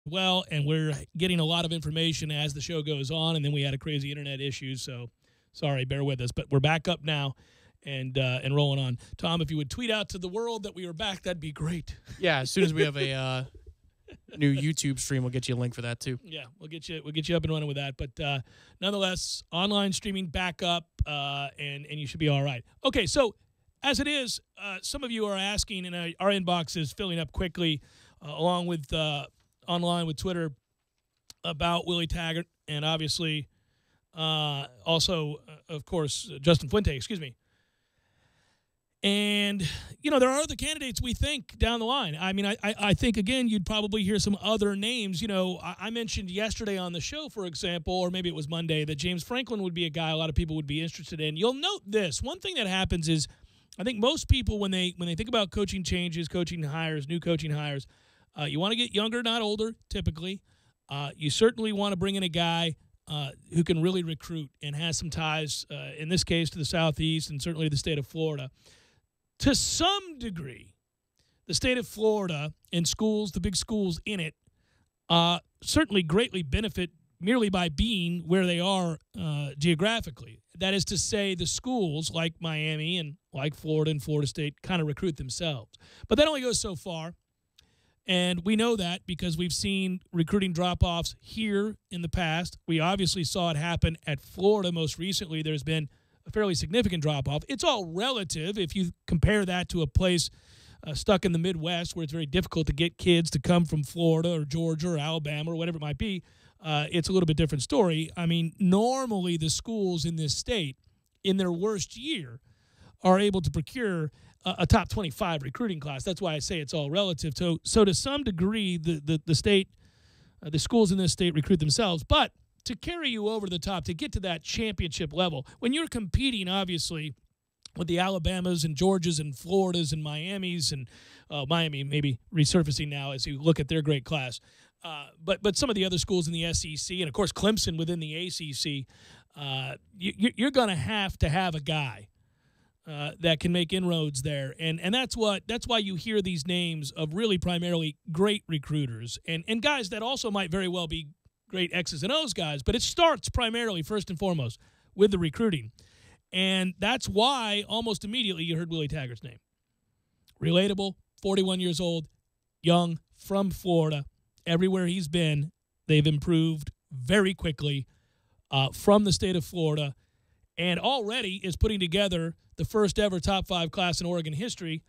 well, and we're getting a lot of information as the show goes on, and then we had a crazy internet issue, so sorry, bear with us. But we're back up now and rolling on. Tom, if you would tweet out to the world that we are back, that'd be great. Yeah, as soon as we have a new YouTube stream, we'll get you a link for that too. Yeah, we'll get you up and running with that. But nonetheless, online streaming back up, and you should be all right. Okay, so as it is, some of you are asking, and our inbox is filling up quickly, along with online with Twitter, about Willie Taggart, and obviously also, of course, Justin Fuente, excuse me. And, there are other candidates we think down the line. I mean, I think, again, you'd probably hear some other names. I mentioned yesterday on the show, for example, or maybe it was Monday, that James Franklin would be a guy a lot of people would be interested in. You'll note this. One thing that happens is I think most people, when they think about coaching changes, coaching hires, new coaching hires, you want to get younger, not older, typically. You certainly want to bring in a guy who can really recruit and has some ties, in this case, to the Southeast and certainly the state of Florida. To some degree, the state of Florida and schools, the big schools in it, certainly greatly benefit merely by being where they are geographically. That is to say, the schools like Miami and like Florida and Florida State kind of recruit themselves. But that only goes so far. And we know that because we've seen recruiting drop-offs here in the past. We obviously saw it happen at Florida most recently. There's been a fairly significant drop-off. It's all relative if you compare that to a place stuck in the Midwest where it's very difficult to get kids to come from Florida or Georgia or Alabama or whatever it might be. It's a little bit different story. I mean, normally the schools in this state, in their worst year, are able to procure a top 25 recruiting class. That's why I say it's all relative. So to some degree, the state, the schools in this state recruit themselves. But to carry you over the top, to get to that championship level, when you're competing, obviously, with the Alabamas and Georgias and Floridas and Miamis and Miami maybe resurfacing now as you look at their great class. But some of the other schools in the SEC and, of course, Clemson within the ACC, you're going to have a guy that can make inroads there. And that's why you hear these names of really primarily great recruiters and guys that also might very well be great X's and O's guys. But it starts primarily, first and foremost, with the recruiting. And that's why almost immediately you heard Willie Taggart's name. Relatable, 41 years old, young, from Florida. Everywhere he's been, they've improved very quickly from the state of Florida, and already is putting together the first ever top 5 class in Oregon history,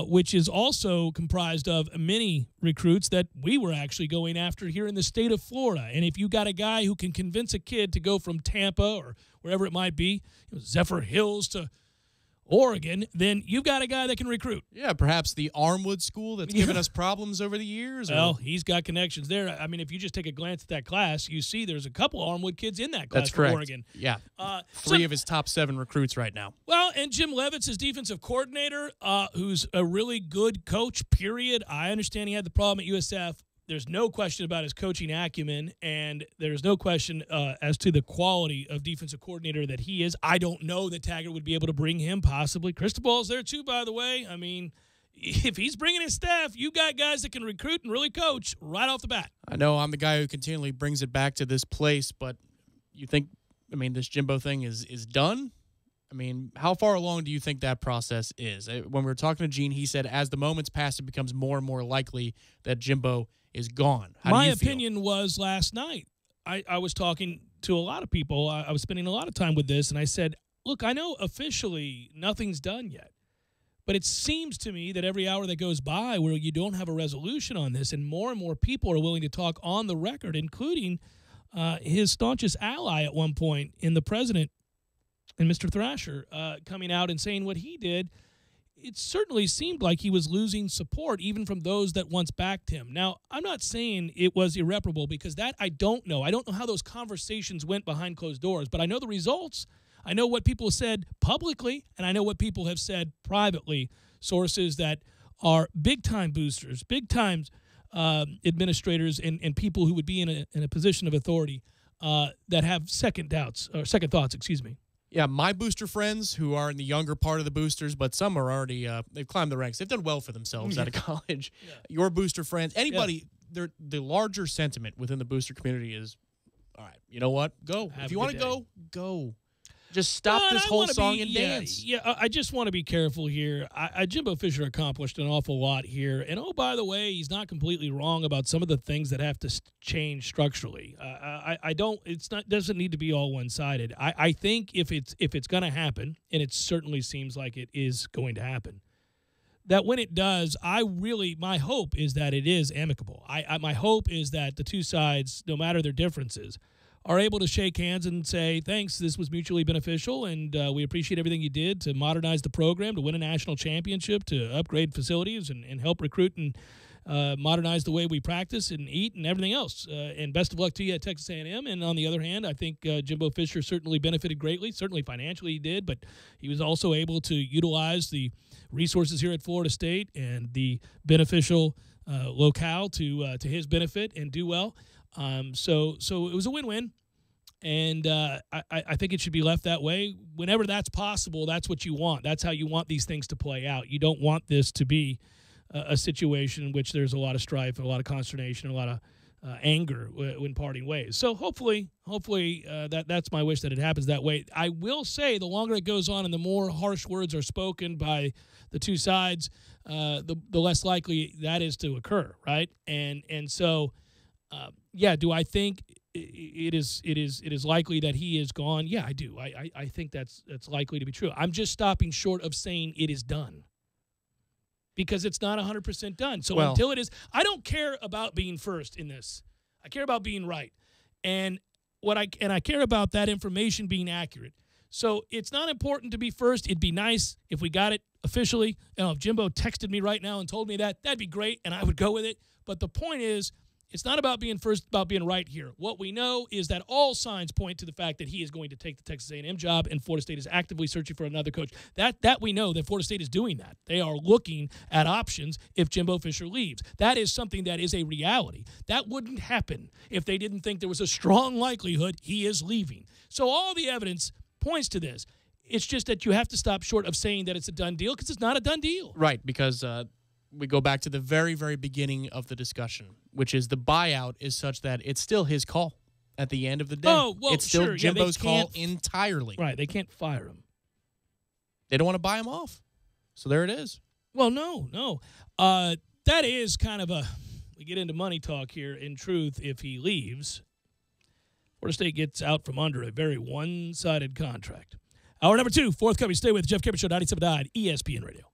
which is also comprised of many recruits that we were actually going after here in the state of Florida. And if you got a guy who can convince a kid to go from Tampa or wherever it might be, Zephyr Hills to Oregon, then you've got a guy that can recruit. Yeah, perhaps the Armwood school that's given us problems over the years. Well, he's got connections there. I mean, if you just take a glance at that class, you see there's a couple Armwood kids in that class that's for correct. Oregon. Yeah, 3 of his top 7 recruits right now. Well, and Jim Levitt's his defensive coordinator, who's a really good coach, period. I understand he had the problem at USF. There's no question about his coaching acumen, and there's no question as to the quality of defensive coordinator that he is. I don't know that Taggart would be able to bring him, possibly. Cristobal's there, too, by the way. I mean, if he's bringing his staff, you got guys that can recruit and really coach right off the bat. I know I'm the guy who continually brings it back to this place, but you think, I mean, this Jimbo thing is done? I mean, how far along do you think that process is? When we were talking to Gene, he said as the moments pass, it becomes more and more likely that Jimbo is gone. How My do you feel? opinion was last night. I was talking to a lot of people. I was spending a lot of time with this, and I said, look, I know officially nothing's done yet, but it seems to me that every hour that goes by where you don't have a resolution on this and more people are willing to talk on the record, including his staunchest ally at one point in the president and Mr. Thrasher coming out and saying what he did, it certainly seemed like he was losing support even from those that once backed him. Now, I'm not saying it was irreparable because that I don't know. I don't know how those conversations went behind closed doors, but I know the results. I know what people said publicly, and I know what people have said privately, sources that are big-time boosters, big-time administrators and people who would be in a position of authority that have second thoughts. Yeah, my booster friends who are in the younger part of the boosters, but some are already, they've climbed the ranks. They've done well for themselves out of college. Yeah. Your booster friends, anybody the larger sentiment within the booster community is, all right, you know what? Go. If you want to go, go. Just stop this whole song and dance. Yeah, I just want to be careful here. Jimbo Fisher accomplished an awful lot here. And, oh, by the way, he's not completely wrong about some of the things that have to change structurally. Doesn't need to be all one-sided. I think if it's going to happen, and it certainly seems like it is going to happen, that when it does, my hope is that it is amicable. My hope is that the two sides, no matter their differences, are able to shake hands and say, thanks, this was mutually beneficial, and we appreciate everything you did to modernize the program, to win a national championship, to upgrade facilities and help recruit and modernize the way we practice and eat and everything else. And best of luck to you at Texas A&M. And on the other hand, I think Jimbo Fisher certainly benefited greatly. Certainly financially he did, but he was also able to utilize the resources here at Florida State and the beneficial locale to his benefit and do well. So it was a win-win, and I think it should be left that way. Whenever that's possible, that's what you want. That's how you want these things to play out. You don't want this to be a situation in which there's a lot of strife, and a lot of consternation, and a lot of anger when parting ways. So hopefully that's my wish that it happens that way. I will say the longer it goes on and the more harsh words are spoken by the two sides, the less likely that is to occur, right? And so. Do I think it is likely that he is gone? Yeah, I do. I think that's likely to be true. I'm just stopping short of saying it is done because it's not 100% done. So until it is, I don't care about being first in this. I care about being right, and I care about that information being accurate. So it's not important to be first. It'd be nice if we got it officially. If Jimbo texted me right now and told me that, that'd be great, and I would go with it. But the point is, it's not about being first, about being right here. What we know is that all signs point to the fact that he is going to take the Texas A&M job, and Florida State is actively searching for another coach. That we know that Florida State is doing that. They are looking at options if Jimbo Fisher leaves. That is something that is a reality. That wouldn't happen if they didn't think there was a strong likelihood he is leaving. So all the evidence points to this. It's just that you have to stop short of saying that it's a done deal because it's not a done deal. Right, because we go back to the very, very beginning of the discussion, which is the buyout is such that it's still his call at the end of the day. Oh, well, it's still sure. Jimbo's call entirely. Right, they can't fire him. They don't want to buy him off. So there it is. Well, no. That is kind of we get into money talk here. In truth, if he leaves, Florida State gets out from under a very one-sided contract. Hour number 2, forthcoming. Stay with Jeff Cameron Show, 97.9 ESPN Radio.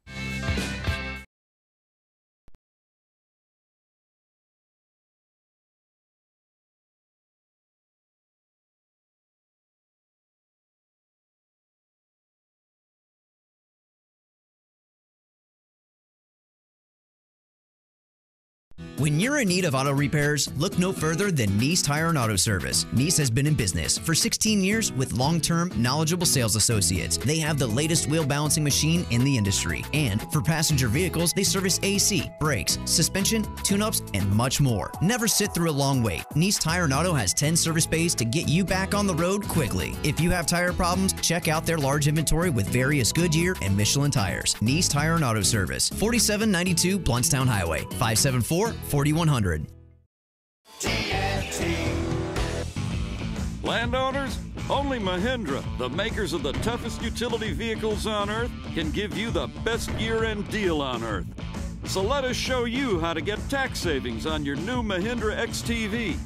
When you're in need of auto repairs, look no further than Nice Tire and Auto Service. Nice has been in business for 16 years with long-term, knowledgeable sales associates. They have the latest wheel balancing machine in the industry. And for passenger vehicles, they service AC, brakes, suspension, tune-ups, and much more. Never sit through a long wait. Nice Tire and Auto has 10 service bays to get you back on the road quickly. If you have tire problems, check out their large inventory with various Goodyear and Michelin tires. Nice Tire and Auto Service, 4792 Bluntstown Highway, 574-4100. Landowners, only Mahindra, the makers of the toughest utility vehicles on earth, can give you the best year-end deal on earth. So let us show you how to get tax savings on your new Mahindra XTV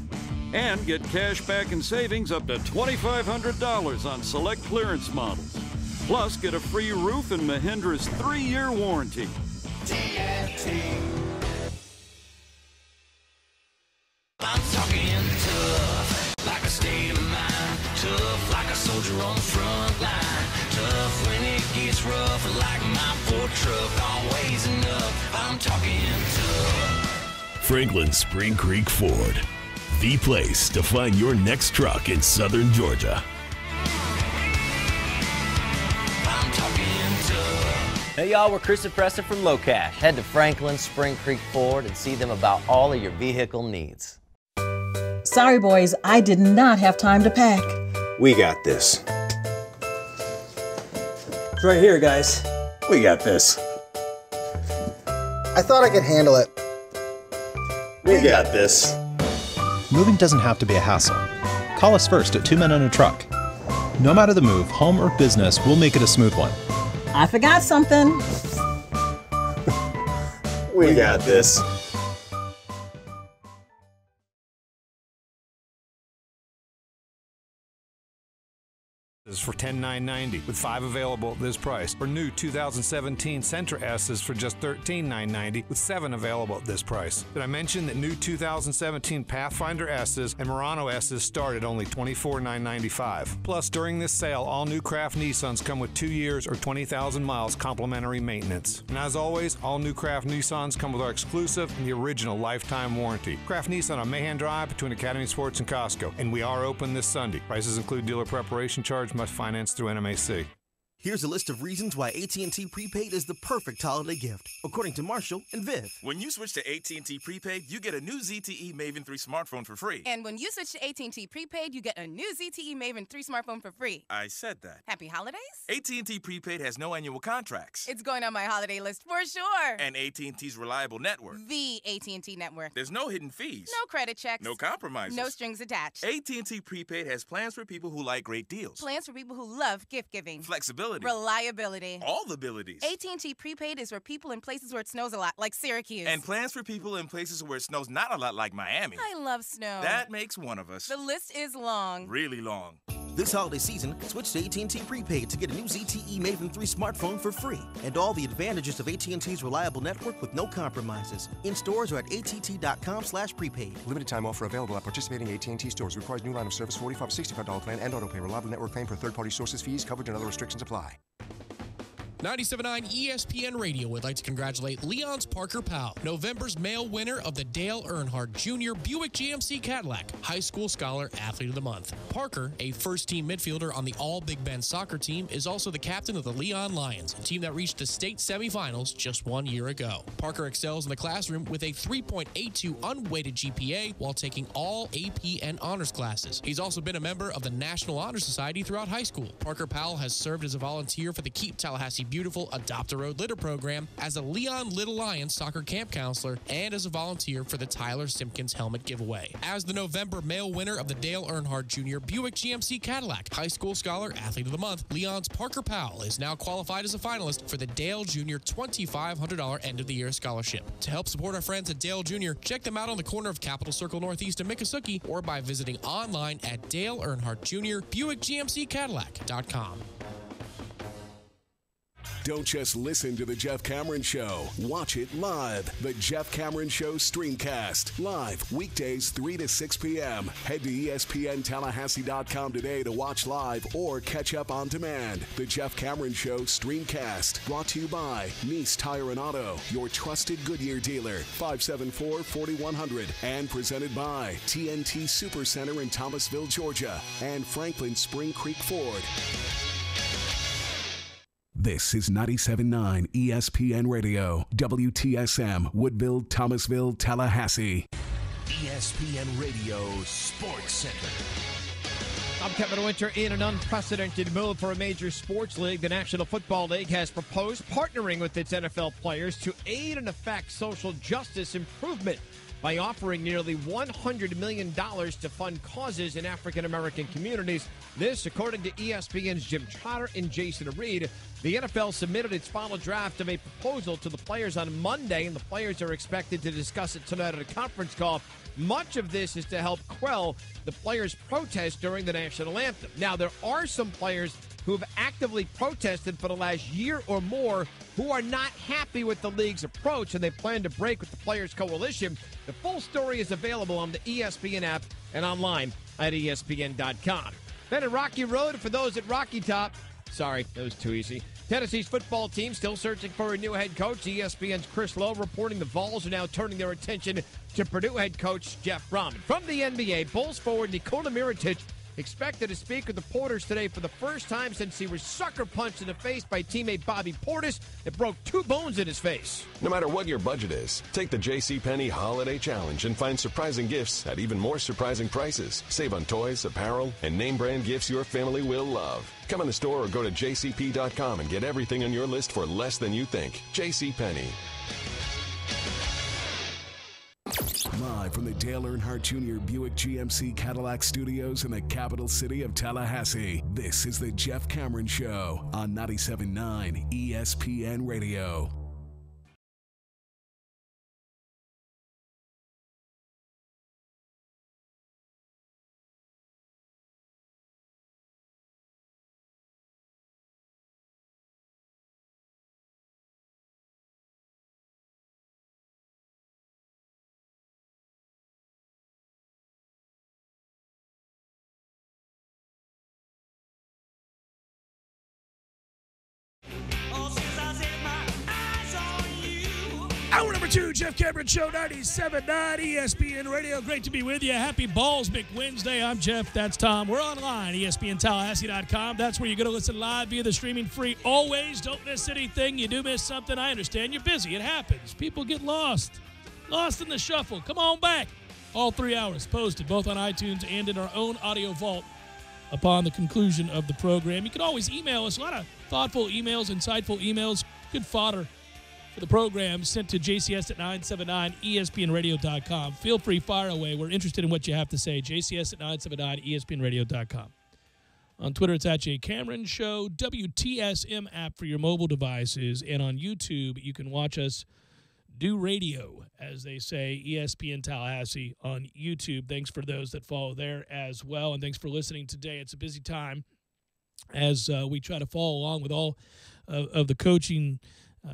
and get cash back and savings up to $2,500 on select clearance models. Plus, get a free roof and Mahindra's 3-year warranty. I'm talking tough, like a state of mind. Tough, like a soldier on the front line. Tough when it gets rough, like my poor truck. Always enough, I'm talking tough. Franklin Spring Creek Ford, the place to find your next truck in southern Georgia. I'm talking tough. Hey y'all, we're Chris and Preston from Low Cash. Head to Franklin Spring Creek Ford and see them about all of your vehicle needs. Sorry, boys, I did not have time to pack. We got this. It's right here, guys. We got this. I thought I could handle it. We got this. Moving doesn't have to be a hassle. Call us first at 2 Men and a Truck. No matter the move, home or business, we'll make it a smooth one. I forgot something. We got this. Is for $10,990 with 5 available at this price. For new 2017 Sentra S's for just $13,990 with 7 available at this price. Did I mention that new 2017 Pathfinder S's and Murano S's start at only $24,995? Plus, during this sale, all new Kraft Nissans come with 2 years or 20,000 miles complimentary maintenance. And as always, all new Kraft Nissans come with our exclusive and the original lifetime warranty. Kraft Nissan on Mahan Drive between Academy Sports and Costco. And we are open this Sunday. Prices include dealer preparation charge, must finance through NMAC. Here's a list of reasons why AT&T Prepaid is the perfect holiday gift, according to Marshall and Viv. When you switch to AT&T Prepaid, you get a new ZTE Maven 3 smartphone for free. And when you switch to AT&T Prepaid, you get a new ZTE Maven 3 smartphone for free. I said that. Happy holidays? AT&T Prepaid has no annual contracts. It's going on my holiday list for sure. And AT&T's reliable network. The AT&T network. There's no hidden fees. No credit checks. No compromises. No strings attached. AT&T Prepaid has plans for people who like great deals. Plans for people who love gift giving. Flexibility. Reliability. All the abilities. AT&T Prepaid is for people in places where it snows a lot, like Syracuse. And plans for people in places where it snows not a lot, like Miami. I love snow. That makes one of us. The list is long. Really long. This holiday season, switch to AT&T Prepaid to get a new ZTE Maven 3 smartphone for free. And all the advantages of AT&T's reliable network with no compromises. In stores or at att.com/prepaid. Limited time offer available at participating AT&T stores. Requires new line of service, $45 $65 plan and autopay. Reliable network claim per third-party sources, fees, coverage, and other restrictions apply. 97.9 ESPN Radio would like to congratulate Leon's Parker Powell, November's male winner of the Dale Earnhardt Jr. Buick GMC Cadillac High School Scholar Athlete of the Month. Parker, a first-team midfielder on the All-Big Ben soccer team, is also the captain of the Leon Lions, a team that reached the state semifinals just 1 year ago. Parker excels in the classroom with a 3.82 unweighted GPA while taking all AP and honors classes. He's also been a member of the National Honor Society throughout high school. Parker Powell has served as a volunteer for the Keep Tallahassee Beautiful Adopt a Road Litter program, as a Leon Little Lions soccer camp counselor, and as a volunteer for the Tyler Simpkins helmet giveaway. As the November male winner of the Dale Earnhardt Jr. Buick GMC Cadillac High School Scholar Athlete of the Month, Leon's Parker Powell is now qualified as a finalist for the Dale Jr. $2,500 End of the Year Scholarship. To help support our friends at Dale Jr., check them out on the corner of Capitol Circle Northeast and Miccosukee, or by visiting online at Dale Earnhardt Jr. BuickGMCCadillac.com. Don't just listen to The Jeff Cameron Show. Watch it live. The Jeff Cameron Show Streamcast. Live weekdays 3 to 6 p.m. Head to ESPNTallahassee.com today to watch live or catch up on demand. The Jeff Cameron Show Streamcast. Brought to you by Nice Tire and Auto, your trusted Goodyear dealer. 574-4100. And presented by TNT Supercenter in Thomasville, Georgia. And Franklin Spring Creek Ford. This is 97.9 ESPN Radio, WTSM, Woodville, Thomasville, Tallahassee. ESPN Radio Sports Center. I'm Kevin Winter. In an unprecedented move for a major sports league, the National Football League has proposed partnering with its NFL players to aid and affect social justice improvement by offering nearly $100 million to fund causes in African-American communities. This, according to ESPN's Jim Trotter and Jason Reed. The NFL submitted its final draft of a proposal to the players on Monday, and the players are expected to discuss it tonight at a conference call. Much of this is to help quell the players' protest during the national anthem. Now, there are some players who have actively protested for the last year or more who are not happy with the league's approach, and they plan to break with the Players Coalition. The full story is available on the ESPN app and online at ESPN.com. Then at Rocky Road, for those at Rocky Top, sorry, that was too easy. Tennessee's football team still searching for a new head coach. ESPN's Chris Lowe reporting the Vols are now turning their attention to Purdue head coach Jeff Brom. From the NBA, Bulls forward Nikola Mirotic expected to speak with the Porters today for the first time since he was sucker punched in the face by teammate Bobby Portis. It broke 2 bones in his face. No matter what your budget is, take the JCPenney Holiday Challenge and find surprising gifts at even more surprising prices. Save on toys, apparel, and name brand gifts your family will love. Come in the store or go to jcp.com and get everything on your list for less than you think. JCPenney. Live Live from the Dale Earnhardt Jr. Buick GMC Cadillac Studios in the capital city of Tallahassee, this is the Jeff Cameron Show on 97.9 ESPN Radio. Hour number 2, Jeff Cameron Show, 97.9 ESPN Radio. Great to be with you. Happy Ballsmic Wednesday. I'm Jeff. That's Tom. We're online, ESPNTallahassee.com. That's where you're going to listen live via the streaming free. Always don't miss anything. You do miss something, I understand. You're busy. It happens. People get lost in the shuffle. Come on back. All 3 hours posted both on iTunes and in our own audio vault upon the conclusion of the program. You can always email us. A lot of thoughtful emails, insightful emails, good fodder for the program sent to jcs at 979espnradio.com. Feel free, fire away. We're interested in what you have to say. jcs at 979espnradio.com. On Twitter, it's at JCameron Show, WTSM app for your mobile devices, and on YouTube, you can watch us do radio, as they say, ESPN Tallahassee on YouTube. Thanks for those that follow there as well, and thanks for listening today. It's a busy time as we try to follow along with all of the coaching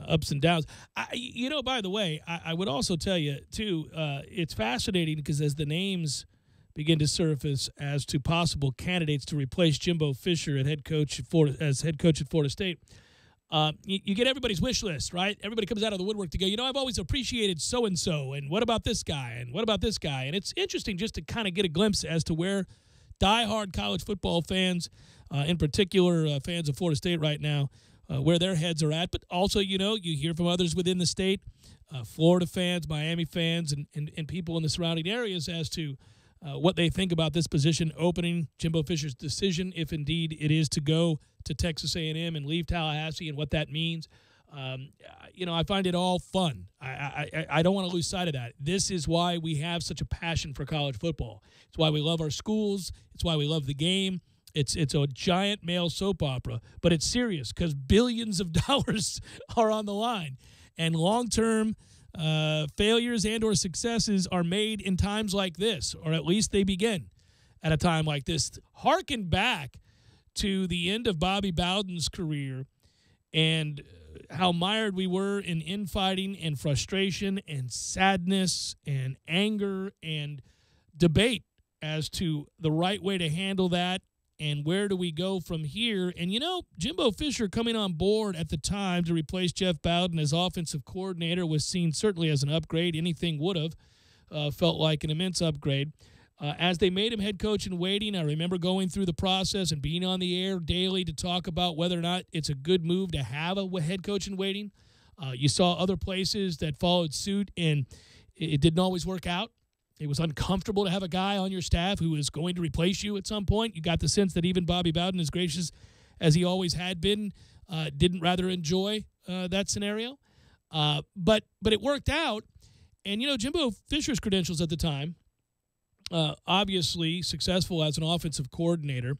ups and downs. By the way, I would also tell you, too, it's fascinating because as the names begin to surface as to possible candidates to replace Jimbo Fisher as head coach at Florida State, you get everybody's wish list, right? Everybody comes out of the woodwork to go, I've always appreciated so-and-so, and what about this guy, and what about this guy? And it's interesting just to kind of get a glimpse as to where diehard college football fans, in particular fans of Florida State right now, where their heads are at. But also, you hear from others within the state, Florida fans, Miami fans, and people in the surrounding areas as to what they think about this position opening, Jimbo Fisher's decision, if indeed it is to go to Texas A&M and leave Tallahassee, and what that means. I find it all fun. I don't want to lose sight of that. This is why we have such a passion for college football. It's why we love our schools. It's why we love the game. It's a giant male soap opera, but it's serious because billions of dollars are on the line, and long-term failures and or successes are made in times like this, or at least they begin at a time like this. Harken back to the end of Bobby Bowden's career and how mired we were in infighting and frustration and sadness and anger and debate as to the right way to handle that and where do we go from here. And, Jimbo Fisher coming on board at the time to replace Jeff Bowden as offensive coordinator was seen certainly as an upgrade. Anything would have felt like an immense upgrade. As they made him head coach in waiting, I remember going through the process and being on the air daily to talk about whether or not it's a good move to have a head coach in waiting. You saw other places that followed suit, and it didn't always work out. It was uncomfortable to have a guy on your staff who is going to replace you at some point. You got the sense that even Bobby Bowden, as gracious as he always had been, didn't rather enjoy that scenario. But it worked out. And, Jimbo Fisher's credentials at the time, obviously successful as an offensive coordinator,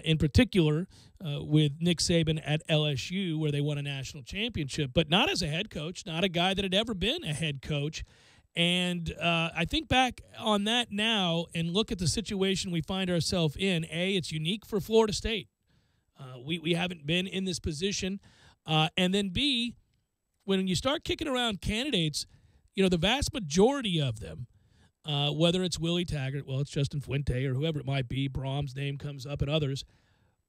in particular with Nick Saban at LSU, where they won a national championship, but not as a head coach, not a guy that had ever been a head coach. And I think back on that now and look at the situation we find ourselves in. A, it's unique for Florida State. We haven't been in this position. And then B, when you start kicking around candidates, the vast majority of them, whether it's Willie Taggart, well, it's Justin Fuente, or whoever it might be, Brahm's name comes up, and others,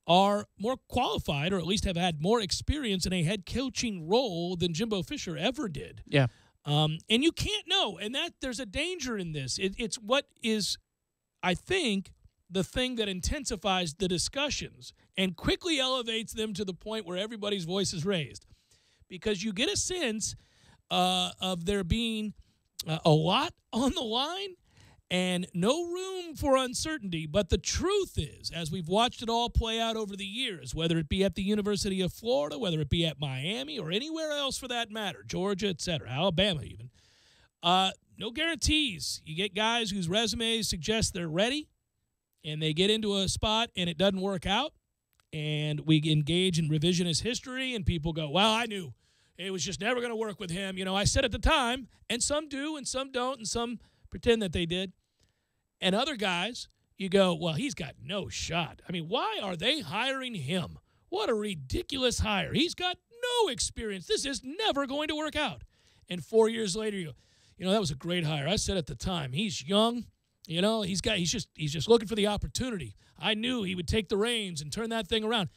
are more qualified or at least have had more experience in a head coaching role than Jimbo Fisher ever did. Yeah. And you can't know, and that there's a danger in this. It's what is, I think, the thing that intensifies the discussions and quickly elevates them to the point where everybody's voice is raised. Because you get a sense of there being a lot on the line and no room for uncertainty. But the truth is, as we've watched it all play out over the years, whether it be at the University of Florida, whether it be at Miami or anywhere else for that matter, Georgia, et cetera, Alabama even, no guarantees. You get guys whose resumes suggest they're ready, and they get into a spot and it doesn't work out, and we engage in revisionist history, and people go, well, I knew it was just never going to work with him. I said at the time, and some do and some don't, and some pretend that they did. And other guys, you go, well, he's got no shot. I mean, why are they hiring him? What a ridiculous hire. He's got no experience. This is never going to work out. And 4 years later, you go, that was a great hire. I said at the time, he's young. He's just looking for the opportunity. I knew he would take the reins and turn that thing around.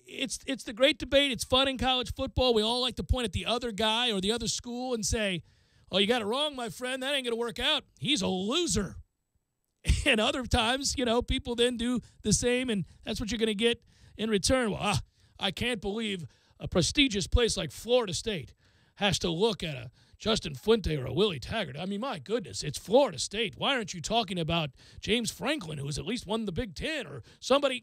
It's the great debate. It's fun in college football. We all like to point at the other guy or the other school and say, oh, you got it wrong, my friend. That ain't going to work out. He's a loser. And other times, people then do the same, and that's what you're going to get in return. Well, I can't believe a prestigious place like Florida State has to look at a Justin Fuente or a Willie Taggart. I mean, my goodness, it's Florida State. Why aren't you talking about James Franklin, who has at least won the Big Ten, or somebody,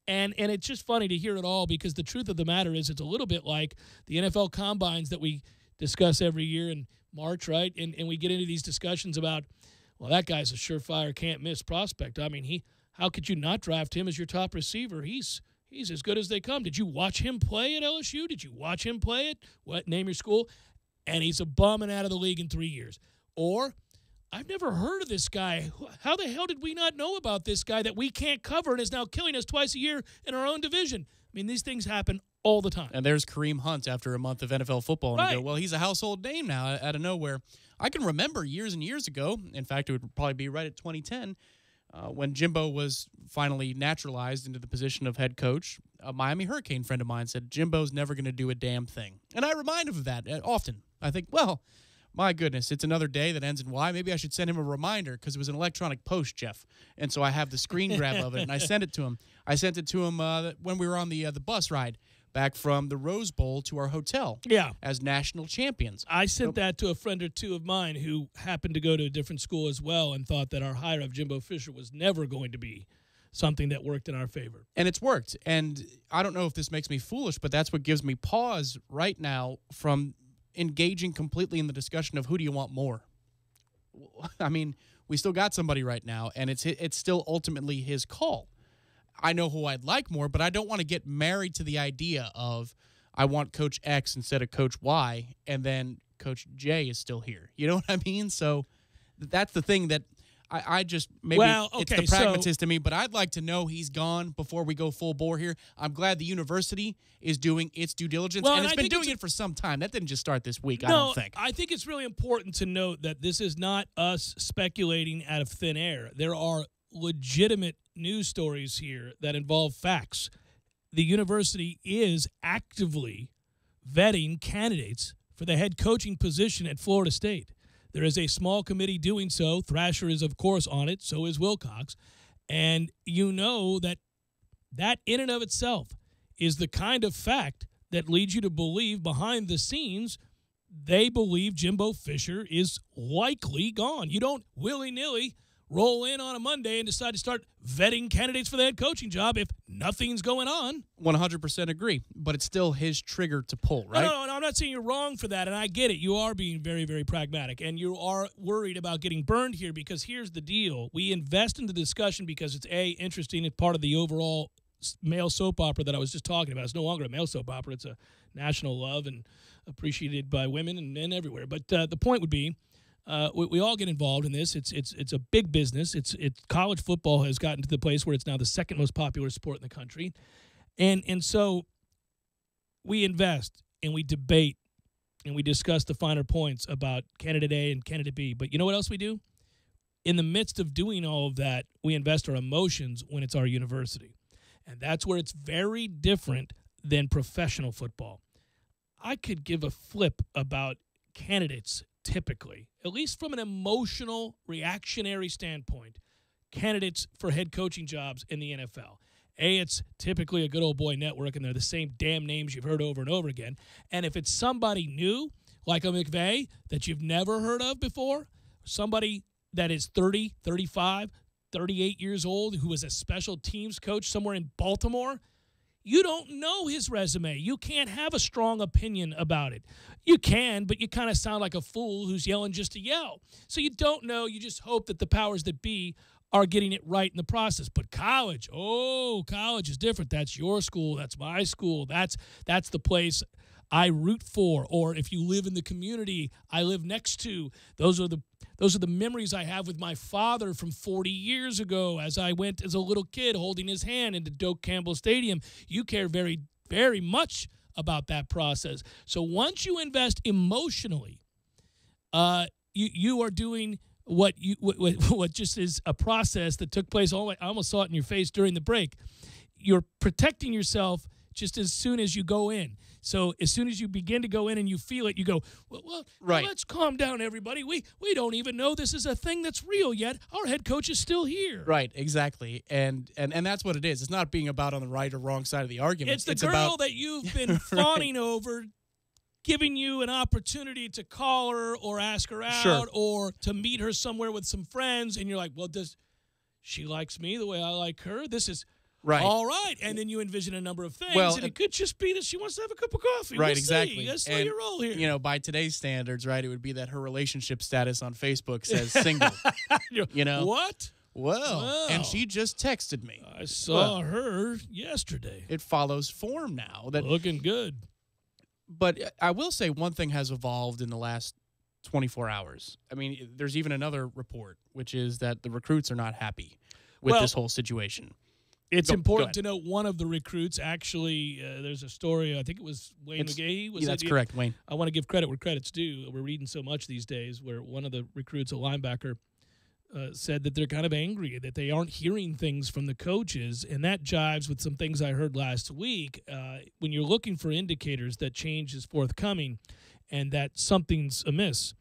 and it's just funny to hear it all, because the truth of the matter is it's a little bit like the NFL combines that we discuss every year in March, right? And we get into these discussions about, well, that guy's a surefire can't-miss prospect. I mean, how could you not draft him as your top receiver? He's as good as they come. Did you watch him play at LSU? Did you watch him play at name your school? And he's a bum and out of the league in 3 years. Or, I've never heard of this guy. How the hell did we not know about this guy that we can't cover and is now killing us twice a year in our own division? I mean, these things happen all the time. And there's Kareem Hunt after a month of NFL football. And you go, well, he's a household name now out of nowhere. I can remember years and years ago, in fact, it would probably be right at 2010, when Jimbo was finally naturalized into the position of head coach. A Miami Hurricane friend of mine said, Jimbo's never going to do a damn thing. And I remind him of that often. I think, well, my goodness, it's another day that ends in Y. Maybe I should send him a reminder, because it was an electronic post, Jeff. And so I have the screen grab of it, and I sent it to him. I sent it to him when we were on the bus ride back from the Rose Bowl to our hotel as national champions. I sent that to a friend or two of mine who happened to go to a different school as well and thought that our hire of Jimbo Fisher was never going to be something that worked in our favor. And it's worked. And I don't know if this makes me foolish, but that's what gives me pause right now from engaging completely in the discussion of who do you want more. I mean, we still got somebody right now, and it's still ultimately his call. I know who I'd like more, but I don't want to get married to the idea of I want Coach X instead of Coach Y, and then Coach J is still here. You know what I mean? So that's the thing that I just maybe it's the pragmatist in me, but I'd like to know he's gone before we go full bore here. I'm glad the university is doing its due diligence, and it's been doing it for some time. That didn't just start this week, I don't think. I think it's really important to note that this is not us speculating out of thin air. There are legitimate news stories here that involve facts. The university is actively vetting candidates for the head coaching position at Florida State. There is a small committee doing so. Thrasher is, of course, on it. So is Wilcox. And you know that in and of itself is the kind of fact that leads you to believe behind the scenes they believe Jimbo Fisher is likely gone. You don't willy-nilly roll in on a Monday and decide to start vetting candidates for the head coaching job if nothing's going on. 100% agree, but it's still his trigger to pull, right? No, I'm not saying you're wrong for that, and I get it. You are being very, very pragmatic, and you are worried about getting burned here, because here's the deal. We invest in the discussion because it's, A, interesting. It's part of the overall male soap opera that I was just talking about. It's no longer a male soap opera. It's a national love and appreciated by women and men everywhere. But the point would be, we all get involved in this. It's a big business. College football has gotten to the place where it's now the second most popular sport in the country, and so we invest and we debate and we discuss the finer points about candidate A and candidate B. But you know what else we do? In the midst of doing all of that, we invest our emotions when it's our university, and that's where it's very different than professional football. I could give a flip about candidates. Typically, at least from an emotional, reactionary standpoint, candidates for head coaching jobs in the NFL. A, it's typically a good old boy network, and they're the same damn names you've heard over and over again. And if it's somebody new, like a McVay, that you've never heard of before, somebody that is 30, 35, 38 years old, who is a special teams coach somewhere in Baltimore, You don't know his resume. You can't have a strong opinion about it. You can, but you kind of sound like a fool who's yelling just to yell. So you don't know. You just hope that the powers that be are getting it right in the process. But college is different. That's your school. That's my school. That's the place I root for. Or if you live in the community I live next to, those are the memories I have with my father from 40 years ago as I went as a little kid holding his hand into Doak Campbell Stadium. You care very, very much about that process. So once you invest emotionally, you are doing what just is a process that took place. I almost saw it in your face during the break. You're protecting yourself just as soon as you go in. So as soon as you begin to go in and you feel it, you go, well, let's calm down, everybody. We don't even know this is a thing that's real yet. Our head coach is still here. Right, exactly. And that's what it is. It's not being about on the right or wrong side of the argument. It's the girl that you've been fawning over, giving you an opportunity to call her or ask her out or to meet her somewhere with some friends, and you're like, well, does she likes me the way I like her? This is all right. And then you envision a number of things, and it could just be that she wants to have a cup of coffee. Right, we'll exactly. Let's play your role here. You know, by today's standards, right, it would be that her relationship status on Facebook says single. You know? What? Well, and she just texted me. I saw her yesterday. It follows form now. Looking good. But I will say one thing has evolved in the last 24 hours. I mean, there's even another report, which is that the recruits are not happy with this whole situation. It's important to note one of the recruits actually, there's a story, I think it was Wayne McGahee. That's correct, Wayne. I want to give credit where credit's due. We're reading so much these days where one of the recruits, a linebacker, said that they're kind of angry, that they aren't hearing things from the coaches, and that jives with some things I heard last week. When you're looking for indicators that change is forthcoming and that something's amiss,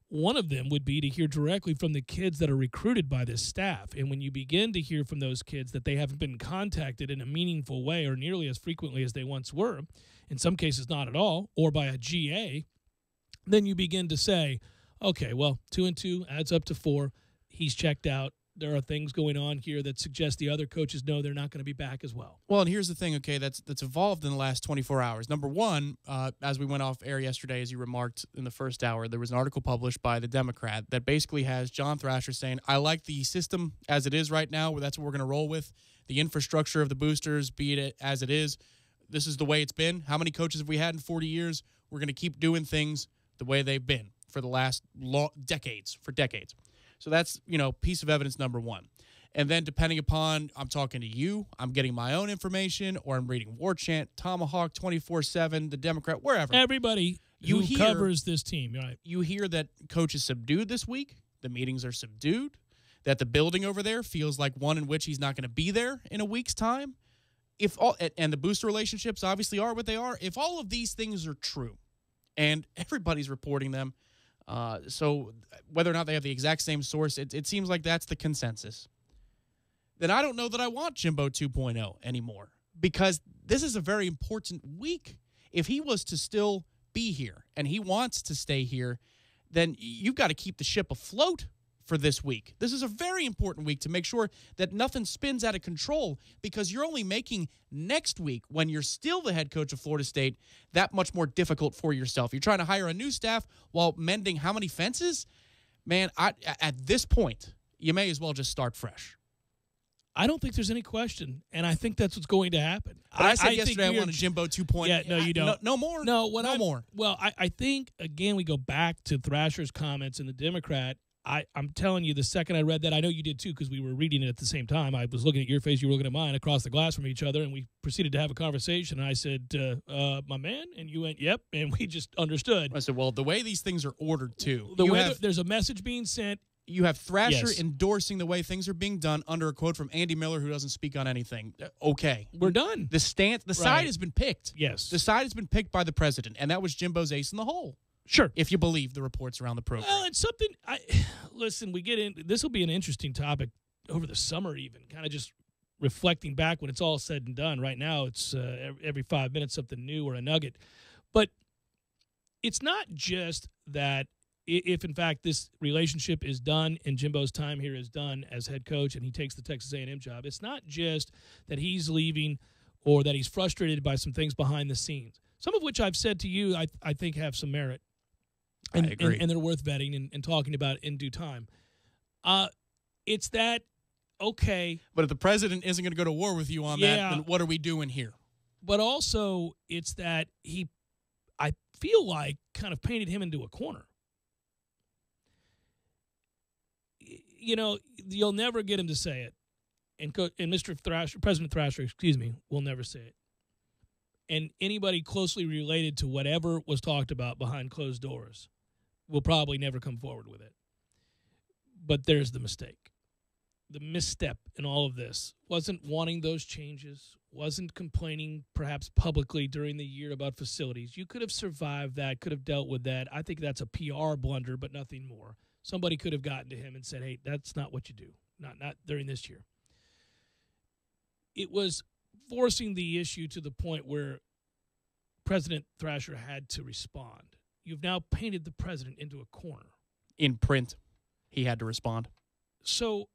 one of them would be to hear directly from the kids that are recruited by this staff. And when you begin to hear from those kids that they haven't been contacted in a meaningful way or nearly as frequently as they once were, in some cases not at all, or by a GA, then you begin to say, okay, well, 2 and 2 adds up to 4. He's checked out. There are things going on here that suggest the other coaches know they're not going to be back as well. Well, and here's the thing, okay, that's evolved in the last 24 hours. Number one, as we went off air yesterday, as you remarked in the first hour, there was an article published by The Democrat that basically has John Thrasher saying, I like the system as it is right now. That's what we're going to roll with. The infrastructure of the boosters, be it as it is. This is the way it's been. How many coaches have we had in 40 years? We're going to keep doing things the way they've been for the last decades. So that's, piece of evidence number one. And then depending upon, I'm talking to you, I'm getting my own information, or I'm reading War Chant, Tomahawk, 24/7, The Democrat, wherever. Everybody who covers this team, right? You hear that coach is subdued this week. The meetings are subdued. That the building over there feels like one in which he's not going to be there in a week's time. And the booster relationships obviously are what they are. If all of these things are true, and everybody's reporting them, so whether or not they have the exact same source, it seems like that's the consensus. Then I don't know that I want Jimbo 2.0 anymore, because this is a very important week. If he was to still be here and he wants to stay here, then you've got to keep the ship afloat for this week. This is a very important week to make sure that nothing spins out of control, because you're only making next week, when you're still the head coach of Florida State, that much more difficult for yourself. You're trying to hire a new staff while mending how many fences? Man, at this point, you may as well just start fresh. I don't think there's any question, and I think that's what's going to happen. But I said yesterday I wanted Jimbo 2.0. Yeah, no, you don't. No more. No more. Well, I think, again, we go back to Thrasher's comments in The Democrat. I'm telling you, the second I read that, I know you did too, because we were reading it at the same time. I was looking at your face, you were looking at mine, across the glass from each other, and we proceeded to have a conversation. And I said, my man? And you went, yep, and we just understood. I said, well, the way these things are ordered too. There's a message being sent. You have Thrasher endorsing the way things are being done under a quote from Andy Miller, who doesn't speak on anything. Okay. We're done. The side has been picked. Yes. The side has been picked by the president, and that was Jimbo's ace in the hole. Sure. If you believe the reports around the program. Well, it's something, listen, we get in, this will be an interesting topic over the summer even, kind of just reflecting back when it's all said and done. Right now, it's every 5 minutes something new or a nugget. But it's not just that if, in fact, this relationship is done and Jimbo's time here is done as head coach and he takes the Texas A&M job, it's not just that he's leaving or that he's frustrated by some things behind the scenes, some of which I've said to you I think have some merit. And, I agree. And they're worth vetting and talking about in due time. It's that, okay. But if the president isn't going to go to war with you on that, then what are we doing here? But also, it's that I feel like, kind of painted him into a corner. You know, you'll never get him to say it. And President Thrasher, will never say it. And anybody closely related to whatever was talked about behind closed doors will probably never come forward with it. But there's the mistake. The misstep in all of this wasn't wanting those changes, wasn't complaining perhaps publicly during the year about facilities. You could have survived that, could have dealt with that. I think that's a PR blunder, but nothing more. Somebody could have gotten to him and said, hey, that's not what you do, not during this year. It was forcing the issue to the point where President Thrasher had to respond. You've now painted the president into a corner. In print, he had to respond. So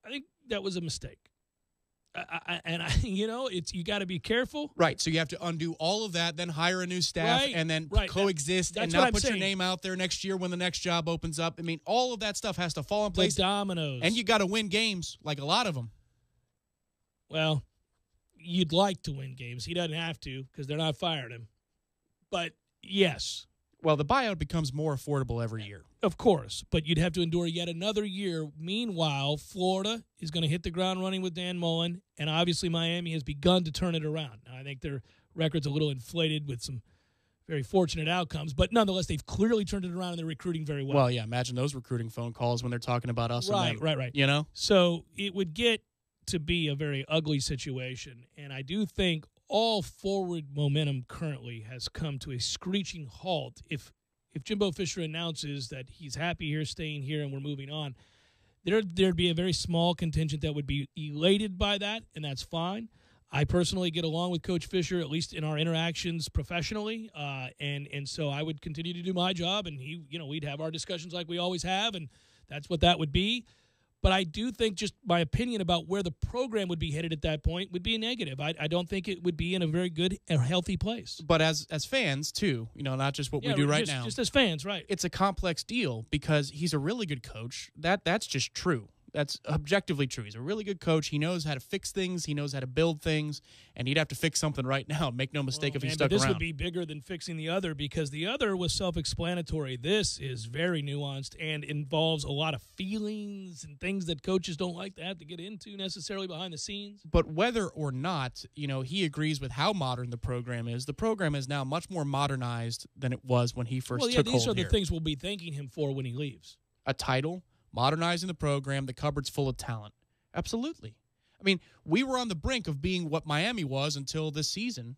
I think that was a mistake. You got to be careful. Right. So you have to undo all of that, then hire a new staff, and then coexist that's and not what put I'm your name out there next year when the next job opens up. I mean, all of that stuff has to fall in place. The dominoes. And you got to win games, like a lot of them. Well, you'd like to win games. He doesn't have to because they're not firing him. But, yes. Well, the buyout becomes more affordable every year. Of course, but you'd have to endure yet another year. Meanwhile, Florida is going to hit the ground running with Dan Mullen, and obviously Miami has begun to turn it around. Now, I think their record's a little inflated with some very fortunate outcomes, but nonetheless, they've clearly turned it around and they're recruiting very well. Well, yeah, imagine those recruiting phone calls when they're talking about us. Right. You know? So it would get to be a very ugly situation, and I do think all forward momentum currently has come to a screeching halt. If Jimbo Fisher announces that he's happy here, staying here, and we're moving on, there'd be a very small contingent that would be elated by that, and that's fine. I personally get along with Coach Fisher, at least in our interactions professionally, and so I would continue to do my job, and we'd have our discussions like we always have, and that's what that would be. But I do think just my opinion about where the program would be headed at that point would be a negative. I don't think it would be in a very good or healthy place. But as fans, too, not just what we do right now. Just as fans, right. It's a complex deal because he's a really good coach. That's just true. That's objectively true. He's a really good coach. He knows how to fix things. He knows how to build things. And he'd have to fix something right now. Make no mistake if he stuck this around. Would be bigger than fixing the other because the other was self-explanatory. This is very nuanced and involves a lot of feelings and things that coaches don't like to have to get into necessarily behind the scenes. But whether or not, he agrees with how modern the program is now much more modernized than it was when he first took hold these are the here. things we'll be thanking him for when he leaves. A title, modernizing the program, the cupboard's full of talent. Absolutely. I mean, we were on the brink of being what Miami was until this season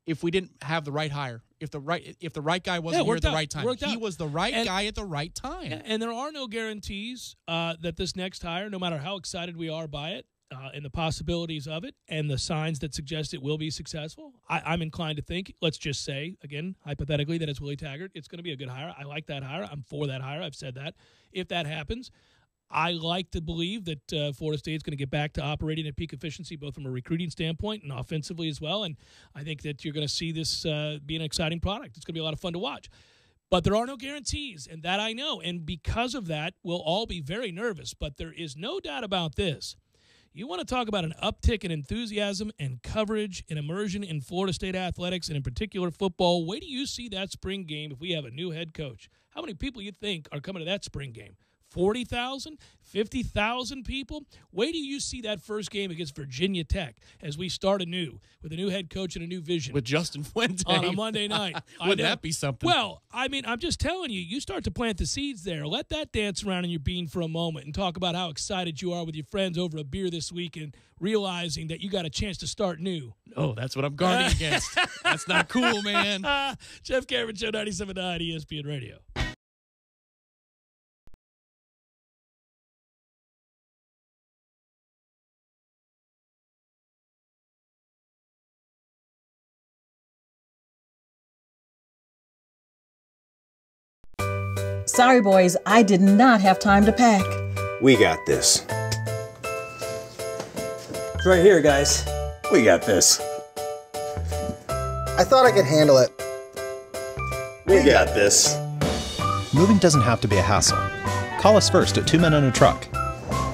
if we didn't have the right hire. If the right guy wasn't here at the right time. He was the right guy at the right time. And there are no guarantees that this next hire, no matter how excited we are by it, and the possibilities of it and the signs that suggest it will be successful, I'm inclined to think, let's just say, again, hypothetically, that it's Willie Taggart. It's going to be a good hire. I like that hire. I'm for that hire. I've said that. If that happens, I like to believe that Florida State's going to get back to operating at peak efficiency, both from a recruiting standpoint and offensively as well. And I think that you're going to see this be an exciting product. It's going to be a lot of fun to watch. But there are no guarantees, and that I know. And because of that, we'll all be very nervous. But there is no doubt about this. You want to talk about an uptick in enthusiasm and coverage and immersion in Florida State athletics, and in particular football. Wait till you see that spring game if we have a new head coach. How many people you think are coming to that spring game? 40,000, 50,000 people. Wait till you see that first game against Virginia Tech as we start anew with a new head coach and a new vision. With Justin Fuente. On a Monday night. Wouldn't that be something? Well, I mean, I'm just telling you, you start to plant the seeds there. Let that dance around in your bean for a moment and talk about how excited you are with your friends over a beer this week and realizing that you got a chance to start new. Oh, that's what I'm guarding against. That's not cool, man. Jeff Cameron Show, 97.9 ESPN Radio. Sorry, boys, I did not have time to pack. We got this. It's right here, guys. We got this. I thought I could handle it. We got this. Moving doesn't have to be a hassle. Call us first at 2 Men and a Truck.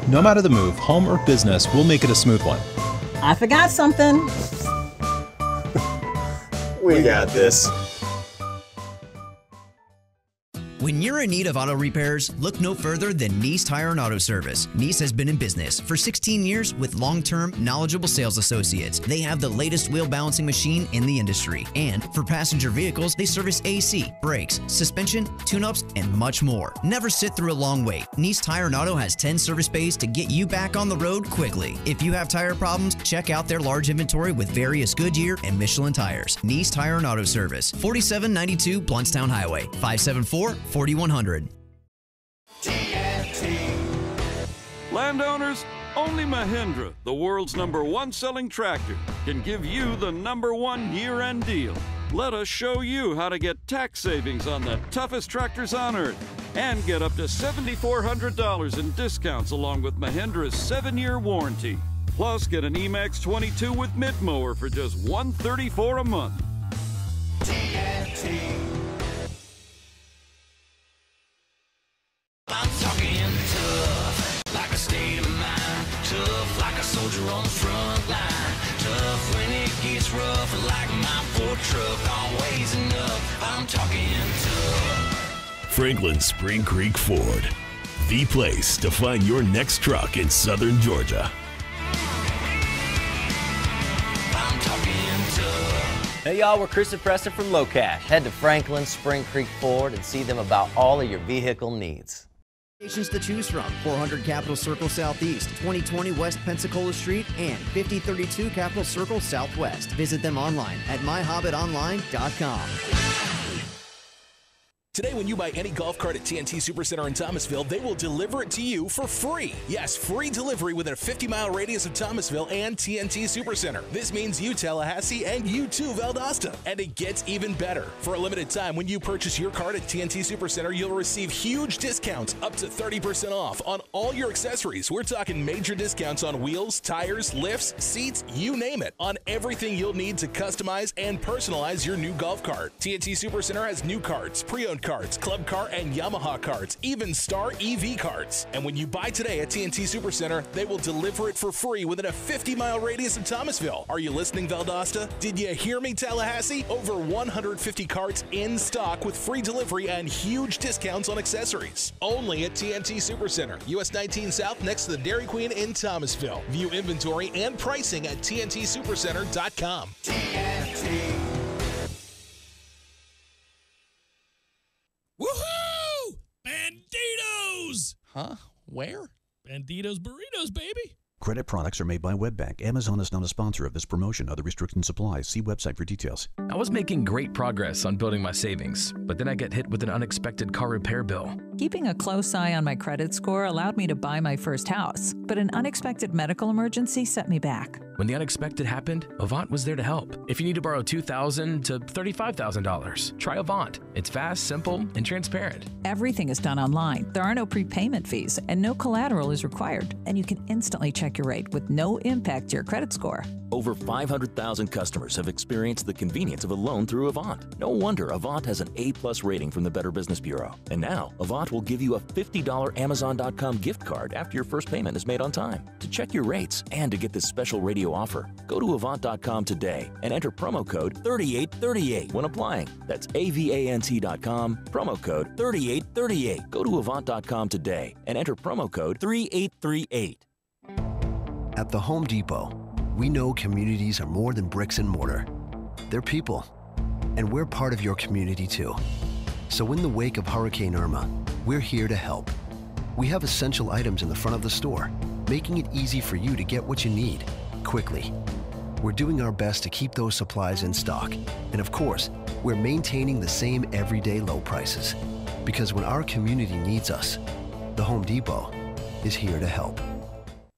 No matter the move, home or business, we'll make it a smooth one. I forgot something. We got this. When you're in need of auto repairs, look no further than Nice Tire and Auto Service. Nice has been in business for 16 years with long-term, knowledgeable sales associates. They have the latest wheel balancing machine in the industry. And for passenger vehicles, they service AC, brakes, suspension, tune-ups, and much more. Never sit through a long wait. Nice Tire and Auto has 10 service bays to get you back on the road quickly. If you have tire problems, check out their large inventory with various Goodyear and Michelin tires. Nice Tire and Auto Service, 4792 Bluntstown Highway, 574-4100. Landowners, only Mahindra, the world's #1 selling tractor, can give you the #1 year-end deal. Let us show you how to get tax savings on the toughest tractors on earth and get up to $7,400 in discounts along with Mahindra's 7-year warranty. Plus, get an Emax 22 with mid-mower for just $134 a month. I'm talking tough, like a state of mind. Tough, like a soldier on the front line. Tough when it gets rough, like my Ford truck. Always enough, I'm talking tough. Franklin Spring Creek Ford, the place to find your next truck in southern Georgia. I'm talking tough. Hey y'all, we're Chris and Preston from Low Cash. Head to Franklin Spring Creek Ford and see them about all of your vehicle needs. Stations to choose from: 400 Capitol Circle Southeast, 2020 West Pensacola Street, and 5032 Capitol Circle Southwest. Visit them online at myhobbitonline.com. Today, when you buy any golf cart at TNT Supercenter in Thomasville, they will deliver it to you for free. Yes, free delivery within a 50-mile radius of Thomasville and TNT Supercenter. This means you, Tallahassee, and you too, Valdosta. And it gets even better. For a limited time, when you purchase your cart at TNT Supercenter, you'll receive huge discounts, up to 30% off on all your accessories. We're talking major discounts on wheels, tires, lifts, seats, you name it, on everything you'll need to customize and personalize your new golf cart. TNT Supercenter has new carts, pre-owned carts, club car and Yamaha carts, even Star EV carts. And when you buy today at TNT Supercenter, they will deliver it for free within a 50-mile radius of Thomasville. Are you listening, Valdosta? Did you hear me, Tallahassee? Over 150 carts in stock with free delivery and huge discounts on accessories. Only at TNT Supercenter, US 19 South, next to the Dairy Queen in Thomasville. View inventory and pricing at TNTSupercenter.com. TNT. Woohoo! Banditos! Huh? Where? Banditos burritos, baby. Credit products are made by WebBank. Amazon is not a sponsor of this promotion. Other restrictions apply. See website for details. I was making great progress on building my savings, but then I get hit with an unexpected car repair bill. Keeping a close eye on my credit score allowed me to buy my first house, but an unexpected medical emergency set me back. When the unexpected happened, Avant was there to help. If you need to borrow $2,000 to $35,000, try Avant. It's fast, simple, and transparent. Everything is done online. There are no prepayment fees, and no collateral is required. And you can instantly check your rate with no impact to your credit score. Over 500,000 customers have experienced the convenience of a loan through Avant. No wonder Avant has an A+ rating from the Better Business Bureau. And now, Avant will give you a $50 Amazon.com gift card after your first payment is made on time. To check your rates and to get this special radio offer, go to Avant.com today and enter promo code 3838 when applying. That's AVANT.com, promo code 3838. Go to Avant.com today and enter promo code 3838. At the Home Depot, we know communities are more than bricks and mortar. They're people, and we're part of your community too. So in the wake of Hurricane Irma, we're here to help. We have essential items in the front of the store, making it easy for you to get what you need, quickly. We're doing our best to keep those supplies in stock. And of course, we're maintaining the same everyday low prices. Because when our community needs us, the Home Depot is here to help.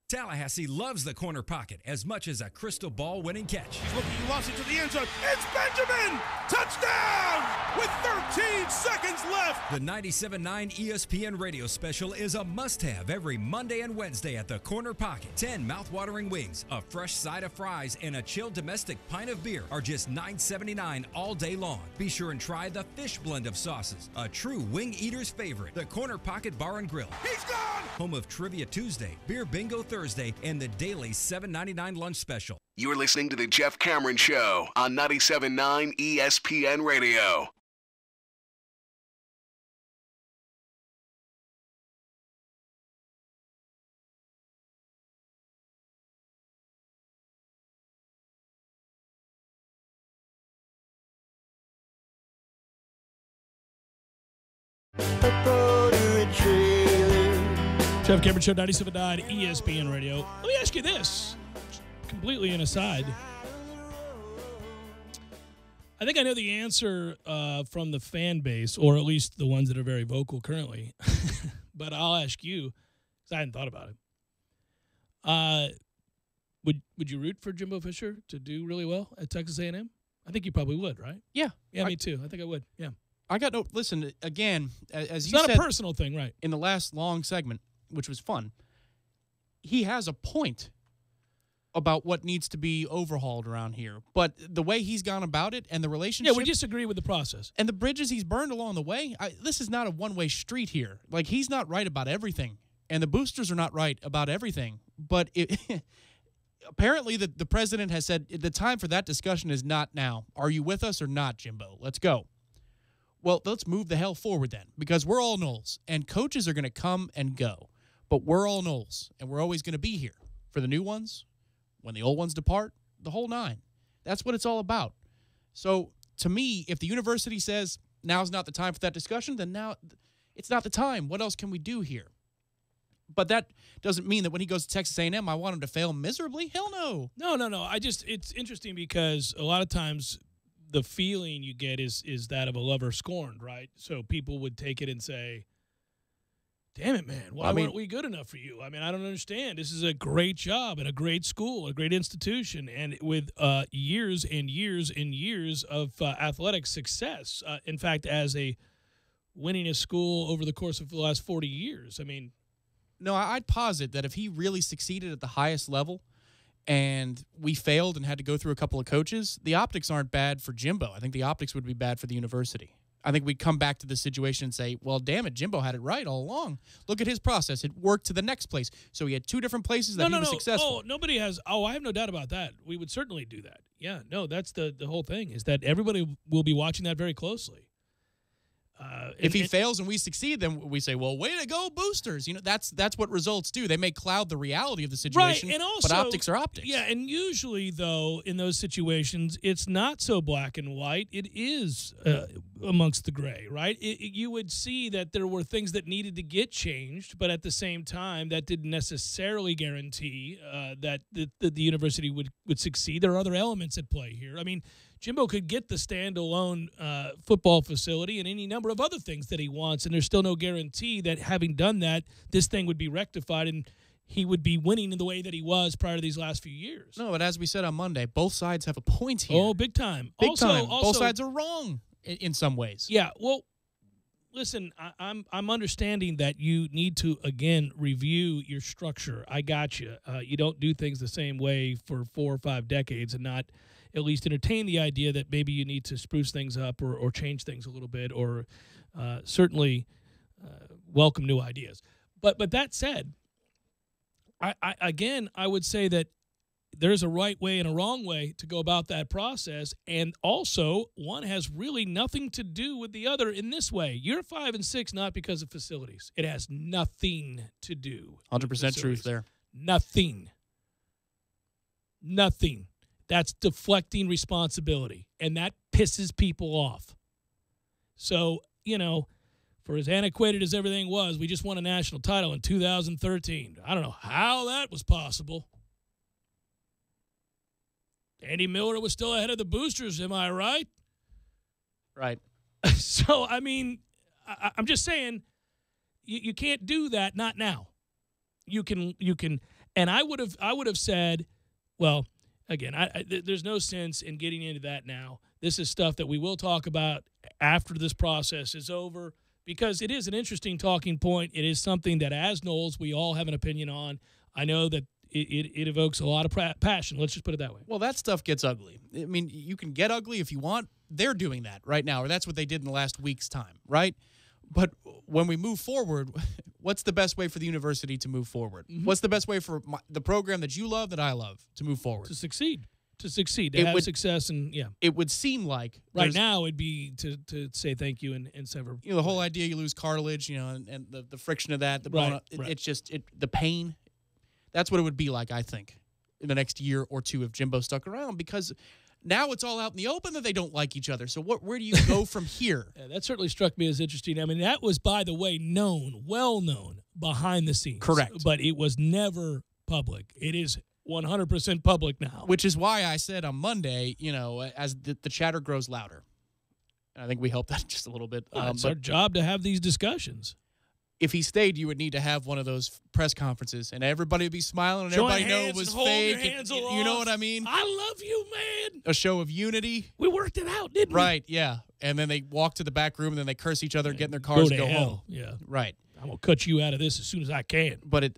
Tallahassee loves the corner pocket as much as a crystal ball winning catch. He's looking, he lost it to the end zone. It's Benjamin! Touchdown! With 13 seconds left. The 97.9 ESPN radio special is a must-have every Monday and Wednesday at the corner pocket. 10 mouth-watering wings, a fresh side of fries, and a chilled domestic pint of beer are just $9.79 all day long. Be sure and try the fish blend of sauces, a true wing eater's favorite. The Corner Pocket Bar and Grill. He's gone! Home of Trivia Tuesday, Beer Bingo Thursday, and the daily $7.99 lunch special. You're listening to the Jeff Cameron Show on 97.9 ESPN Radio. Jeff Cameron Show, 97.9 ESPN Radio. Let me ask you this, completely an aside. I think I know the answer from the fan base, or at least the ones that are very vocal currently. But I'll ask you, because I hadn't thought about it. Would you root for Jimbo Fisher to do really well at Texas A&M? I think you probably would, right? Yeah. Yeah, me too. I think I would, yeah. I got no – listen, again, as it's you said – not a personal thing, right? In the last long segment, which was fun, he has a point about what needs to be overhauled around here. But the way he's gone about it and the relationship – Yeah, we disagree with the process. And the bridges he's burned along the way, this is not a one-way street here. Like, he's not right about everything, and the boosters are not right about everything. But apparently the president has said the time for that discussion is not now. Are you with us or not, Jimbo? Let's go. Well, let's move the hell forward then, because we're all Noles, and coaches are going to come and go. But we're all Noles, and we're always going to be here for the new ones, when the old ones depart, the whole nine. That's what it's all about. So, to me, if the university says now's not the time for that discussion, then now it's not the time. What else can we do here? But that doesn't mean that when he goes to Texas A&M, I want him to fail miserably. Hell no. No. It's interesting because a lot of times the feeling you get is that of a lover scorned, right? So people would take it and say, damn it, man, why weren't we good enough for you? I mean, I don't understand. This is a great job and a great school, a great institution, and with years and years and years of athletic success. In fact, as a winningest school over the course of the last 40 years. I mean, no, I'd posit that if he really succeeded at the highest level and we failed and had to go through a couple of coaches, the optics aren't bad for Jimbo. I think the optics would be bad for the university. I think we'd come back to this situation and say, well, damn it, Jimbo had it right all along. Look at his process. It worked to the next place. So he had two different places that he was successful. Oh, nobody has – I have no doubt about that. We would certainly do that. Yeah, no, that's the whole thing is that everybody will be watching that very closely. If he fails and we succeed, then we say, well, way to go, boosters. You know, that's what results do. They may cloud the reality of the situation, right, and also, but optics are optics. Yeah, and usually, though, in those situations, it's not so black and white. It is amongst the gray, right? You would see that there were things that needed to get changed, but at the same time, that didn't necessarily guarantee that the university would succeed. There are other elements at play here. I mean, Jimbo could get the standalone football facility and any number of other things that he wants, and there's still no guarantee that having done that, this thing would be rectified and he would be winning in the way that he was prior to these last few years. No, but as we said on Monday, both sides have a point here. Oh, big time. Big time. Both sides are wrong in some ways. Yeah, well, listen, I'm understanding that you need to, again, review your structure. I got you. You don't do things the same way for 4 or 5 decades and not at least entertain the idea that maybe you need to spruce things up or change things a little bit or certainly welcome new ideas. But that said, I would say that there's a right way and a wrong way to go about that process, and also one has really nothing to do with the other in this way. You're 5 and 6 not because of facilities. It has nothing to do. 100% truth there. Nothing. That's deflecting responsibility, and that pisses people off. So, you know, for as antiquated as everything was, we just won a national title in 2013. I don't know how that was possible. Andy Miller was still ahead of the boosters, am I right? Right. So, I mean, I'm just saying you can't do that, not now. You can And I would have said, well, again, there's no sense in getting into that now. This is stuff that we will talk about after this process is over, because it is an interesting talking point. It is something that, as Noles, we all have an opinion on. I know that it evokes a lot of passion. Let's just put it that way. Well, that stuff gets ugly. I mean, you can get ugly if you want. They're doing that right now, or that's what they did in the last week's time, right? But when we move forward, what's the best way for the university to move forward? Mm-hmm. What's the best way for the program that you love, that I love, to move forward? To succeed, to have success, and It would seem like right now it'd be to say thank you and sever. The whole idea you lose cartilage, and the friction of that, the bone, it's just the pain. That's what it would be like, I think, in the next year or two if Jimbo stuck around, because now it's all out in the open that they don't like each other. So where do you go from here? That certainly struck me as interesting. I mean, that was, by the way, well known behind the scenes. Correct. But it was never public. It is 100% public now. Which is why I said on Monday, as the chatter grows louder. And I think we helped that just a little bit. It's our job to have these discussions. If he stayed, you would need to have one of those press conferences, and everybody would be smiling, and everybody know it was fake. You know what I mean? I love you, man. A show of unity. We worked it out, didn't we? Right, yeah. And then they walk to the back room, and then they curse each other, get in their cars, and go home. Yeah. Right. I'm going to cut you out of this as soon as I can. But,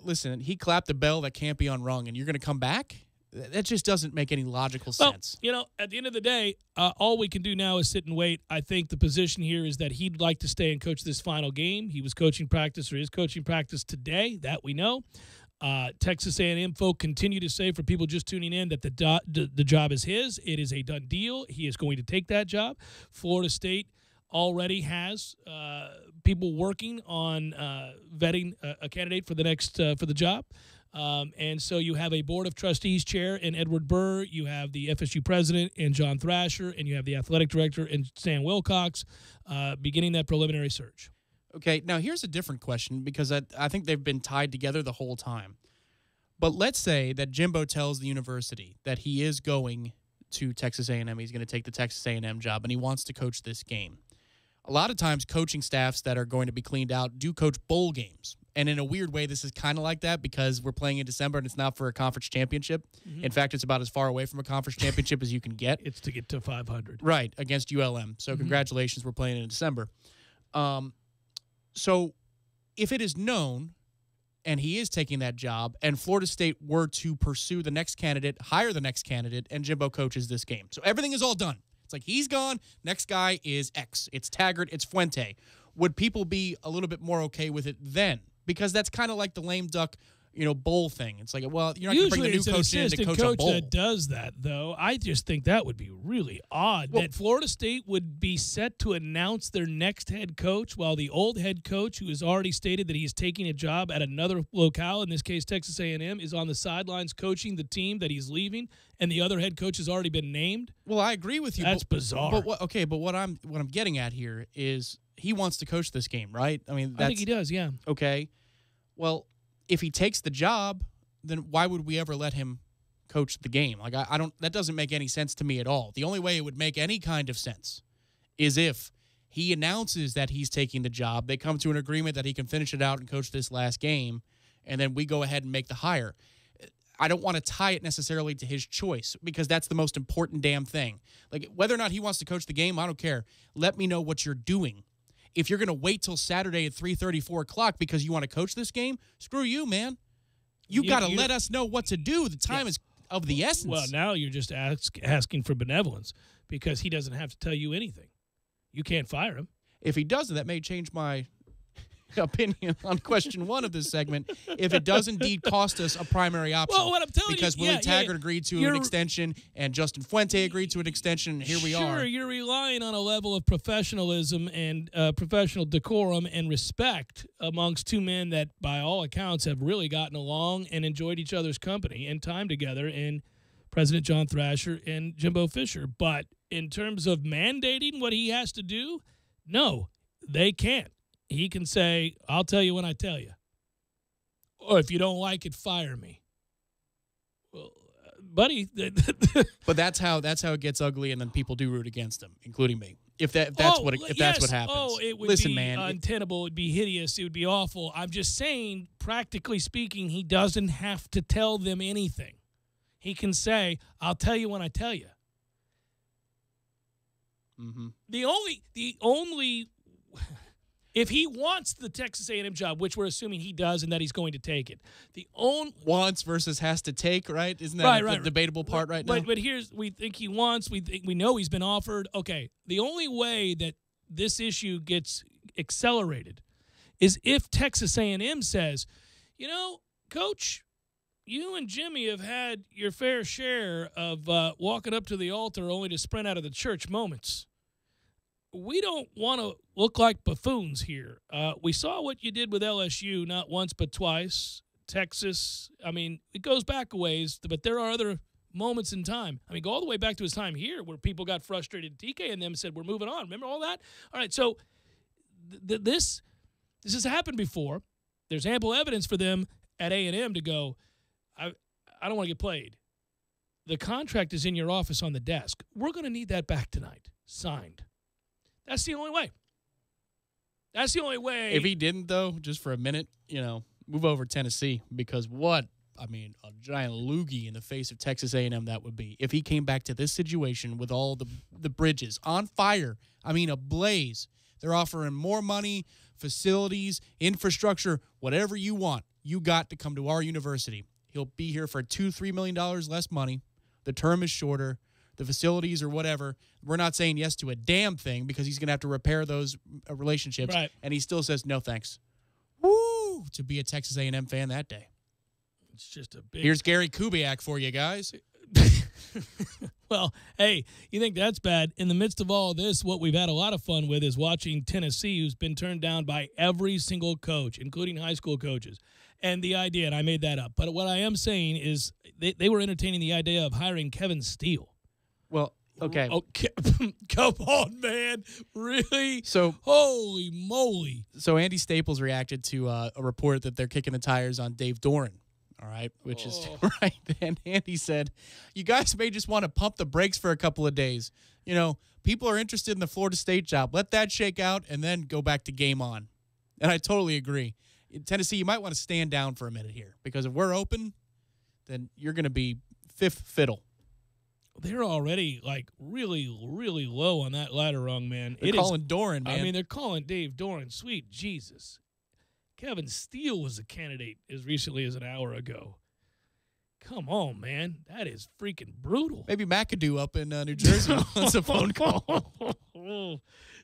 listen, he clapped a bell that can't be unrung, and you're going to come back? That just doesn't make any logical sense. At the end of the day, all we can do now is sit and wait. I think the position here is that he'd like to stay and coach this final game. He was coaching practice, or is coaching practice today. That we know. Texas A&M folk continue to say, for people just tuning in, that the job is his. It is a done deal. He is going to take that job. Florida State already has people working on vetting a candidate for the next for the job. And so you have a board of trustees chair in Edward Burr, you have the FSU president in John Thrasher, and you have the athletic director in Stan Wilcox beginning that preliminary search. Okay, now here's a different question, because I think they've been tied together the whole time. But let's say that Jimbo tells the university that he is going to Texas A&M, he's going to take the Texas A&M job, and he wants to coach this game. A lot of times coaching staffs that are going to be cleaned out do coach bowl games. And in a weird way, this is kind of like that, because we're playing in December and it's not for a conference championship. Mm-hmm. In fact, it's about as far away from a conference championship as you can get. It's to get to 500. Right, against ULM. So congratulations, we're playing in December. So if it is known and he is taking that job and Florida State were to pursue the next candidate, hire the next candidate, and Jimbo coaches this game. So everything is all done. It's like he's gone, next guy is X. It's Taggart, it's Fuente. Would people be a little bit more okay with it then? Because that's kind of like the lame duck, bowl thing. It's like, well, you're not going to bring the new coach in to coach a bowl. That does that, though. I just think that would be really odd. That Florida State would be set to announce their next head coach, while the old head coach, who has already stated that he's taking a job at another locale, in this case Texas A&M, is on the sidelines coaching the team that he's leaving, and the other head coach has already been named. Well, I agree with you. That's bizarre. But what I'm getting at here is he wants to coach this game, right? I think he does. Yeah. Okay. Well, if he takes the job, then why would we ever let him coach the game? Like, I don't. That doesn't make any sense to me at all. The only way it would make any kind of sense is if he announces that he's taking the job, they come to an agreement that he can finish it out and coach this last game, and then we go ahead and make the hire. I don't want to tie it necessarily to his choice, because that's the most important damn thing. Like, whether or not he wants to coach the game, I don't care. Let me know what you're doing. If you're going to wait till Saturday at 3:30, 4 o'clock because you want to coach this game, screw you, man. You got to let us know what to do. The time is of the essence. Well, now you're just asking for benevolence, because he doesn't have to tell you anything. You can't fire him. If he doesn't, that may change my opinion on question one of this segment. If it does indeed cost us a primary option. Well, what I'm telling because Willie Taggart agreed to an extension and Justin Fuente agreed to an extension, and here we are. Sure, you're relying on a level of professionalism and professional decorum and respect amongst two men that, by all accounts, have really gotten along and enjoyed each other's company and time together, in President John Thrasher and Jimbo Fisher. But in terms of mandating what he has to do, no, they can't. He can say, I'll tell you when I tell you. Or if you don't like it, fire me. Well, buddy. But that's how it gets ugly, and then people do root against him, including me. If that's what happens. Oh, it would Listen, be man, untenable. It would be hideous. It would be awful. I'm just saying, practically speaking, he doesn't have to tell them anything. He can say, "I'll tell you when I tell you." Mm-hmm. The only if he wants the Texas A&M job, which we're assuming he does and that he's going to take it, the only wants versus has to take, right? Isn't that the debatable part right now? But here's, we think he wants, we know he's been offered. Okay, the only way that this issue gets accelerated is if Texas A&M says, you know, Coach, you and Jimmy have had your fair share of walking up to the altar only to sprint out of the church moments. We don't want to look like buffoons here. We saw what you did with LSU, not once but twice. Texas, I mean, it goes back a ways, but there are other moments in time. I mean, go all the way back to his time here where people got frustrated. TK and them said, we're moving on. Remember all that? All right, so this has happened before. There's ample evidence for them at A&M to go, I don't want to get played. The contract is in your office on the desk. We're going to need that back tonight, signed. That's the only way. That's the only way. If he didn't, though, just for a minute, move over Tennessee, because a giant loogie in the face of Texas A&M that would be. If he came back to this situation with all the bridges on fire, ablaze, they're offering more money, facilities, infrastructure, whatever you want. You got to come to our university. He'll be here for $2-3 million less money. The term is shorter. The facilities or whatever, we're not saying yes to a damn thing because he's going to have to repair those relationships. Right. And he still says no thanks. Woo! To be a Texas A&M fan that day. It's just a big... Here's Gary Kubiak for you guys. Well, hey, you think that's bad? In the midst of all this, what we've had a lot of fun with is watching Tennessee, who's been turned down by every single coach, including high school coaches. And the idea, and I made that up, but what I am saying is they were entertaining the idea of hiring Kevin Steele. Well, okay. Come on, man. Really? So, holy moly. So Andy Staples reacted to a report that they're kicking the tires on Dave Doran. All right, which is right. And Andy said, you guys may just want to pump the brakes for a couple of days. People are interested in the Florida State job. Let that shake out and then go back to game on. And I totally agree. In Tennessee, you might want to stand down for a minute here, because if we're open, then you're going to be fifth fiddle. They're already, really, really low on that ladder rung, man. They're calling Doran, man. They're calling Dave Doran. Sweet Jesus. Kevin Steele was a candidate as recently as an hour ago. Come on, man. That is freaking brutal. Maybe McAdoo up in New Jersey wants a phone call.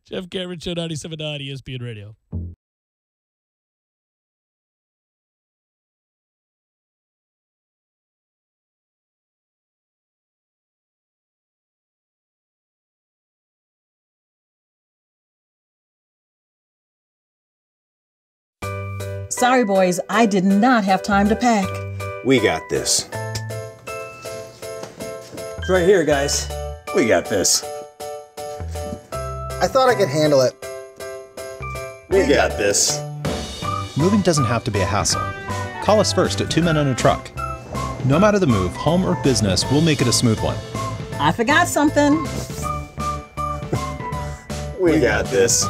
Jeff Cameron Show, 97.9 ESPN Radio. Sorry, boys, I did not have time to pack. We got this. It's right here, guys. We got this. I thought I could handle it. We got this. Moving doesn't have to be a hassle. Call us first at 2 Men and a Truck. No matter the move, home or business, we'll make it a smooth one. I forgot something. We got this.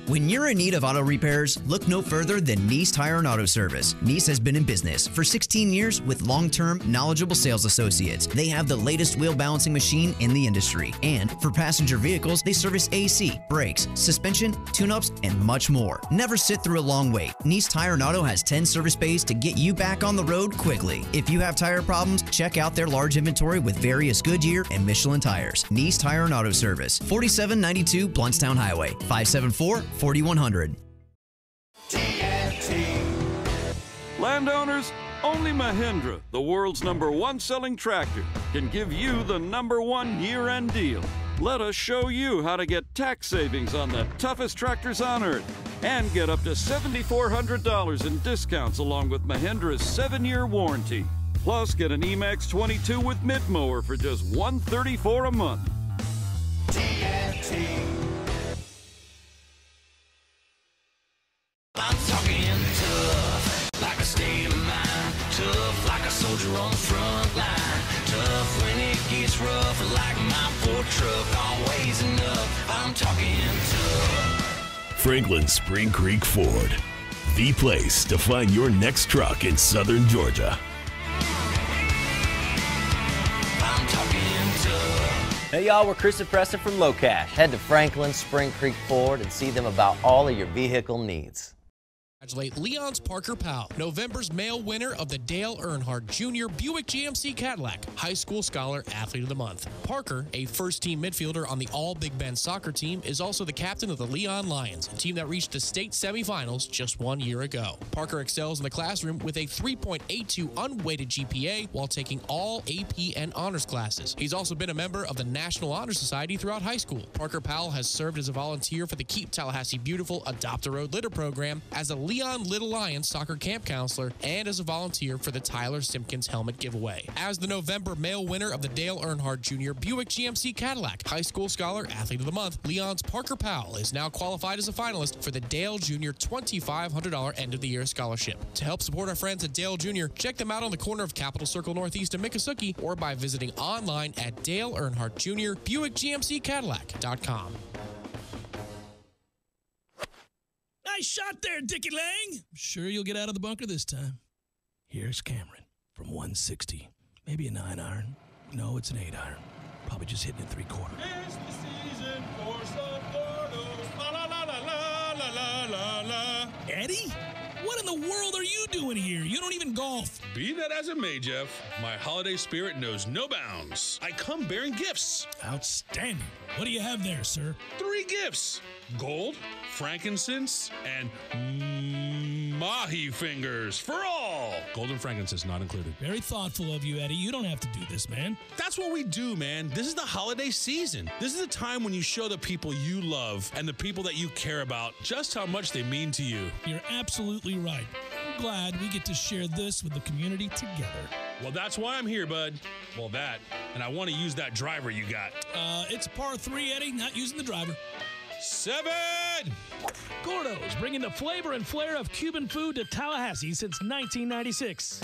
When you're in need of auto repairs, look no further than Nice Tire and Auto Service. Nice has been in business for 16 years with long-term, knowledgeable sales associates. They have the latest wheel balancing machine in the industry. And for passenger vehicles, they service AC, brakes, suspension, tune-ups, and much more. Never sit through a long wait. Nice Tire and Auto has 10 service bays to get you back on the road quickly. If you have tire problems, check out their large inventory with various Goodyear and Michelin tires. Nice Tire and Auto Service, 4792 Bluntstown Highway, 574-4100. Landowners, only Mahindra, the world's #1 selling tractor, can give you the #1 year-end deal. Let us show you how to get tax savings on the toughest tractors on earth and get up to $7,400 in discounts along with Mahindra's 7-year warranty. Plus, get an Emax 22 with mid-mower for just $134 a month. I'm talking tough, like a state of mind. Tough like a soldier on the front line. Tough tough when it gets rough, like my Ford truck, always enough. I'm talking tough. Franklin Spring Creek Ford, the place to find your next truck in southern Georgia. I'm talking tough. Hey y'all, we're Chris and Preston from Low Cash. Head to Franklin Spring Creek Ford and see them about all of your vehicle needs. Congratulate Leon's Parker Powell, November's male winner of the Dale Earnhardt Jr. Buick GMC Cadillac High School Scholar Athlete of the Month. Parker, a first-team midfielder on the All-Big Ben soccer team, is also the captain of the Leon Lions, a team that reached the state semifinals just 1 year ago. Parker excels in the classroom with a 3.82 unweighted GPA while taking all AP and honors classes. He's also been a member of the National Honor Society throughout high school. Parker Powell has served as a volunteer for the Keep Tallahassee Beautiful Adopt a Road Litter program, as a Leon Little Lions soccer camp counselor, and as a volunteer for the Tyler Simpkins helmet giveaway. As the November male winner of the Dale Earnhardt Jr. Buick GMC Cadillac High School Scholar Athlete of the Month, Leon's Parker Powell is now qualified as a finalist for the Dale Jr. $2,500 end-of-the-year scholarship. To help support our friends at Dale Jr., check them out on the corner of Capitol Circle Northeast and Miccosukee, or by visiting online at Dale Earnhardt Jr. BuickGMCCadillac.com. Nice shot there, Dickie Lang. I'm sure you'll get out of the bunker this time. Here's Cameron from 160. Maybe a 9-iron. No, it's an 8-iron. Probably just hitting it 3/4. It's the season for some Gordos. La la la la la la la la. Eddie? What in the world are you doing here? You don't even golf. Be that as it may, Jeff, my holiday spirit knows no bounds. I come bearing gifts. Outstanding. What do you have there, sir? 3 gifts. Gold, frankincense, and mahi fingers for all. Gold and frankincense not included. Very thoughtful of you, Eddie. You don't have to do this, man. That's what we do, man. This is the holiday season. This is the time when you show the people you love and the people that you care about just how much they mean to you. You're absolutely right. I'm glad we get to share this with the community together. Well, that's why I'm here, bud. Well, that. And I want to use that driver you got. It's a par 3, Eddie. Not using the driver. 7! Gordo's, bringing the flavor and flair of Cuban food to Tallahassee since 1996.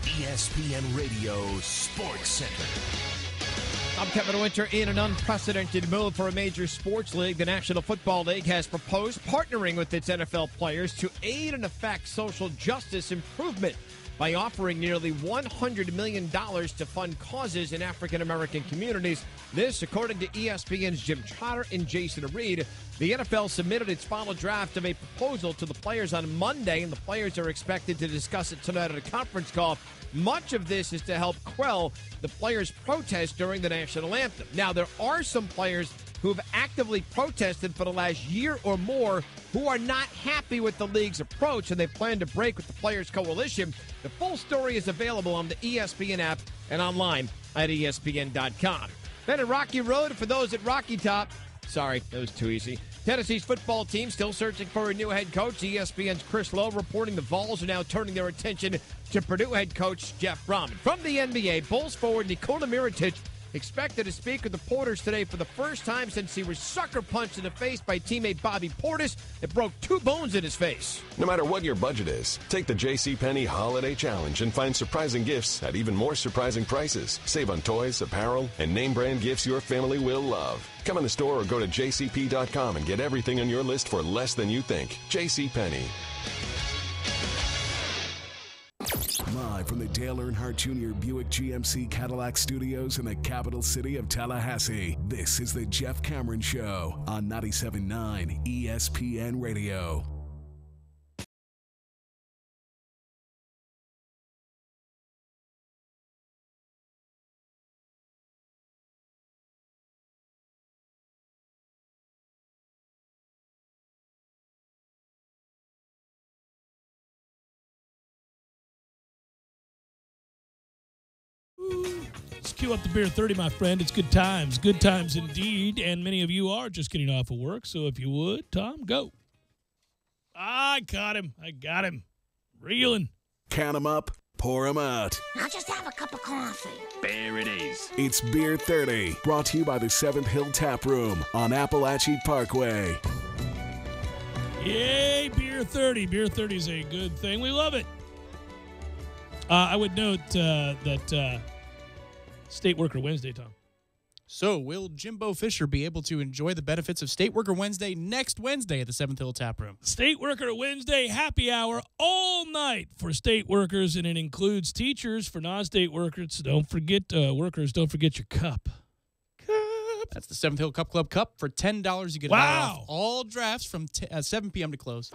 ESPN Radio Sports Center. I'm Kevin Winter. In an unprecedented move for a major sports league, the National Football League has proposed partnering with its NFL players to aid and affect social justice improvement by offering nearly $100 million to fund causes in African-American communities. This, according to ESPN's Jim Trotter and Jason Reed. The NFL submitted its final draft of a proposal to the players on Monday, and the players are expected to discuss it tonight at a conference call. Much of this is to help quell the players' protest during the national anthem. Now, there are some players who have actively protested for the last year or more who are not happy with the league's approach, and they plan to break with the Players Coalition. The full story is available on the ESPN app and online at ESPN.com. Then at Rocky Road, for those at Rocky Top, sorry, that was too easy. Tennessee's football team still searching for a new head coach. ESPN's Chris Lowe reporting the Vols are now turning their attention to Purdue head coach Jeff Brom. From the NBA, Bulls forward Nikola Mirotic expected to speak with the Porters today for the first time since he was sucker punched in the face by teammate Bobby Portis. It broke 2 bones in his face. No matter what your budget is, take the JCPenney Holiday Challenge and find surprising gifts at even more surprising prices. Save on toys, apparel, and name brand gifts your family will love. Come in the store or go to jcp.com and get everything on your list for less than you think. JCPenney. Live from the Dale Earnhardt Jr. Buick GMC Cadillac Studios in the capital city of Tallahassee, this is the Jeff Cameron Show on 97.9 ESPN Radio. Let's cue up the Beer 30, my friend. It's good times. Good times indeed. And many of you are just getting off of work. So if you would, Tom, go. I caught him. I got him. Reeling. Count them up, pour them out. I'll just have a cup of coffee. There it is. It's Beer 30, brought to you by the 7th Hill Tap Room on Appalachie Parkway. Yay, Beer 30. Beer 30 is a good thing. We love it. I would note that State Worker Wednesday, Tom. So, will Jimbo Fisher be able to enjoy the benefits of State Worker Wednesday next Wednesday at the 7th Hill Tap Room? State Worker Wednesday happy hour all night for state workers, and it includes teachers. For non-state workers, don't forget your cup. That's the 7th Hill Cup Club Cup. For $10, you get off all drafts from 7 p.m. to close.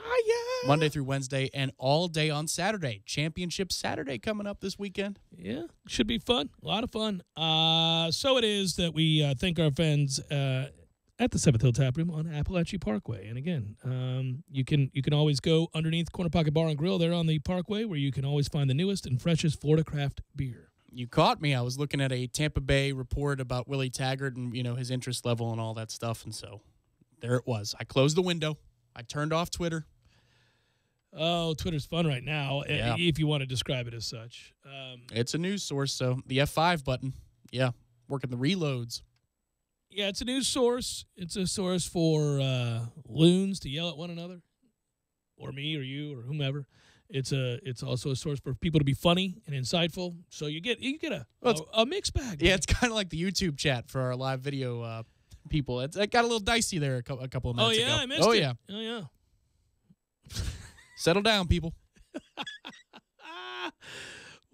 Monday through Wednesday and all day on Saturday. Championship Saturday coming up this weekend. Yeah, should be fun. A lot of fun. So it is that we thank our friends at the 7th Hill Tap Room on Appalachia Parkway. And again, you can always go underneath Corner Pocket Bar and Grill there on the Parkway, where you can always find the newest and freshest Florida craft beer. You caught me. I was looking at a Tampa Bay report about Willie Taggart and, his interest level and all that stuff. And so there it was. I closed the window. I turned off Twitter. Oh, Twitter's fun right now, if you want to describe it as such. It's a news source, so the F5 button, working the reloads. Yeah, it's a news source. It's a source for loons to yell at one another, or me or you or whomever. It's also a source for people to be funny and insightful. So you get a mixed bag. Yeah, it's kind of like the YouTube chat for our live video people. It got a little dicey there a couple of minutes ago. I missed it. Yeah. Oh yeah. Settle down, people.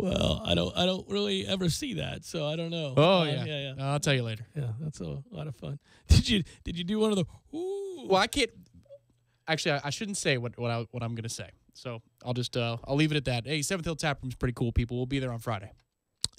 Well, I don't really ever see that, so I don't know. Oh yeah. I'll tell you later. Yeah, that's a lot of fun. Did you do one of the? Ooh. Well, I can't. Actually, I shouldn't say what I'm gonna say. So I'll just I'll leave it at that. Hey, 7th Hill Tap Room's pretty cool, people. We'll be there on Friday.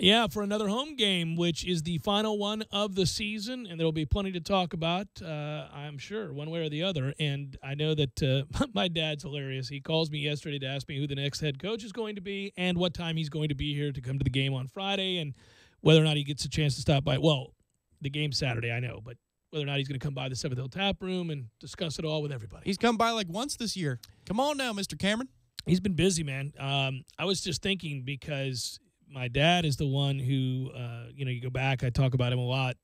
Yeah, for another home game, which is the final one of the season, and there will be plenty to talk about, I'm sure, one way or the other. And I know that my dad's hilarious. He calls me yesterday to ask me who the next head coach is going to be and what time he's going to be here to come to the game on Friday and whether or not he gets a chance to stop by. Well, the game's Saturday, I know, but whether or not he's going to come by the 7th Hill Tap Room and discuss it all with everybody. He's come by like once this year. Come on now, Mr. Cameron. He's been busy, man. I was just thinking because my dad is the one who, you go back, I talk about him a lot,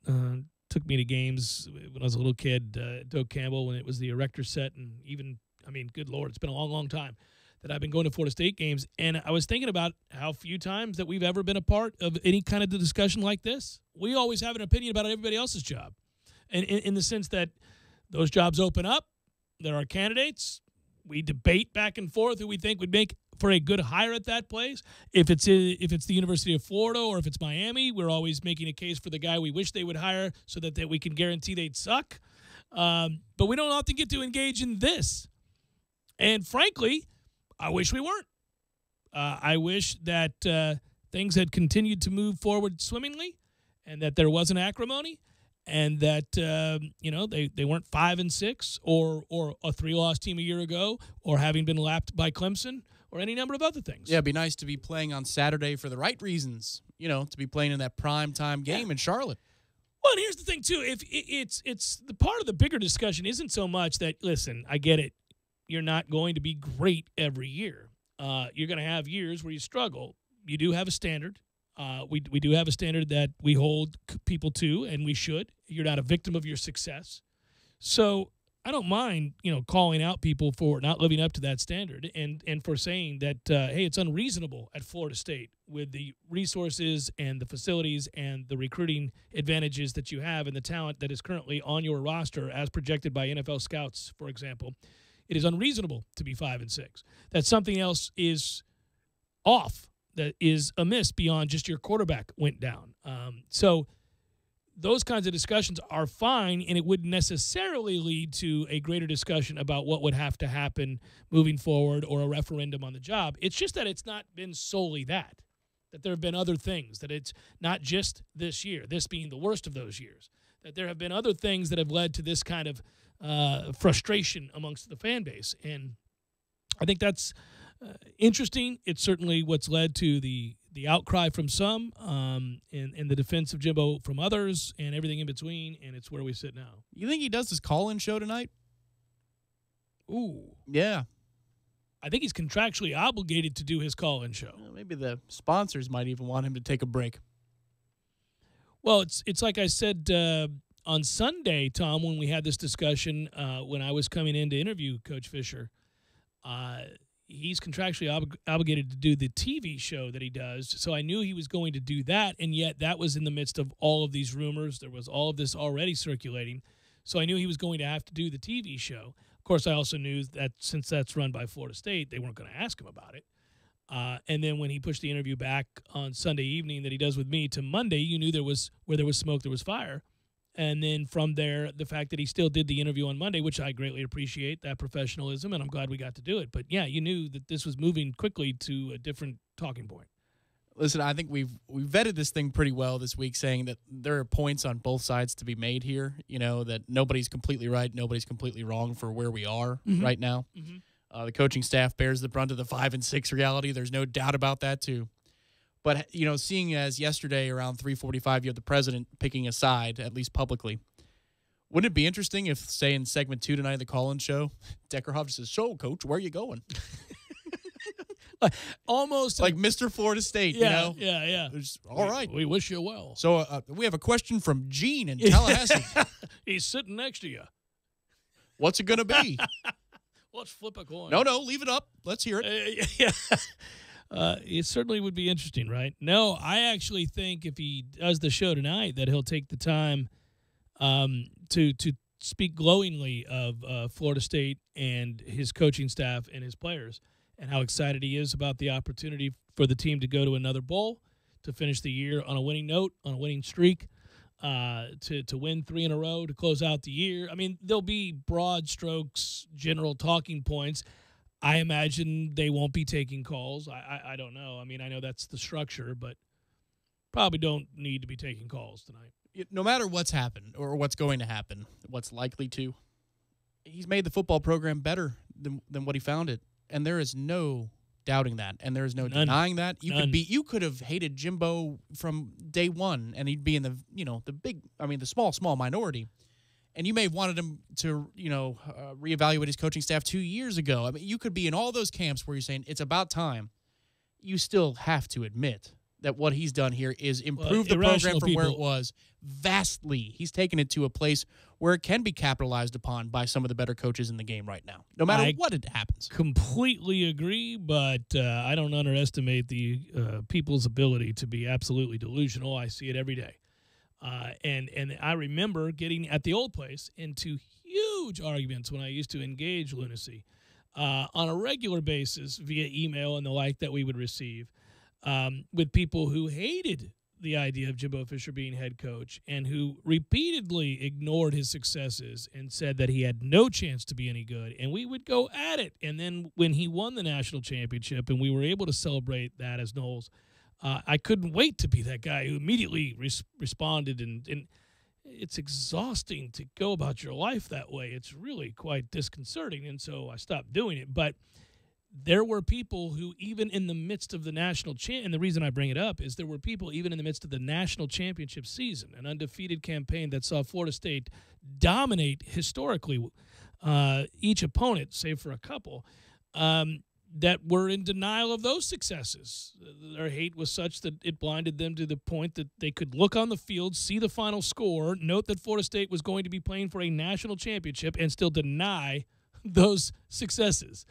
took me to games when I was a little kid, Doak Campbell, when it was the Erector set, and even, good Lord, it's been a long, long time that I've been going to Florida State games, and I was thinking about how few times that we've ever been a part of any kind of discussion like this. We always have an opinion about everybody else's job, and in the sense that those jobs open up, there are candidates, we debate back and forth who we think would make for a good hire at that place. If it's the University of Florida or if it's Miami, we're always making a case for the guy we wish they would hire so that we can guarantee they'd suck. But we don't often get to engage in this. And frankly, I wish we weren't. I wish that things had continued to move forward swimmingly and that there wasn't acrimony. And that they weren't 5-6 or a 3-loss team a year ago or having been lapped by Clemson or any number of other things. Yeah, it'd be nice to be playing on Saturday for the right reasons. To be playing in that prime time game in Charlotte. Well, and here's the thing too: if it's the part of the bigger discussion isn't so much that I get it, you're not going to be great every year. You're going to have years where you struggle. You do have a standard. We do have a standard that we hold people to, and we should. You're not a victim of your success. So I don't mind, calling out people for not living up to that standard and for saying that, hey, it's unreasonable at Florida State with the resources and the facilities and the recruiting advantages that you have and the talent that is currently on your roster as projected by NFL scouts, for example. It is unreasonable to be 5-6. That something else is off, that is amiss beyond just your quarterback went down. So those kinds of discussions are fine, and it wouldn't necessarily lead to a greater discussion about what would have to happen moving forward or a referendum on the job. It's just that it's not been solely that there have been other things, that it's not just this year, this being the worst of those years, that there have been other things that have led to this kind of frustration amongst the fan base. And I think that's interesting. It's certainly what's led to the outcry from some and the defense of Jimbo from others and everything in between, and it's where we sit now. You think he does his call-in show tonight? Ooh. Yeah. I think he's contractually obligated to do his call-in show. Well, maybe the sponsors might even want him to take a break. Well, it's like I said on Sunday, Tom, when we had this discussion when I was coming in to interview Coach Fisher, he's contractually obligated to do the TV show that he does. So I knew he was going to do that, and yet that was in the midst of all of these rumors. There was all of this already circulating. So I knew he was going to have to do the TV show. Of course, I also knew that since that's run by Florida State, they weren't going to ask him about it. And then when he pushed the interview back on Sunday evening that he does with me to Monday, you knew where there was smoke, there was fire. And then from there, the fact that he still did the interview on Monday, which I greatly appreciate, that professionalism, and I'm glad we got to do it. But, yeah, you knew that this was moving quickly to a different talking point. Listen, I think we've vetted this thing pretty well this week, saying that there are points on both sides to be made here, that nobody's completely right, nobody's completely wrong for where we are right now. The coaching staff bears the brunt of the 5 and 6 reality. There's no doubt about that, too. But, seeing as yesterday around 3:45 you have the president picking a side, at least publicly, wouldn't it be interesting if, say, in segment 2 tonight of the call-in show, Deckerhoff says, "So, Coach, where are you going?" Almost like Mr. Florida State, Yeah. All right. We wish you well. So we have a question from Gene in Tallahassee. He's sitting next to you. What's it going to be? Let's flip a coin. No, leave it up. Let's hear it. It certainly would be interesting, right? No, I actually think if he does the show tonight that he'll take the time to speak glowingly of Florida State and his coaching staff and his players, and how excited he is about the opportunity for the team to go to another bowl, to finish the year on a winning note, on a winning streak, to win 3 in a row, to close out the year. I mean, there'll be broad strokes, general talking points. I imagine they won't be taking calls. I don't know. I mean, I know that's the structure, but probably don't need to be taking calls tonight. No matter what's happened or what's going to happen, what's likely to, he's made the football program better than what he found it. And there is no doubting that, and there is no denying that. You could have hated Jimbo from day one, and he'd be in the small minority. And you may have wanted him to, reevaluate his coaching staff 2 years ago. I mean, you could be in all those camps where you're saying it's about time. You still have to admit that what he's done here is improve the program from where it was vastly. He's taken it to a place where it can be capitalized upon by some of the better coaches in the game right now, no matter what it happens. Completely agree, but I don't underestimate the people's ability to be absolutely delusional. I see it every day. And I remember getting at the old place into huge arguments when I used to engage lunacy on a regular basis via email and the like that we would receive. With people who hated the idea of Jimbo Fisher being head coach and who repeatedly ignored his successes and said that he had no chance to be any good. And we would go at it. And then when he won the national championship and we were able to celebrate that as Noles, I couldn't wait to be that guy who immediately responded. And it's exhausting to go about your life that way. It's really quite disconcerting. And so I stopped doing it. But there were people who, even in the midst of the national and the reason I bring it up is there were people even in the midst of the national championship season, an undefeated campaign that saw Florida State dominate historically each opponent, save for a couple, that were in denial of those successes. Their hate was such that it blinded them to the point that they could look on the field, see the final score, note that Florida State was going to be playing for a national championship, and still deny those successes.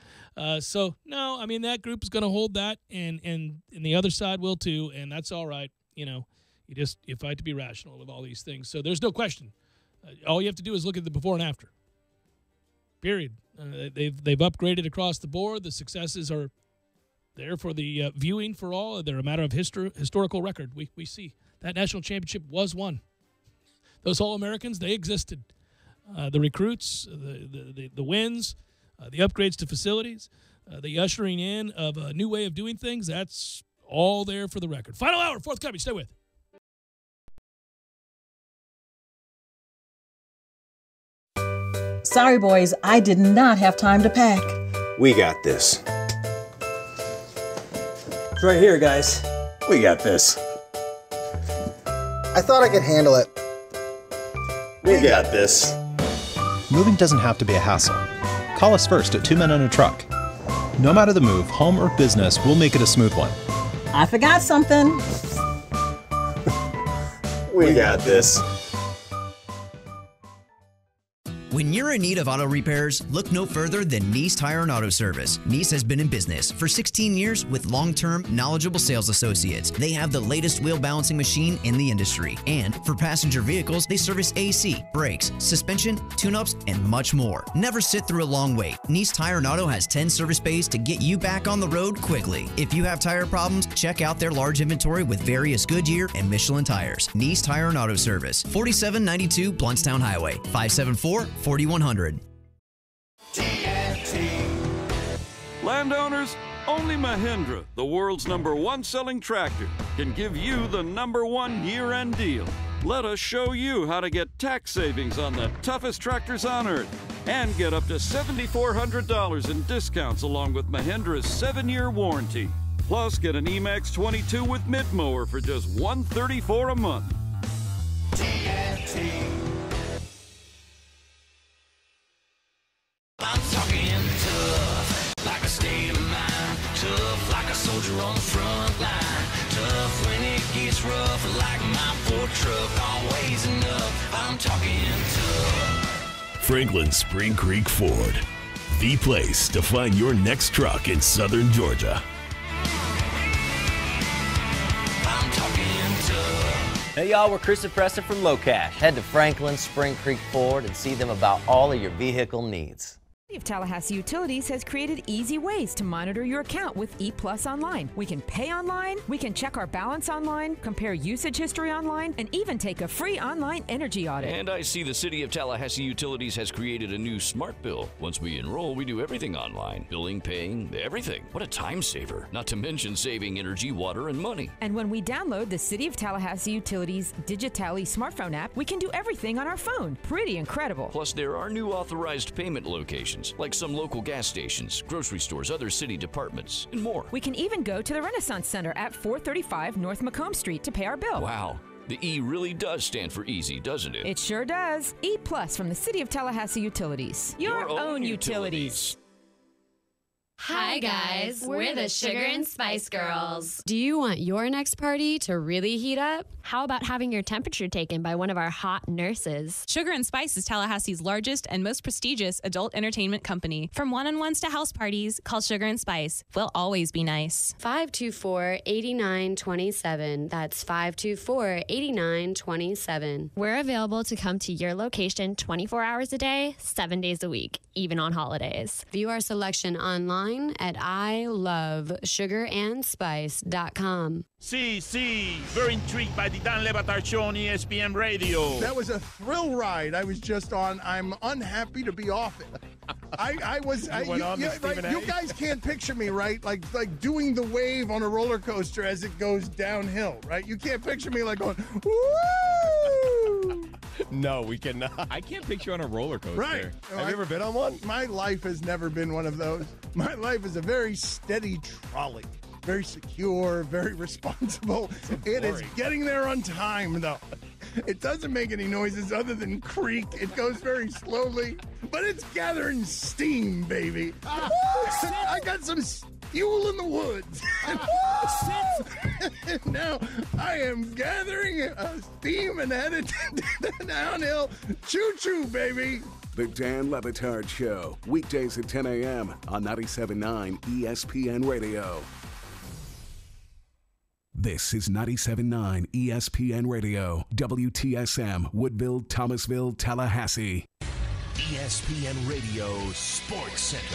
So, no, I mean, that group is going to hold that, and the other side will too, and that's all right. You fight to be rational with all these things. So there's no question. All you have to do is look at the before and after. Period. They've upgraded across the board. The successes are there for the viewing for all. They're a matter of historical record. We see that national championship was won. Those All-Americans, they existed. The recruits, the wins, the upgrades to facilities, the ushering in of a new way of doing things, that's all there for the record. Final hour, forthcoming. Stay with. Sorry, boys, I did not have time to pack. We got this. It's right here, guys. We got this. I thought I could handle it. We got this. Moving doesn't have to be a hassle. Call us first at 2 Men and a Truck. No matter the move, home or business, we'll make it a smooth one. I forgot something. We got this. When you're in need of auto repairs, look no further than Nice Tire and Auto Service. Nice has been in business for 16 years with long-term, knowledgeable sales associates. They have the latest wheel balancing machine in the industry. And for passenger vehicles, they service AC, brakes, suspension, tune-ups, and much more. Never sit through a long wait. Nice Tire and Auto has 10 service bays to get you back on the road quickly. If you have tire problems, check out their large inventory with various Goodyear and Michelin tires. Nice Tire and Auto Service, 4792 Bluntstown Highway, 574-4100. Landowners, only Mahindra, the world's #1 selling tractor, can give you the #1 year-end deal. Let us show you how to get tax savings on the toughest tractors on earth and get up to $7,400 in discounts along with Mahindra's 7-year warranty. Plus, get an Emax 22 with mid-mower for just $134 a month. I'm talking tough, like a state of mind. Tough, like a soldier on the front line. Tough when it gets rough, like my Ford truck. Always enough, I'm talking tough. Franklin Spring Creek Ford, the place to find your next truck in southern Georgia. I'm talking tough. Hey y'all, we're Chris and Preston from Low Cash. Head to Franklin Spring Creek Ford and see them about all of your vehicle needs. City of Tallahassee Utilities has created easy ways to monitor your account with ePlus Online. We can pay online, we can check our balance online, compare usage history online, and even take a free online energy audit. And I see the City of Tallahassee Utilities has created a new smart bill. Once we enroll, we do everything online. Billing, paying, everything. What a time saver. Not to mention saving energy, water, and money. And when we download the City of Tallahassee Utilities Digitally smartphone app, we can do everything on our phone. Pretty incredible. Plus, there are new authorized payment locations, like some local gas stations, grocery stores, other city departments, and more. We can even go to the Renaissance Center at 435 North Macomb Street to pay our bill. Wow. The E really does stand for easy, doesn't it? It sure does. E Plus from the City of Tallahassee Utilities. Your own utilities. Hi guys, we're the Sugar and Spice Girls. Do you want your next party to really heat up? How about having your temperature taken by one of our hot nurses? Sugar and Spice is Tallahassee's largest and most prestigious adult entertainment company. From one-on-ones to house parties, call Sugar and Spice. We'll always be nice. 524-8927. That's 524-8927. We're available to come to your location 24 hours a day, 7 days a week, even on holidays. View our selection online at ilovesugarandspice.com. See, very intrigued by the Dan Le Batard Show on ESPN Radio. That was a thrill ride I was just on. I'm unhappy to be off it. You guys can't picture me, right? Like doing the wave on a roller coaster as it goes downhill, right? You can't picture me like going, woo! No, we cannot. I can't picture you on a roller coaster. Right. Have you ever been on one? My life has never been one of those. My life is a very steady trolley. Very secure, very responsible. It is getting there on time, though. It doesn't make any noises other than creak. It goes very slowly, but it's gathering steam, baby. I got some fuel in the woods. Now I am gathering steam and headed downhill. Choo-choo, baby. The Dan Le Batard Show, weekdays at 10 a.m. on 97.9 ESPN Radio. This is 97.9 ESPN Radio, WTSM, Woodville, Thomasville, Tallahassee. ESPN Radio Sports Center.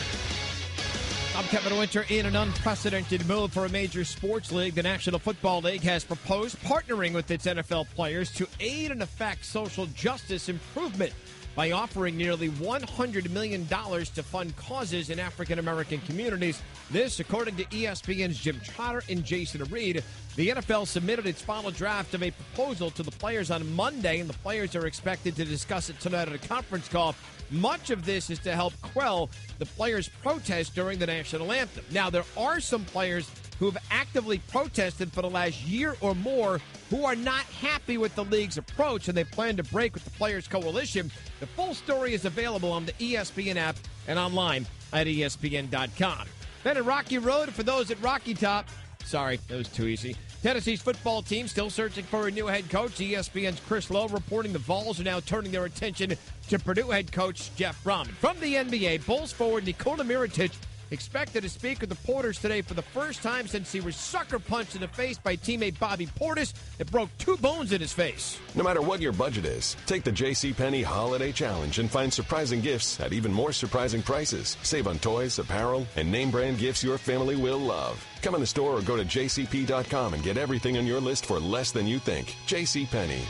I'm Kevin Winter. In an unprecedented move for a major sports league, the National Football League has proposed partnering with its NFL players to aid and effect social justice improvement by offering nearly $100 million to fund causes in African-American communities. This, according to ESPN's Jim Trotter and Jason Reed. The NFL submitted its final draft of a proposal to the players on Monday, and the players are expected to discuss it tonight at a conference call. Much of this is to help quell the players' protest during the national anthem. Now, there are some players who have actively protested for the last year or more who are not happy with the league's approach, and they plan to break with the Players Coalition. The full story is available on the ESPN app and online at ESPN.com. Then at Rocky Road, for those at Rocky Top, sorry, that was too easy. Tennessee's football team still searching for a new head coach. ESPN's Chris Lowe reporting the Vols are now turning their attention to Purdue head coach Jeff Brom. From the NBA, Bulls forward Nikola Mirotic expected to speak with the Porters today for the first time since he was sucker punched in the face by teammate Bobby Portis that broke 2 bones in his face. No matter what your budget is, take the JCPenney Holiday Challenge and find surprising gifts at even more surprising prices. Save on toys, apparel, and name brand gifts your family will love. Come in the store or go to jcp.com and get everything on your list for less than you think. JCPenney.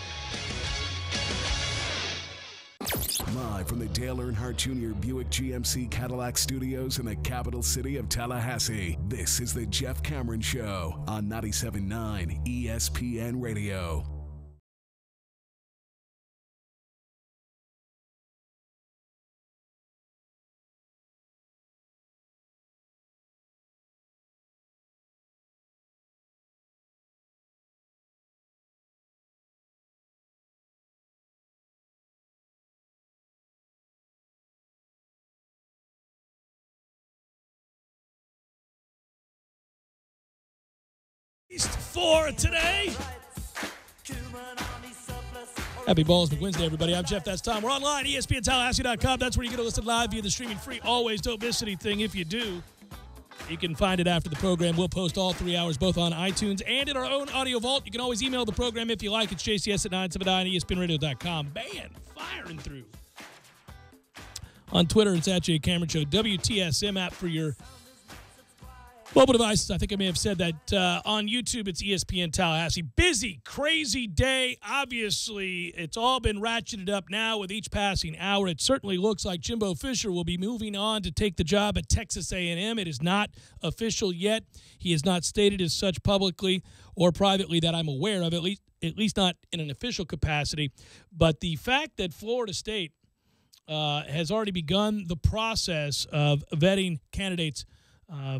Live from the Dale Earnhardt Jr. Buick GMC Cadillac Studios in the capital city of Tallahassee, this is the Jeff Cameron Show on 97.9 ESPN Radio. For today. Happy Balls Wednesday, everybody. I'm Jeff. That's Tom. We're online, ESPNTallahassee.com. That's where you get to listen live via the streaming free. Always don't miss anything. If you do, you can find it after the program. We'll post all 3 hours, both on iTunes and in our own audio vault. You can always email the program if you like. It's jcs@979 ESPNradio.com. Man, firing through. On Twitter, it's at J Cameron Show. WTSM app for your mobile devices. I think I may have said that. On YouTube, it's ESPN Tallahassee. Busy, crazy day. Obviously, it's all been ratcheted up now with each passing hour. It certainly looks like Jimbo Fisher will be moving on to take the job at Texas A&M. It is not official yet. He has not stated as such publicly or privately that I'm aware of, at least not in an official capacity. But the fact that Florida State has already begun the process of vetting candidates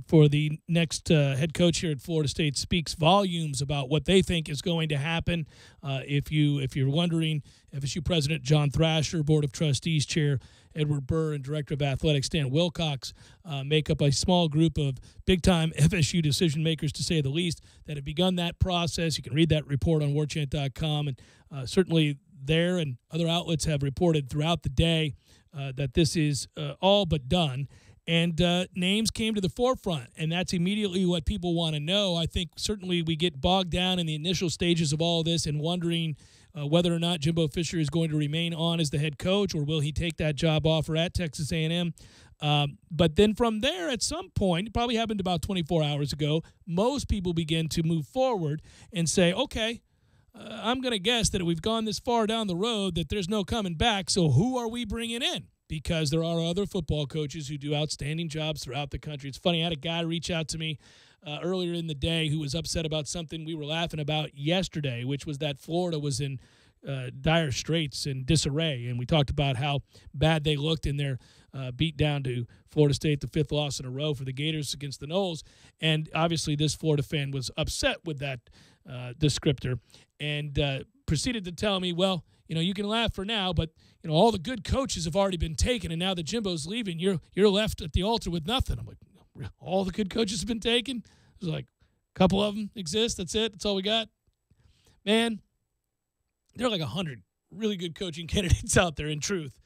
for the next head coach here at Florida State speaks volumes about what they think is going to happen. If you're wondering, FSU President John Thrasher, Board of Trustees Chair Edward Burr, and Director of Athletics Stan Wilcox make up a small group of big-time FSU decision makers, to say the least, that have begun that process. You can read that report on warchant.com, and certainly there and other outlets have reported throughout the day that this is all but done. And names came to the forefront, and that's immediately what people want to know. I think certainly we get bogged down in the initial stages of all this and wondering whether or not Jimbo Fisher is going to remain on as the head coach, or will he take that job offer at Texas A&M. But then from there, at some point, it probably happened about 24 hours ago, most people begin to move forward and say, okay, I'm going to guess that we've gone this far down the road that there's no coming back, so who are we bringing in? Because there are other football coaches who do outstanding jobs throughout the country. It's funny, I had a guy reach out to me earlier in the day who was upset about something we were laughing about yesterday, which was that Florida was in dire straits and disarray. And we talked about how bad they looked in their beat down to Florida State, the 5th loss in a row for the Gators against the Noles. And obviously this Florida fan was upset with that descriptor and proceeded to tell me, well, you can laugh for now, but all the good coaches have already been taken, and now that Jimbo's leaving, you're left at the altar with nothing. I'm like, all the good coaches have been taken? There's like a couple of them exist. That's it. That's all we got. Man, there are like 100 really good coaching candidates out there, in truth.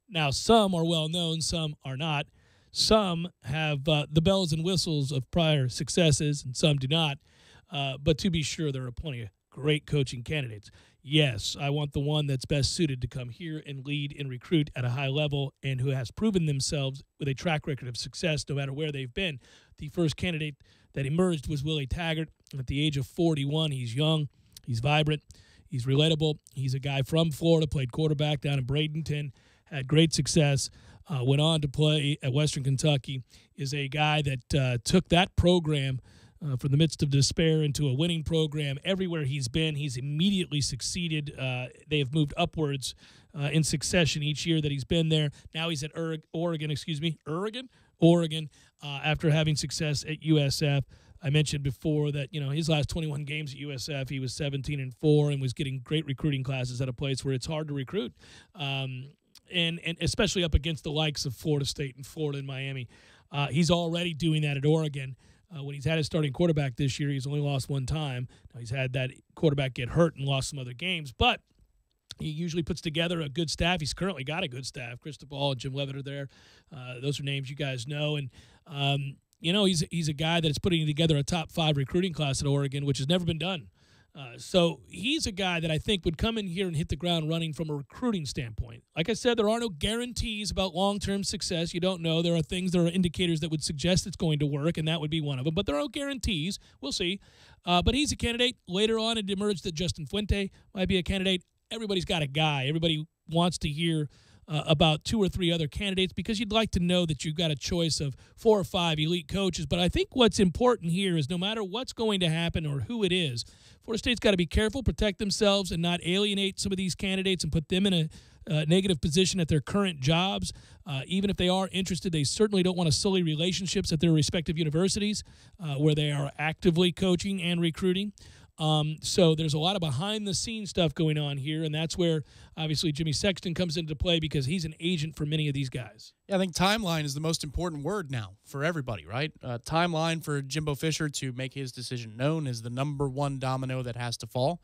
Now, some are well-known, some are not. Some have the bells and whistles of prior successes, and some do not. But to be sure, there are plenty of great coaching candidates. Yes, I want the one that's best suited to come here and lead and recruit at a high level and who has proven themselves with a track record of success no matter where they've been. The first candidate that emerged was Willie Taggart. At the age of 41, he's young, he's vibrant, he's relatable. He's a guy from Florida, played quarterback down in Bradenton, had great success, went on to play at Western Kentucky, is a guy that took that program from the midst of despair into a winning program. Everywhere he's been, he's immediately succeeded. They have moved upwards in succession each year that he's been there. Now he's at Oregon, after having success at USF. I mentioned before that, his last 21 games at USF, he was 17-4 and was getting great recruiting classes at a place where it's hard to recruit. And especially up against the likes of Florida State and Florida and Miami. He's already doing that at Oregon. When he's had his starting quarterback this year, he's only lost one time. Now, he's had that quarterback get hurt and lost some other games. But He usually puts together a good staff. He's currently got a good staff. Cristobal and Jim Levitt are there. Those are names you guys know. And, he's a guy that's putting together a top 5 recruiting class at Oregon, which has never been done. So he's a guy that I think would come in here and hit the ground running from a recruiting standpoint. Like I said, there are no guarantees about long-term success. You don't know. There are indicators that would suggest it's going to work, and that would be one of them. But there are no guarantees. We'll see. But he's a candidate. Later on, it emerged that Justin Fuente might be a candidate. Everybody's got a guy. Everybody wants to hear about 2 or 3 other candidates because you'd like to know that you've got a choice of 4 or 5 elite coaches. But I think what's important here is no matter what's going to happen or who it is, Florida State's got to be careful, protect themselves, and not alienate some of these candidates and put them in a negative position at their current jobs. Even if they are interested, they certainly don't want to sully relationships at their respective universities where they are actively coaching and recruiting. So there's a lot of behind-the-scenes stuff going on here, and that's where, obviously, Jimmy Sexton comes into play because he's an agent for many of these guys. Yeah, I think timeline is the most important word now for everybody, right? Timeline for Jimbo Fisher to make his decision known is the number one domino that has to fall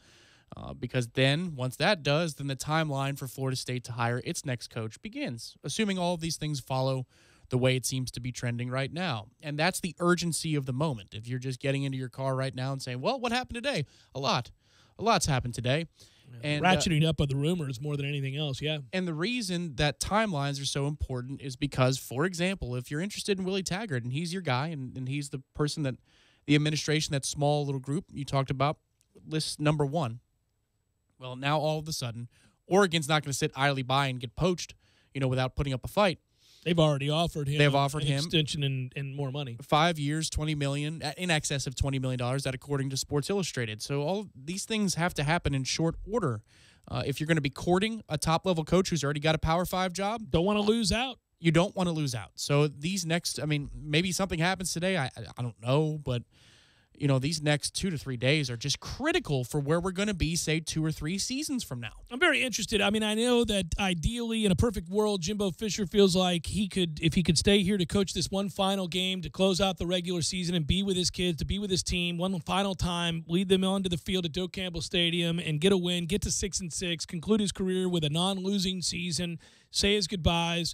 because then, once that does, then the timeline for Florida State to hire its next coach begins, assuming all of these things follow the way it seems to be trending right now. And that's the urgency of the moment. If you're just getting into your car right now and saying, well, what happened today? A lot's happened today. And ratcheting up on the rumors more than anything else, yeah. And the reason that timelines are so important is because, for example, if you're interested in Willie Taggart and he's your guy and he's the person that the administration, that small little group you talked about, lists number 1, well, now all of a sudden, Oregon's not going to sit idly by and get poached, without putting up a fight. They've already offered him. They've offered him extension and more money. 5 years, $20 million, in excess of $20 million. That according to Sports Illustrated. So all these things have to happen in short order. If you're going to be courting a top-level coach who's already got a Power 5 job, don't want to lose out. You don't want to lose out. So these next, maybe something happens today. I don't know, but these next 2 to 3 days are just critical for where we're going to be, say, 2 or 3 seasons from now. I'm very interested. I know that ideally, in a perfect world, Jimbo Fisher feels like if he could stay here to coach this one final game, to close out the regular season and be with his kids, to be with his team one final time, lead them onto the field at Doak Campbell Stadium and get a win, get to 6-6, conclude his career with a non-losing season, say his goodbyes,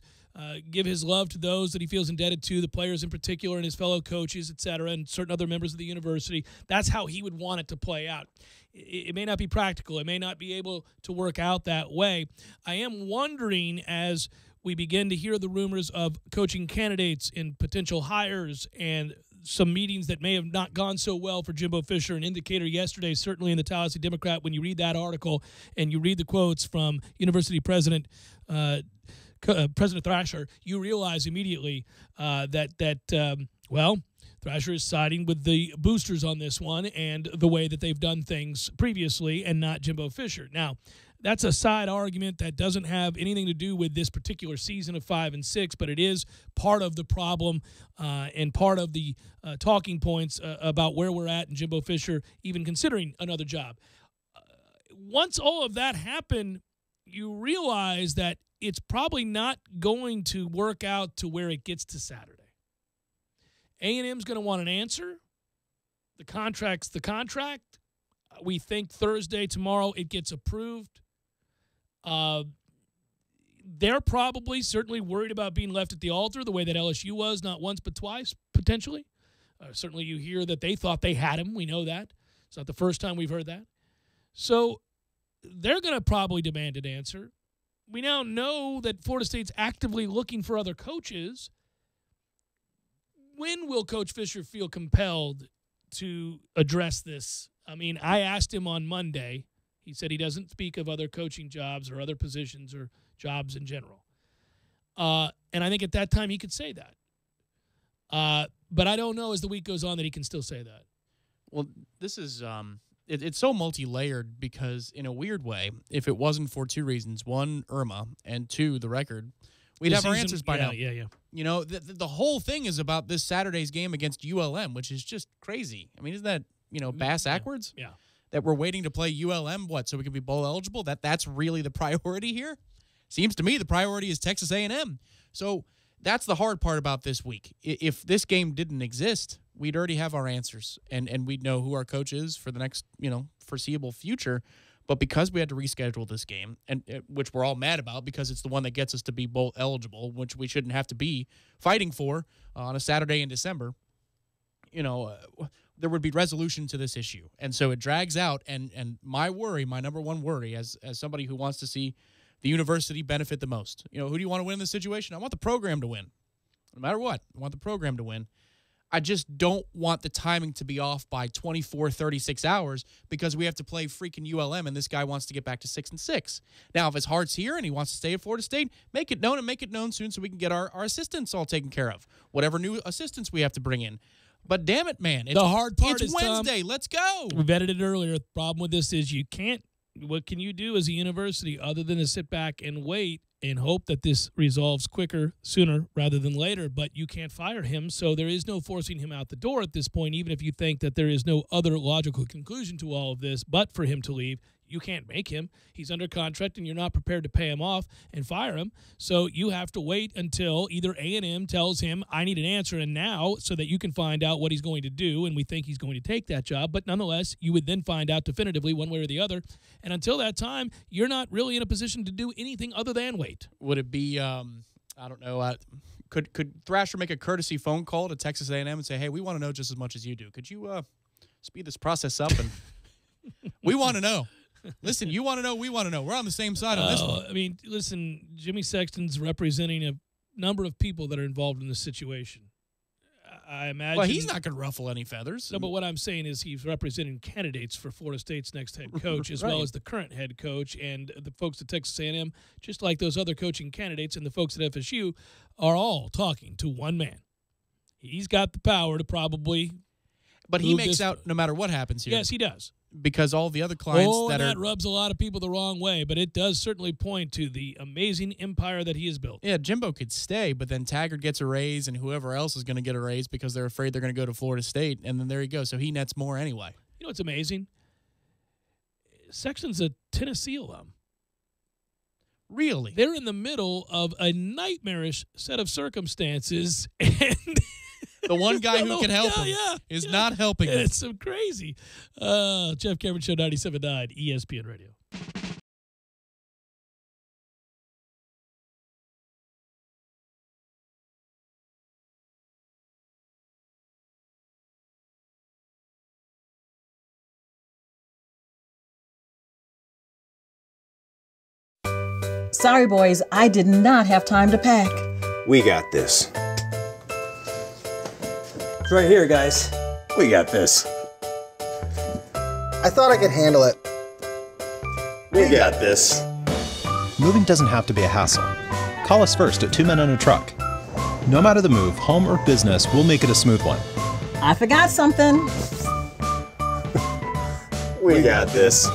give his love to those that he feels indebted to, the players in particular and his fellow coaches, et cetera, and certain other members of the university. That's how he would want it to play out. It may not be practical. It may not be able to work out that way. I am wondering, as we begin to hear the rumors of coaching candidates and potential hires and some meetings that may have not gone so well for Jimbo Fisher, an indicator yesterday, certainly in the Tallahassee Democrat, when you read that article and you read the quotes from University President Thrasher, you realize immediately that Thrasher is siding with the boosters on this one and the way that they've done things previously and not Jimbo Fisher. Now, that's a side argument that doesn't have anything to do with this particular season of 5-6, but it is part of the problem and part of the talking points about where we're at and Jimbo Fisher even considering another job. Once all of that happened, you realize that it's probably not going to work out to where it gets to Saturday. A&M's going to want an answer. The contract's the contract. We think Thursday, tomorrow, it gets approved. They're probably certainly worried about being left at the altar the way that LSU was, not once but twice, potentially. Certainly you hear that they thought they had him. We know that. It's not the first time we've heard that. So they're going to probably demand an answer. We now know that Florida State's actively looking for other coaches. When will Coach Fisher feel compelled to address this? I asked him on Monday. He said he doesn't speak of other coaching jobs or other positions or jobs in general. And I think at that time he could say that. But I don't know as the week goes on that he can still say that. Well, this is it's so multi-layered because in a weird way, if it wasn't for 2 reasons, 1, Irma, and 2, the record, we'd have our answers by now. Yeah. The whole thing is about this Saturday's game against ULM, which is just crazy. Isn't that, bass backwards? Yeah. That we're waiting to play ULM, so we can be bowl eligible? That's really the priority here? Seems to me the priority is Texas A&M. So that's the hard part about this week. If this game didn't exist, we'd already have our answers, and we'd know who our coach is for the next, foreseeable future. But because we had to reschedule this game, and which we're all mad about because it's the one that gets us to be bowl eligible, which we shouldn't have to be fighting for on a Saturday in December, there would be resolution to this issue. And so it drags out, and my number one worry as somebody who wants to see the university benefit the most. Who do you want to win in this situation? I want the program to win. No matter what, I want the program to win. I just don't want the timing to be off by 24, 36 hours because we have to play freaking ULM and this guy wants to get back to 6-6. Now, if his heart's here and he wants to stay at Florida State, make it known soon so we can get our assistants all taken care of. Whatever new assistants we have to bring in. But damn it, man. The hard part is Wednesday. Let's go. We vetted it earlier. The problem with this is what can you do as a university other than to sit back and wait and hope that this resolves sooner rather than later, but you can't fire him, so there is no forcing him out the door at this point, even if you think that there is no other logical conclusion to all of this but for him to leave. You can't make him. He's under contract, and you're not prepared to pay him off and fire him. So you have to wait until either A&M tells him, I need an answer, and now, so that you can find out what he's going to do, and we think he's going to take that job. But nonetheless, you would then find out definitively one way or the other. And until that time, you're not really in a position to do anything other than wait. Would it be, I don't know, could Thrasher make a courtesy phone call to Texas A&M and say, hey, we want to know just as much as you do. Could you speed this process up? And we want to know. Listen, you want to know, we want to know. We're on the same side on this one. I mean, listen, Jimmy Sexton's representing a number of people that are involved in this situation. I imagine. Well, he's not going to ruffle any feathers. No, but what I'm saying is he's representing candidates for Florida State's next head coach as well as the current head coach and the folks at Texas A&M, just like those other coaching candidates and the folks at FSU are all talking to one man. He's got the power to probably. But he makes out no matter what happens here. Yes, he does. Because all the other clients that rubs a lot of people the wrong way, but it does certainly point to the amazing empire that he has built. Yeah, Jimbo could stay, but then Taggart gets a raise, and whoever else is going to get a raise because they're afraid they're going to go to Florida State, and then there you go. So he nets more anyway. You know what's amazing? Sexton's a Tennessee alum. Really? They're in the middle of a nightmarish set of circumstances, and the one guy who can help him is not helping him. It's so crazy. Jeff Cameron Show, 97.9 ESPN Radio. Sorry, boys, I did not have time to pack. We got this. It's right here, guys. We got this. I thought I could handle it. We got this. Moving doesn't have to be a hassle. Call us first at 2 Men on a Truck. No matter the move, home or business, we'll make it a smooth one. I forgot something. We got this.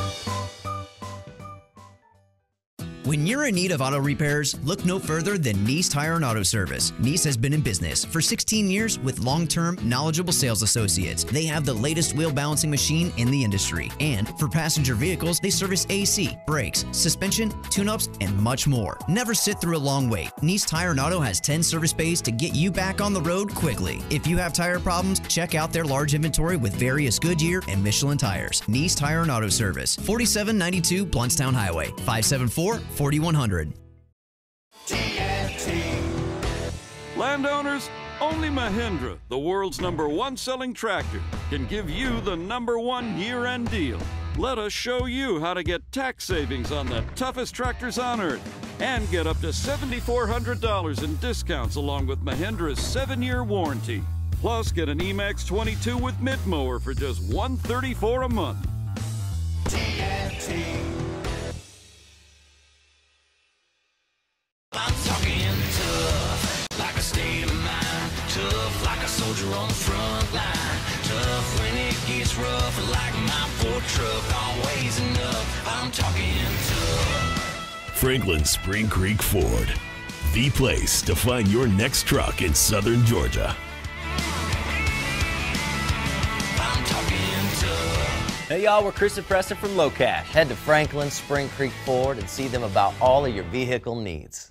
When you're in need of auto repairs, look no further than Nice Tire and Auto Service. Nice has been in business for 16 years with long-term, knowledgeable sales associates. They have the latest wheel balancing machine in the industry. And for passenger vehicles, they service AC, brakes, suspension, tune-ups, and much more. Never sit through a long wait. Nice Tire and Auto has 10 service bays to get you back on the road quickly. If you have tire problems, check out their large inventory with various Goodyear and Michelin tires. Nice Tire and Auto Service, 4792 Bluntstown Highway, 574-4100. Landowners, only Mahindra, the world's #1 selling tractor, can give you the #1 year-end deal. Let us show you how to get tax savings on the toughest tractors on earth and get up to $7,400 in discounts along with Mahindra's 7-year warranty. Plus, get an Emax 22 with mid-mower for just $134 a month. I'm talking tough, like a state of mind. Tough, like a soldier on the front line. Tough when it gets rough, like my Ford truck. Always enough, I'm talking tough. Franklin Spring Creek Ford, the place to find your next truck in southern Georgia. I'm talking tough. Hey y'all, we're Chris and Preston from Low Cash. Head to Franklin Spring Creek Ford and see them about all of your vehicle needs.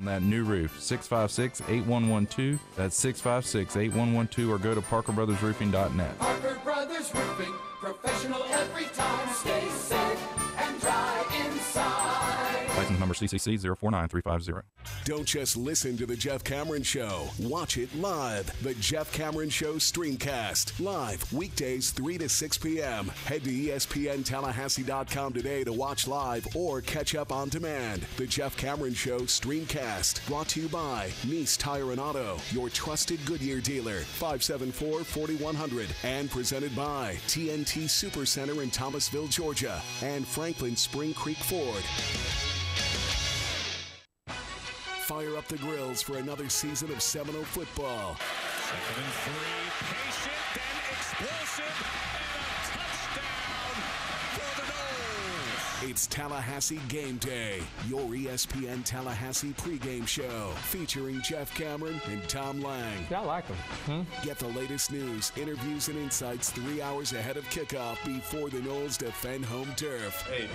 On that new roof, 656-8112. That's 656-8112, or go to parkerbrothersroofing.net. Parker Brothers Roofing, professional every time. Stay safe number CCC 049350. Don't just listen to The Jeff Cameron Show. Watch it live. The Jeff Cameron Show Streamcast. Live weekdays 3 to 6 p.m. Head to ESPNTallahassee.com today to watch live or catch up on demand. The Jeff Cameron Show Streamcast. Brought to you by Nice Tire and Auto, your trusted Goodyear dealer. 574-4100. And presented by TNT Supercenter in Thomasville, Georgia. And Franklin Spring Creek Ford. Fire up the grills for another season of Seminole football. 2nd and 3, patient, then explosive, and a touchdown for the Noles. It's Tallahassee Game Day, your ESPN Tallahassee pregame show featuring Jeff Cameron and Tom Lang. Yeah, I like them. Get the latest news, interviews, and insights 3 hours ahead of kickoff before the Noles defend home turf. Hey,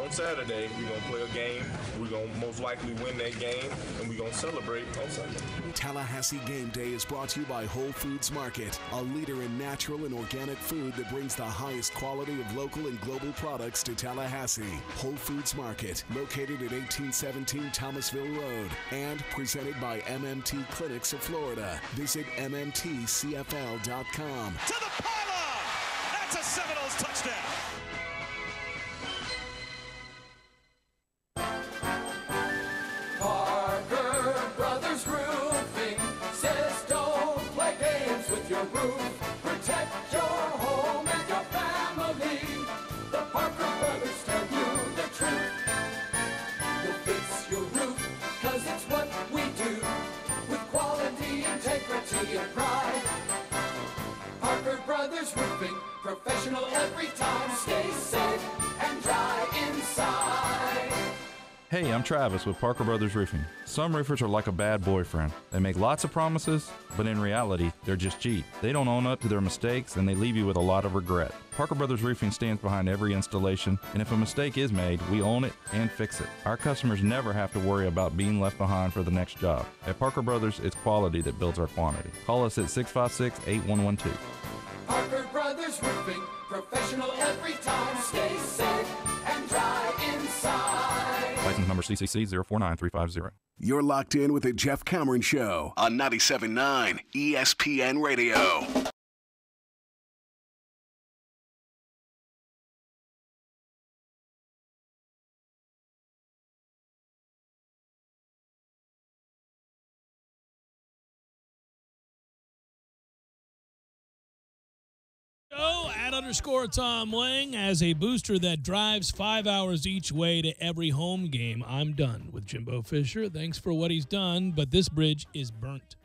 on Saturday, we're going to play a game. We're going to most likely win that game, and we're going to celebrate on Sunday. Tallahassee Game Day is brought to you by Whole Foods Market, a leader in natural and organic food that brings the highest quality of local and global products to Tallahassee. Whole Foods Market, located at 1817 Thomasville Road, and presented by MMT Clinics of Florida. Visit MMTCFL.com. To the pylon! That's a Seminoles touchdown! Parker Brothers Roofing says don't play games with your roof. Protect your home and your family. The Parker Brothers tell you the truth. We'll fix your roof, 'cause it's what we do. With quality, integrity, and pride. Parker Brothers Roofing, professional every time. Stay safe and dry inside. Hey, I'm Travis with Parker Brothers Roofing. Some roofers are like a bad boyfriend. They make lots of promises, but in reality, they're just cheap. They don't own up to their mistakes, and they leave you with a lot of regret. Parker Brothers Roofing stands behind every installation, and if a mistake is made, we own it and fix it. Our customers never have to worry about being left behind for the next job. At Parker Brothers, it's quality that builds our quantity. Call us at 656-8112. Parker Brothers Roofing, professional every time. Stay safe and dry inside. License number CCC 049350. You're locked in with the Jeff Cameron Show on 97.9 ESPN Radio. @_Tom Lang. As a booster that drives 5 hours each way to every home game, I'm done with Jimbo Fisher. Thanks for what he's done, but this bridge is burnt.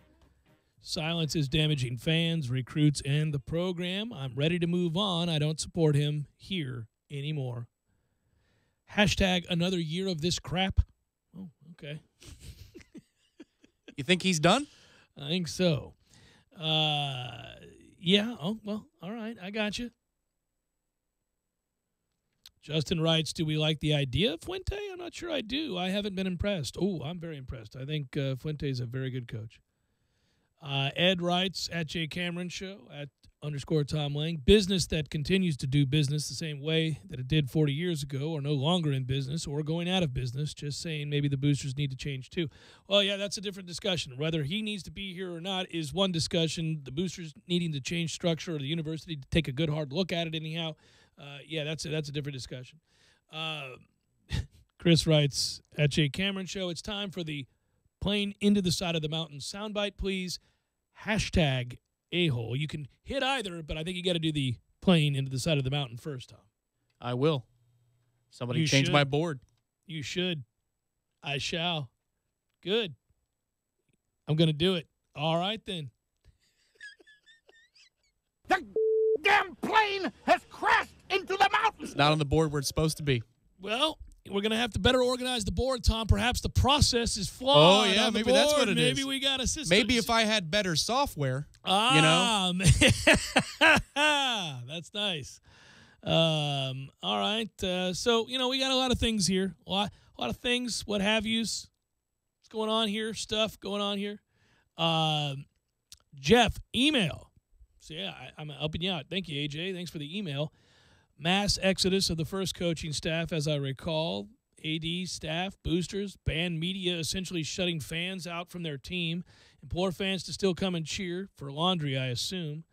Silence is damaging fans, recruits, and the program. I'm ready to move on. I don't support him here anymore. Hashtag another year of this crap. Oh, okay. You think he's done? I think so. Yeah. Oh, well, all right. I got you. Justin writes, do we like the idea of Fuente? I'm not sure I do. I haven't been impressed. Oh, I'm very impressed. I think Fuente is a very good coach. Ed writes, @J Cameron Show, @_Tom Lang. Business that continues to do business the same way that it did 40 years ago or no longer in business or going out of business. Just saying maybe the boosters need to change too. Well, yeah, that's a different discussion. Whether he needs to be here or not is one discussion. The boosters needing to change structure or the university to take a good hard look at it anyhow. Yeah, that's a different discussion. Chris writes, @J Cameron Show, it's time for the plane into the side of the mountain soundbite, please. Hashtag a-hole. You can hit either, but I think you got to do the plane into the side of the mountain first, Tom. I will. Somebody change my board. You should. I shall. Good. I'm going to do it. All right, then. The damn plane has crashed into the mountain. It's not on the board where it's supposed to be. Well, we're going to have to better organize the board, Tom. Perhaps the process is flawed. Oh, yeah, maybe that's what it is. Maybe we got a system. Maybe if I had better software, Man. That's nice. All right. So, we got a lot of things here. A lot of things, what have yous. What's going on here? Stuff going on here. Jeff, email. So, yeah, I'm helping you out. Thank you, AJ. Thanks for the email. Mass exodus of the first coaching staff, as I recall, AD, staff, boosters, banned media essentially shutting fans out from their team, implore fans to still come and cheer for laundry, I assume,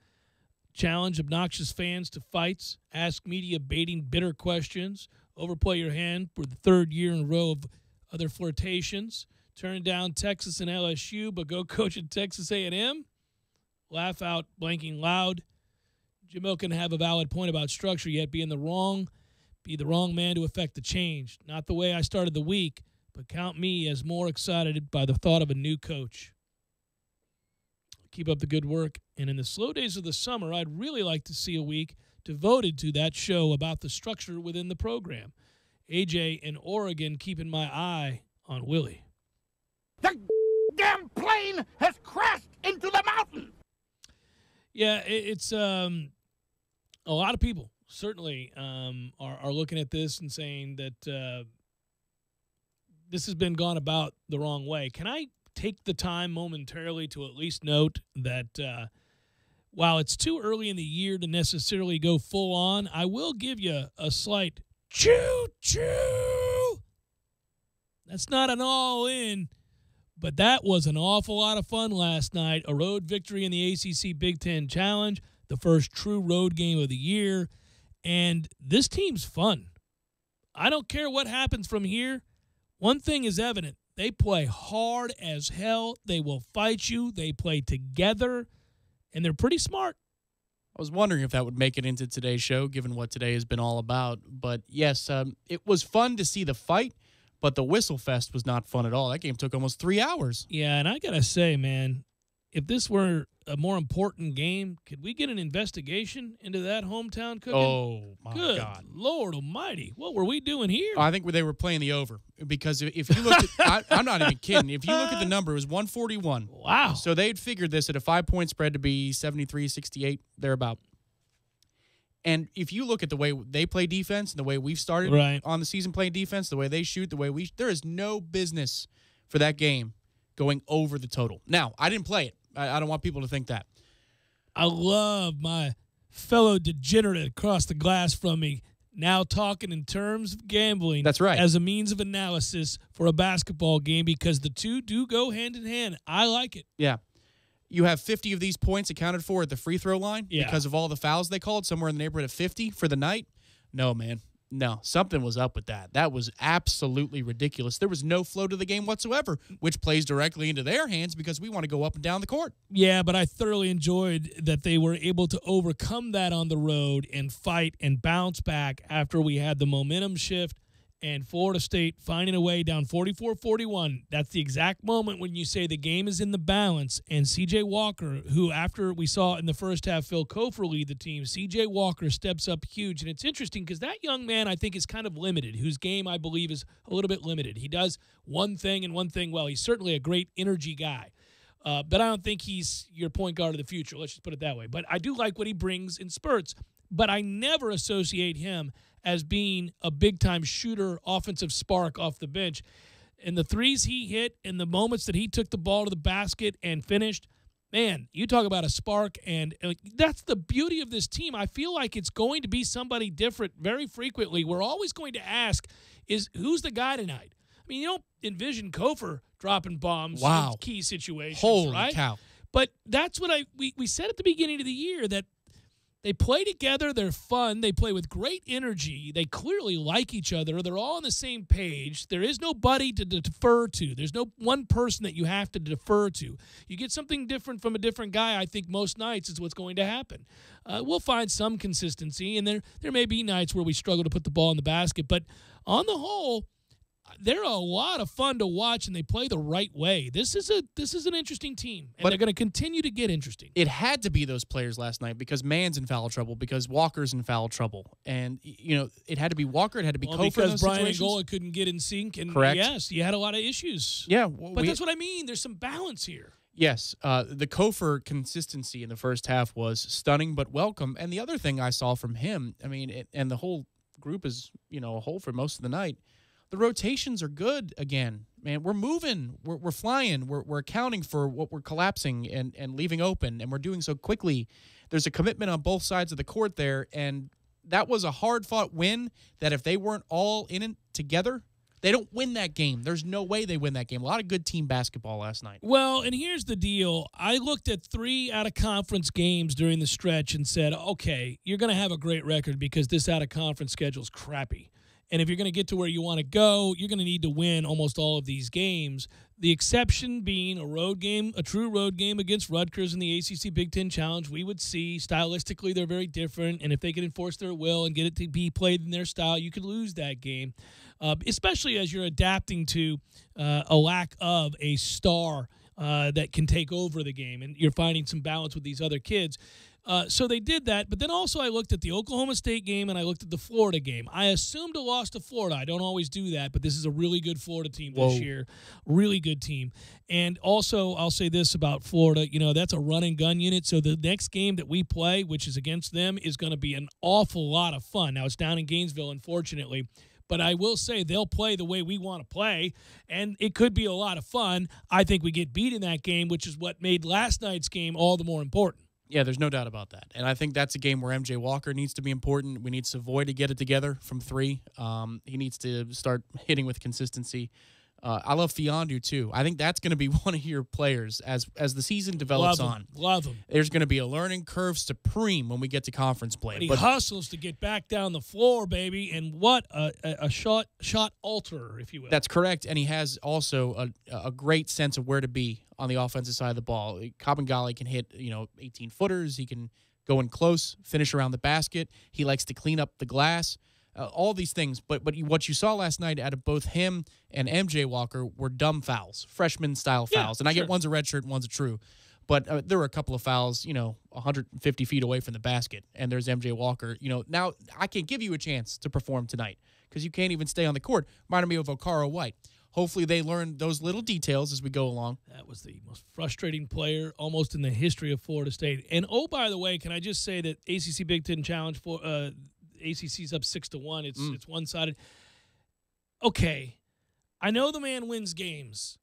challenge obnoxious fans to fights, ask media baiting bitter questions, overplay your hand for the third year in a row of other flirtations, turn down Texas and LSU but go coach at Texas A&M, laugh out blanking loud. Jimbo can have a valid point about structure, yet be the wrong man to affect the change. Not the way I started the week, but count me as more excited by the thought of a new coach. Keep up the good work. And in the slow days of the summer, I'd really like to see a week devoted to that show about the structure within the program. AJ in Oregon keeping my eye on Willie. The damn plane has crashed into the mountain. Yeah, it's a lot of people certainly are looking at this and saying that this has been gone about the wrong way. Can I take the time momentarily to at least note that while it's too early in the year to necessarily go full on, I will give you a slight choo-choo. That's not an all-in, but that was an awful lot of fun last night. A road victory in the ACC Big Ten Challenge, the first true road game of the year, and this team's fun. I don't care what happens from here. One thing is evident. They play hard as hell. They will fight you. They play together, and they're pretty smart. I was wondering if that would make it into today's show, given what today has been all about. But, yes, it was fun to see the fight, but the Whistle Fest was not fun at all. That game took almost 3 hours. Yeah, and I got to say, man, if this were a more important game, could we get an investigation into that hometown cooking? Oh, my Good God. Lord almighty. What were we doing here? I think they were playing the over because if you look at I'm not even kidding. If you look at the number, it was 141. Wow. So they'd figured this at a 5-point spread to be 73-68, thereabout. And if you look at the way they play defense and the way we've started on the season playing defense, the way they shoot, the way there is no business for that game going over the total. Now, I didn't play it. I don't want people to think that. I love my fellow degenerate across the glass from me now talking in terms of gambling. That's right. As a means of analysis for a basketball game because the two do go hand in hand. I like it. Yeah. You have 50 of these points accounted for at the free throw line because of all the fouls they called, somewhere in the neighborhood of 50 for the night. No, man. No, something was up with that. That was absolutely ridiculous. There was no flow to the game whatsoever, which plays directly into their hands because we want to go up and down the court. Yeah, but I thoroughly enjoyed that they were able to overcome that on the road and fight and bounce back after we had the momentum shift and Florida State finding a way down 44-41. That's the exact moment when you say the game is in the balance. And C.J. Walker, who after we saw in the first half Phil Kofer lead the team, C.J. Walker steps up huge. And it's interesting because that young man I think is kind of limited, whose game I believe is a little bit limited. He does one thing and one thing well. He's certainly a great energy guy. But I don't think he's your point guard of the future. Let's just put it that way. But I do like what he brings in spurts. But I never associate him as being a big-time shooter, offensive spark off the bench. And the threes he hit and the moments that he took the ball to the basket and finished, man, you talk about a spark. And that's the beauty of this team. I feel like it's going to be somebody different very frequently. We're always going to ask, who's the guy tonight? I mean, you don't envision Kofer dropping bombs in key situations, Holy cow. But that's what we said at the beginning of the year, that they play together. They're fun. They play with great energy. They clearly like each other. They're all on the same page. There is nobody to defer to. There's no one person that you have to defer to. You get something different from a different guy, I think most nights is what's going to happen. We'll find some consistency, and there may be nights where we struggle to put the ball in the basket. But on the whole, they're a lot of fun to watch, and they play the right way. This is an interesting team, and they're going to continue to get interesting. It had to be those players last night because Mann's in foul trouble, because Walker's in foul trouble. And, it had to be Walker. It had to be Kofer because in those Brian situations. Angola couldn't get in sync. And Correct. Yes, you had a lot of issues. Yeah. But that's what I mean. There's some balance here. Yes, the Kofer consistency in the first half was stunning but welcome. And the other thing I saw from him, and the whole group is, a whole for most of the night, the rotations are good again. Man, we're moving. We're flying. We're accounting for what we're collapsing and leaving open, and we're doing so quickly. There's a commitment on both sides of the court there, and that was a hard-fought win that if they weren't all in it together, They don't win that game. There's no way they win that game. A lot of good team basketball last night. Well, and here's the deal. I looked at 3 out-of-conference games during the stretch and said, okay, you're going to have a great record because this out-of-conference schedule is crappy. And if you're going to get to where you want to go, you're going to need to win almost all of these games. The exception being a road game, a true road game against Rutgers in the ACC Big Ten Challenge. We would see stylistically they're very different, and if they can enforce their will and get it to be played in their style, you could lose that game, especially as you're adapting to a lack of a star that can take over the game, and you're finding some balance with these other kids. So they did that, but then also I looked at the Oklahoma State game and I looked at the Florida game. I assumed a loss to Florida. I don't always do that, but this is a really good Florida team this year. Really good team. And also, I'll say this about Florida. That's a run-and-gun unit, so the next game that we play, which is against them, is going to be an awful lot of fun. Now, it's down in Gainesville, unfortunately, but I will say they'll play the way we want to play, and it could be a lot of fun. I think we get beat in that game, which is what made last night's game all the more important. Yeah, there's no doubt about that. And I think that's a game where MJ Walker needs to be important. We need Savoy to get it together from 3. He needs to start hitting with consistency. I love Fiondu, too. I think that's going to be one of your players as the season develops on. Love him. There's going to be a learning curve supreme when we get to conference play. But he hustles to get back down the floor, baby, and what a shot alterer, if you will. That's correct, and he has also a great sense of where to be on the offensive side of the ball. Kabengele can hit 18-footers. He can go in close, finish around the basket. He likes to clean up the glass. All these things, but what you saw last night out of both him and MJ Walker were dumb fouls, freshman-style fouls. And I get one's a red shirt and one's a true. But there were a couple of fouls, 150 feet away from the basket, and there's MJ Walker. Now I can't give you a chance to perform tonight because you can't even stay on the court. Reminded me of Okaro White. Hopefully they learn those little details as we go along. That was the most frustrating player almost in the history of Florida State. And, oh, by the way, can I just say that ACC Big Ten Challenge for ACC's up 6-1. It's one-sided. Okay, I know the man wins games,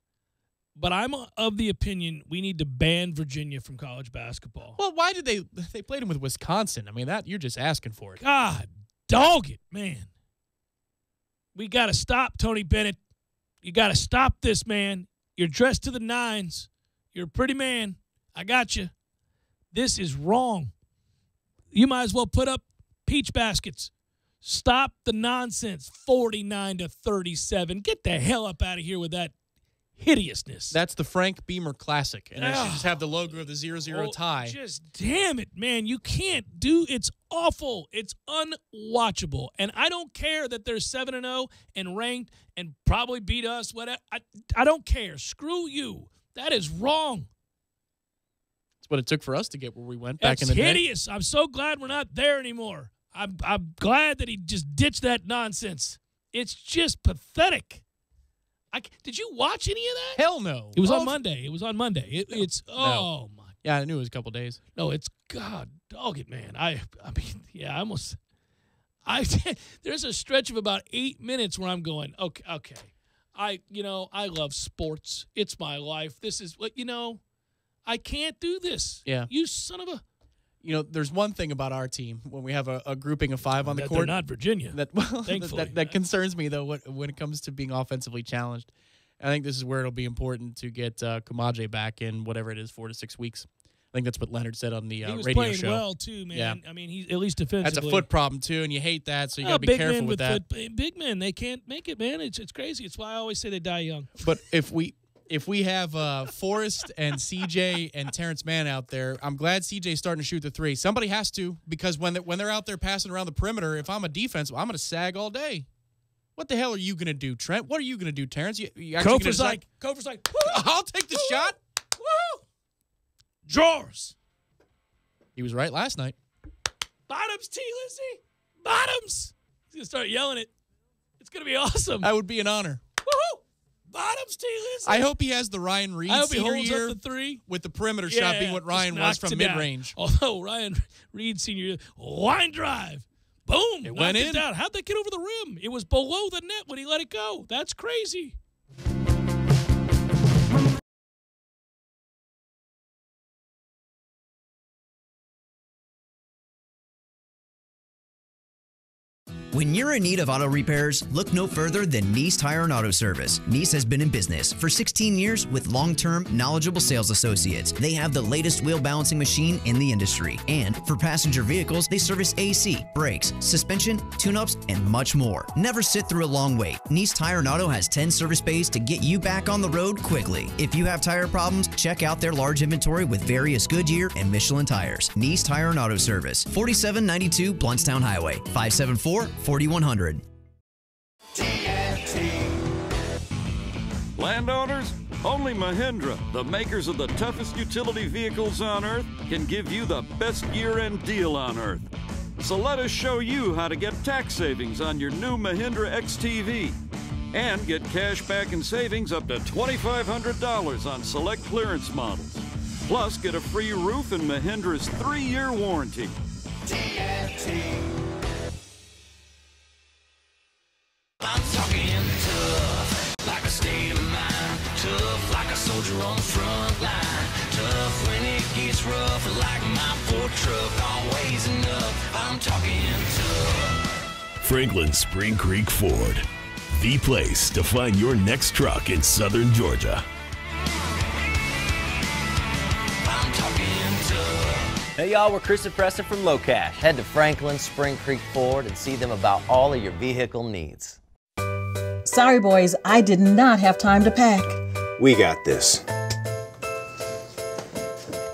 but I'm of the opinion we need to ban Virginia from college basketball. Well, why did they played him with Wisconsin? I mean, that you're just asking for it. God, dog it, man. We got to stop Tony Bennett. You got to stop this, man. You're dressed to the nines. You're a pretty man. I got you. This is wrong. You might as well put up peach baskets. Stop the nonsense. 49-37. Get the hell up out of here with that hideousness. That's the Frank Beamer Classic. And they should just have the logo of the 0-0 tie. Just damn it, man. You can't do it's awful. It's unwatchable. And I don't care that they're 7-0 and ranked and probably beat us. Whatever. I don't care. Screw you. That is wrong. That's what it took for us to get where we went back in the day. day. It's hideous. I'm so glad we're not there anymore. I'm glad that he just ditched that nonsense. It's just pathetic. Did you watch any of that? Hell no. It was on Monday. It's no. My. Yeah, I knew it was a couple days. No, it's God dog it, man. I mean, yeah, I almost. There's a stretch of about 8 minutes where I'm going, okay. I love sports. It's my life. This is what I can't do this. Yeah. You son of a. There's one thing about our team when we have a grouping of 5 on the court. They're not Virginia. Thankfully. That concerns me, though, when it comes to being offensively challenged. I think this is where it'll be important to get Kamaje back in whatever it is, 4 to 6 weeks. I think that's what Leonard said on the radio show. He was playing well, too, man. Yeah. I mean, he's at least defensively. That's a foot problem, too, and you hate that, so you got to be careful with that. Big men, they can't make it, man. It's crazy. It's why I always say they die young. But if we have Forrest and CJ and Terrence Mann out there, I'm glad CJ's starting to shoot the 3. Somebody has to, because when they're out there passing around the perimeter, if I'm a defense, I'm going to sag all day. What the hell are you going to do, Trent? What are you going to do, Terrence? Kofor's like, I'll take the shot. Woo! Drawers. He was right last night. Bottoms, T. Lizzie. Bottoms. He's going to start yelling it. It's going to be awesome. That would be an honor. Woohoo! Bottoms, T. Lizzie. I hope he has the Ryan Reed senior year up the 3 with the perimeter shot being what Ryan was from mid-range. Although Ryan Reed senior year, line drive. Boom. It went in. Down. How'd that get over the rim? It was below the net when he let it go. That's crazy. When you're in need of auto repairs, look no further than Nice Tire and Auto Service. Nice has been in business for 16 years with long-term, knowledgeable sales associates. They have the latest wheel balancing machine in the industry. And for passenger vehicles, they service AC, brakes, suspension, tune-ups, and much more. Never sit through a long wait. Nice Tire and Auto has 10 service bays to get you back on the road quickly. If you have tire problems, check out their large inventory with various Goodyear and Michelin tires. Nice Tire and Auto Service, 4792 Bluntstown Highway, 574-4100. Landowners, only Mahindra, the makers of the toughest utility vehicles on Earth, can give you the best year-end deal on Earth. So let us show you how to get tax savings on your new Mahindra XTV and get cash back and savings up to $2,500 on select clearance models. Plus, get a free roof and Mahindra's 3-year warranty. I'm talking tough, like a state of mind. Tough, like a soldier on the front line. Tough when it gets rough, like my Ford truck. Always enough, I'm talking tough. Franklin Spring Creek Ford, the place to find your next truck in southern Georgia. I'm talking tough. Hey y'all, we're Chris and Preston from Low Cash. Head to Franklin Spring Creek Ford and see them about all of your vehicle needs. Sorry, boys, I did not have time to pack. We got this.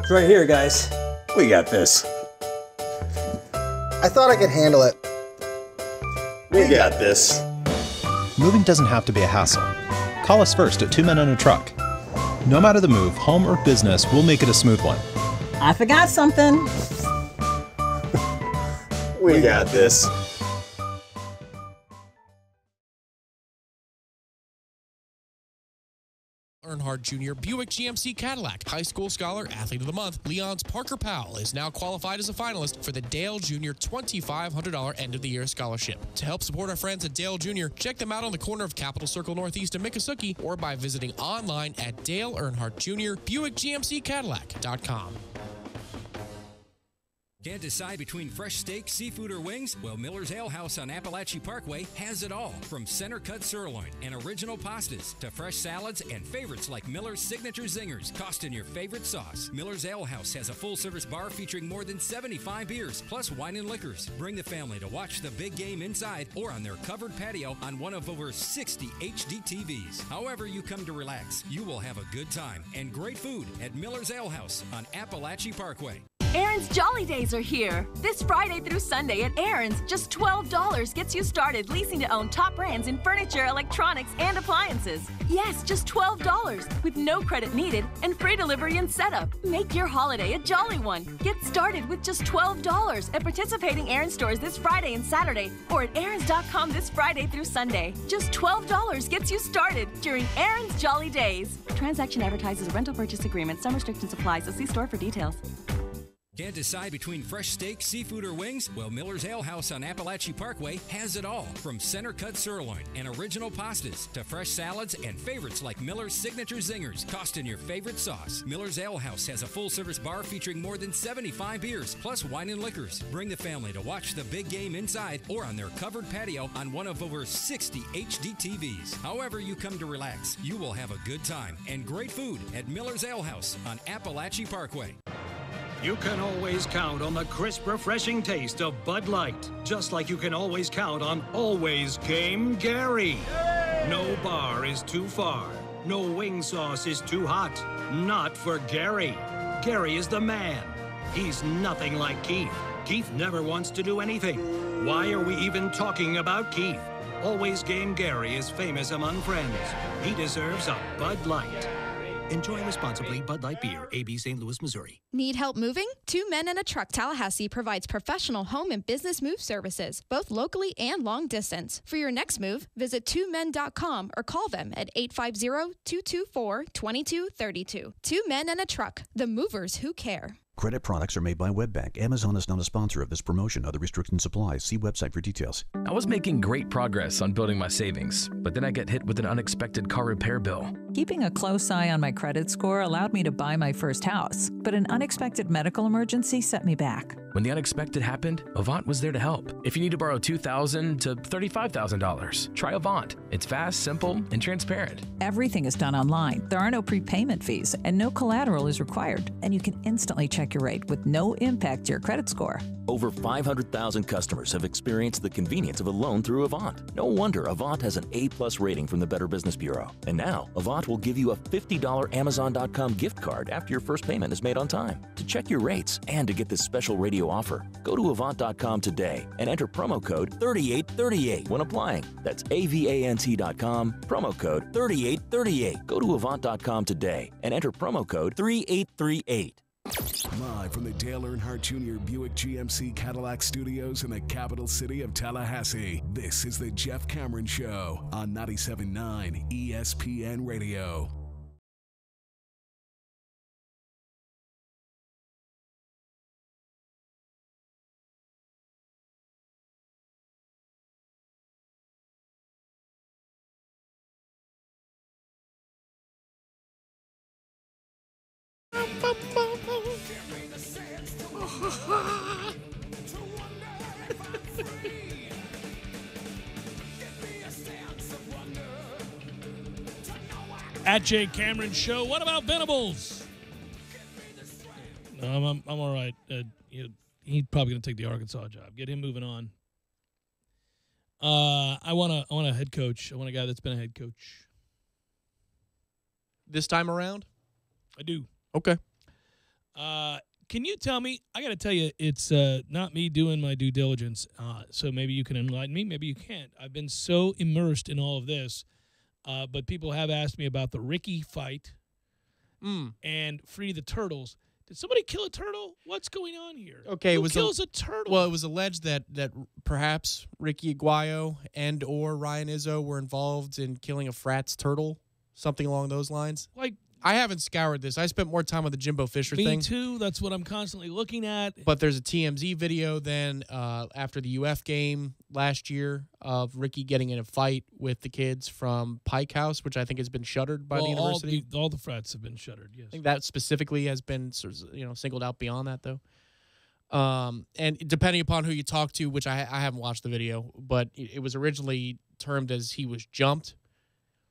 It's right here, guys. We got this. I thought I could handle it. We got this. Moving doesn't have to be a hassle. Call us first at 2 Men and a Truck. No matter the move, home or business, we'll make it a smooth one. I forgot something. We got this. Earnhardt Jr. Buick GMC Cadillac High School Scholar Athlete of the Month Leon's Parker Powell is now qualified as a finalist for the Dale Jr. $2,500 End of the Year Scholarship. To help support our friends at Dale Jr., check them out on the corner of Capitol Circle Northeast and Miccosukee or by visiting online at Dale Earnhardt Jr. BuickGMCCadillac.com. Can't decide between fresh steak, seafood, or wings? Well, Miller's Ale House on Appalachia Parkway has it all. From center-cut sirloin and original pastas to fresh salads and favorites like Miller's Signature Zingers, tossed in your favorite sauce. Miller's Ale House has a full-service bar featuring more than 75 beers, plus wine and liquors. Bring the family to watch the big game inside or on their covered patio on one of over 60 HD TVs. However you come to relax, you will have a good time and great food at Miller's Ale House on Appalachia Parkway. Aaron's Jolly Days are here. This Friday through Sunday at Aaron's, just $12 gets you started leasing to own top brands in furniture, electronics, and appliances. Yes, just $12 with no credit needed and free delivery and setup. Make your holiday a jolly one. Get started with just $12 at participating Aaron's stores this Friday and Saturday or at Aarons.com this Friday through Sunday. Just $12 gets you started during Aaron's Jolly Days. Transaction advertises a rental purchase agreement. Some restrictions apply, so see store for details. Can't decide between fresh steak, seafood, or wings? Well, Miller's Ale House on Appalachia Parkway has it all. From center-cut sirloin and original pastas to fresh salads and favorites like Miller's Signature Zingers, tossed in your favorite sauce. Miller's Ale House has a full-service bar featuring more than 75 beers, plus wine and liquors. Bring the family to watch the big game inside or on their covered patio on one of over 60 HD TVs. However you come to relax, you will have a good time and great food at Miller's Ale House on Appalachia Parkway. You can always count on the crisp, refreshing taste of Bud Light, just like you can always count on Always Game Gary. No bar is too far. No wing sauce is too hot. Not for Gary. Gary is the man. He's nothing like Keith. Keith never wants to do anything. Why are we even talking about Keith? Always Game Gary is famous among friends. He deserves a Bud Light. Enjoy responsibly. Bud Light Beer, AB St. Louis, Missouri. Need help moving? 2 Men and a Truck Tallahassee provides professional home and business move services, both locally and long distance. For your next move, visit 2men.com or call them at 850-224-2232. 2 Men and a Truck, the movers who care. Credit products are made by WebBank. Amazon is not a sponsor of this promotion. Other restrictions apply. See website for details. I was making great progress on building my savings, but then I get hit with an unexpected car repair bill. Keeping a close eye on my credit score allowed me to buy my first house, but an unexpected medical emergency set me back. When the unexpected happened, Avant was there to help. If you need to borrow $2,000 to $35,000, try Avant. It's fast, simple, and transparent. Everything is done online. There are no prepayment fees, and no collateral is required. And you can instantly check your rate with no impact to your credit score. Over 500,000 customers have experienced the convenience of a loan through Avant. No wonder Avant has an A+ rating from the Better Business Bureau. And now, Avant will give you a $50 Amazon.com gift card after your first payment is made on time. To check your rates and to get this special radio offer, go to Avant.com today and enter promo code 3838 when applying. That's AVANT.com, promo code 3838. Go to Avant.com today and enter promo code 3838. Live from the Dale Earnhardt Jr. Buick GMC Cadillac Studios in the capital city of Tallahassee, this is the Jeff Cameron Show on 97.9 ESPN Radio. At Jay Cameron Show. What about Venables? No, I'm all right. He's probably going to take the Arkansas job. Get him moving on. I want a head coach. I want a guy that's been a head coach. This time around? I do. Okay. Can you tell me? I got to tell you, it's not me doing my due diligence, so maybe you can enlighten me. Maybe you can't. I've been so immersed in all of this, but people have asked me about the Ricky fight and Free the Turtles. Did somebody kill a turtle? What's going on here? Okay, Who kills a turtle? Well, it was alleged that perhaps Ricky Aguayo and or Ryan Izzo were involved in killing a frat's turtle, something along those lines. Like, I haven't scoured this. I spent more time on the Jimbo Fisher thing. Me too. That's what I'm constantly looking at. But there's a TMZ video then after the UF game last year of Ricky getting in a fight with the kids from Pike House, which I think has been shuttered by the university. All the frats have been shuttered, yes. I think that specifically has been singled out beyond that, though. And depending upon who you talk to, which I haven't watched the video, but it was originally termed as he was jumped.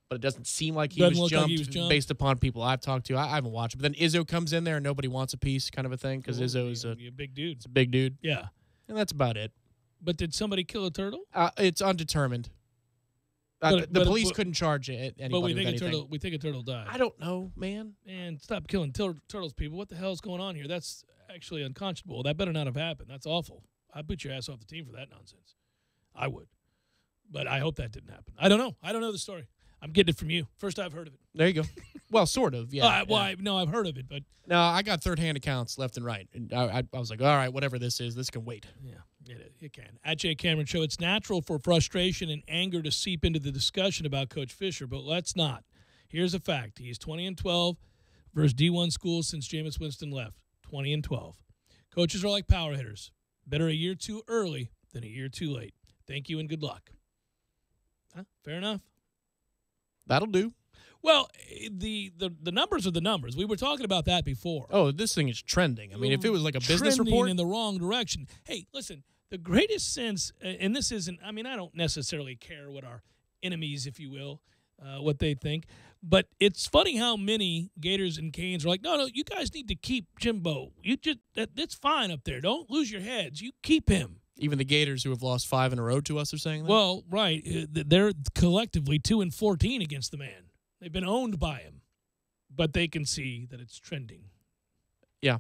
But it doesn't seem like he was jumped based upon people I've talked to. I haven't watched it. But then Izzo comes in there and nobody wants a piece kind of a thing because Izzo is a big dude. It's a big dude. Yeah. And that's about it. But did somebody kill a turtle? It's undetermined. The police couldn't charge anybody but we with think anything. we think a turtle died. I don't know, man. Man, stop killing turtles, people. What the hell is going on here? That's actually unconscionable. That better not have happened. That's awful. I'd put your ass off the team for that nonsense. I would. But I hope that didn't happen. I don't know. I don't know the story. I'm getting it from you. First I've heard of it. There you go. Well, sort of, yeah. I've heard of it, but... No, I got third-hand accounts left and right. And I was like, all right, whatever this is, this can wait. Yeah, it can. At Jay Cameron Show, it's natural for frustration and anger to seep into the discussion about Coach Fisher, but let's not. Here's a fact. He's 20-12 versus D1 schools since Jameis Winston left. 20-12. Coaches are like power hitters. Better a year too early than a year too late. Thank you and good luck. Huh? Fair enough. That'll do. Well, the numbers are the numbers. We were talking about that before. Oh, this thing is trending. I mean, if it was like a business report. In the wrong direction. Hey, listen, the greatest sense, and this isn't, I mean, I don't necessarily care what our enemies, if you will, what they think, but it's funny how many Gators and Canes are like, no, you guys need to keep Jimbo. That's fine up there. Don't lose your heads. You keep him. Even the Gators, who have lost 5 in a row to us, are saying that? Well, right. They're collectively 2-14 against the man. They've been owned by him. But they can see that it's trending. Yeah.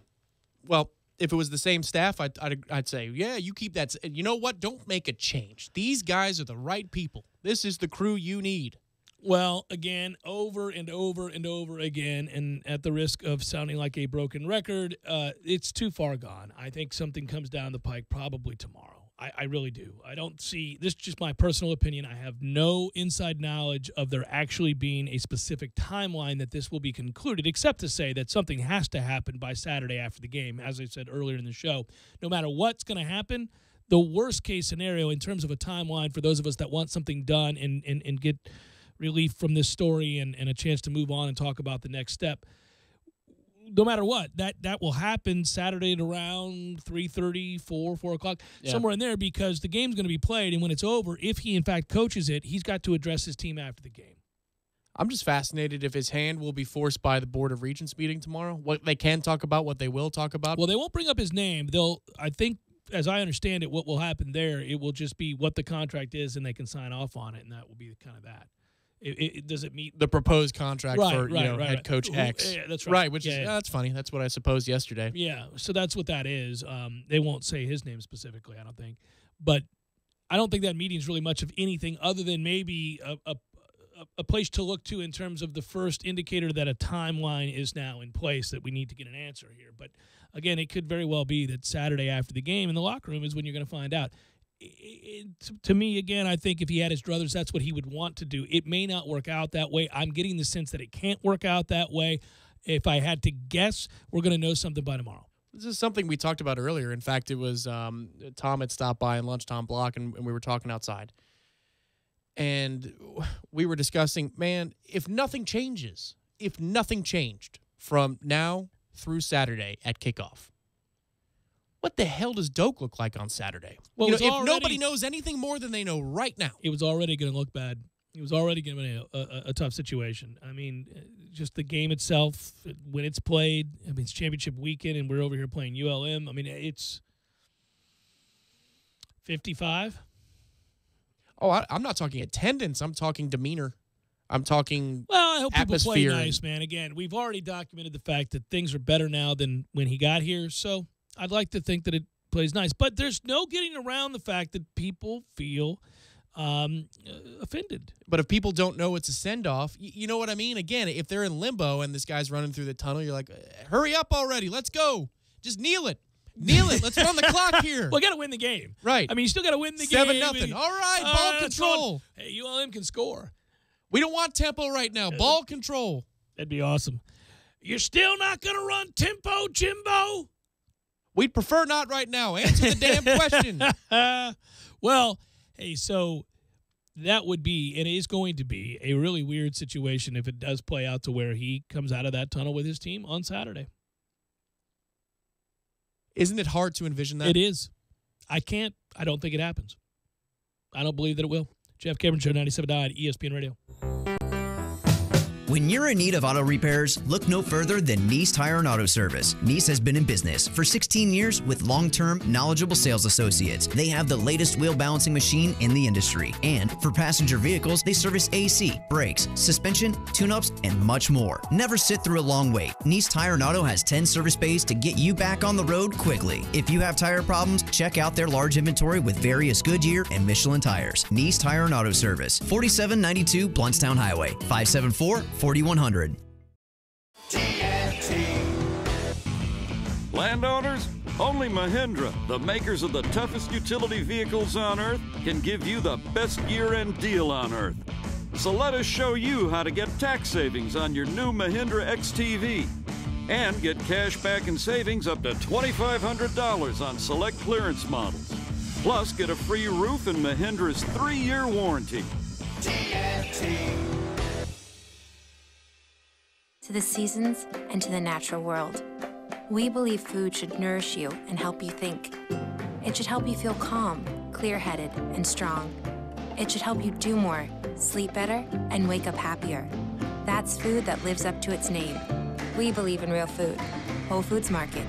Well, if it was the same staff, I'd say, yeah, you keep that. You know what? Don't make a change. These guys are the right people. This is the crew you need. Well, again, over and over and over again, and at the risk of sounding like a broken record, it's too far gone. I think something comes down the pike probably tomorrow. I really do. I don't see – this is just my personal opinion. I have no inside knowledge of there actually being a specific timeline that this will be concluded, except to say that something has to happen by Saturday after the game, as I said earlier in the show. No matter what's going to happen, the worst-case scenario in terms of a timeline for those of us that want something done and get – relief from this story and a chance to move on and talk about the next step. no matter what, that will happen Saturday at around 3:30, 4 o'clock, somewhere in there, because the game's going to be played, and when it's over, if he in fact coaches it, he's got to address his team after the game. I'm just fascinated if his hand will be forced by the Board of Regents meeting tomorrow. What they can talk about, what they will talk about. Well, they won't bring up his name. I think, as I understand it, what will happen there, it will just be what the contract is, and they can sign off on it, and that will be kind of that. Does it meet the proposed contract for head coach X? Yeah, that's right. Which is that's funny. That's what I supposed yesterday. Yeah, so that's what that is. They won't say his name specifically, I don't think, but I don't think that meeting is really much of anything other than maybe a place to look to in terms of the first indicator that a timeline is now in place, that we need to get an answer here. But again, it could very well be that Saturday after the game in the locker room is when you're going to find out. To me, again, I think if he had his druthers, that's what he would want to do. It may not work out that way. I'm getting the sense that it can't work out that way. If I had to guess, we're going to know something by tomorrow. This is something we talked about earlier. In fact, it was Tom had stopped by in lunchtime block, and we were talking outside. And we were discussing, man, if nothing changed from now through Saturday at kickoff, what the hell does Doak look like on Saturday? Well, if nobody knows anything more than they know right now. It was already going to look bad. It was already going to be a tough situation. I mean, just the game itself, when it's played, I mean, it's championship weekend, and we're over here playing ULM. I mean, it's 55. Oh, I'm not talking attendance. I'm talking demeanor. I'm talking Well, I hope atmosphere. People play nice, man. Again, we've already documented the fact that things are better now than when he got here, so I'd like to think that it plays nice. But there's no getting around the fact that people feel offended. But if people don't know it's a send-off, you know what I mean? Again, if they're in limbo and this guy's running through the tunnel, you're like, hurry up already. Let's go. Just kneel it. Kneel it. Let's run the clock here. Well, got to win the game. Right. I mean, you still got to win the game. 7-0. All right, ball control. Hey, ULM can score. We don't want tempo right now. Ball control. That'd be awesome. You're still not going to run tempo, Jimbo? We'd prefer not right now. Answer the damn question. Well, hey, so that would be, and it is going to be, a really weird situation if it does play out to where he comes out of that tunnel with his team on Saturday. Isn't it hard to envision that? It is. I don't think it happens. I don't believe that it will. Jeff Cameron Show, 97.9 ESPN Radio. When you're in need of auto repairs, look no further than Nice Tire and Auto Service. Nice has been in business for 16 years with long-term, knowledgeable sales associates. They have the latest wheel balancing machine in the industry. And for passenger vehicles, they service AC, brakes, suspension, tune-ups, and much more. Never sit through a long wait. Nice Tire and Auto has 10 service bays to get you back on the road quickly. If you have tire problems, check out their large inventory with various Goodyear and Michelin tires. Nice Tire and Auto Service, 4792 Bluntstown Highway, 574-4100. Landowners, only Mahindra, the makers of the toughest utility vehicles on Earth, can give you the best year-end deal on Earth. So let us show you how to get tax savings on your new Mahindra XTV and get cash back and savings up to $2,500 on select clearance models. Plus, get a free roof and Mahindra's 3-year warranty. To the seasons and to the natural world. We believe food should nourish you and help you think. It should help you feel calm, clear-headed, and strong. It should help you do more, sleep better, and wake up happier. That's food that lives up to its name. We believe in real food. Whole Foods Market.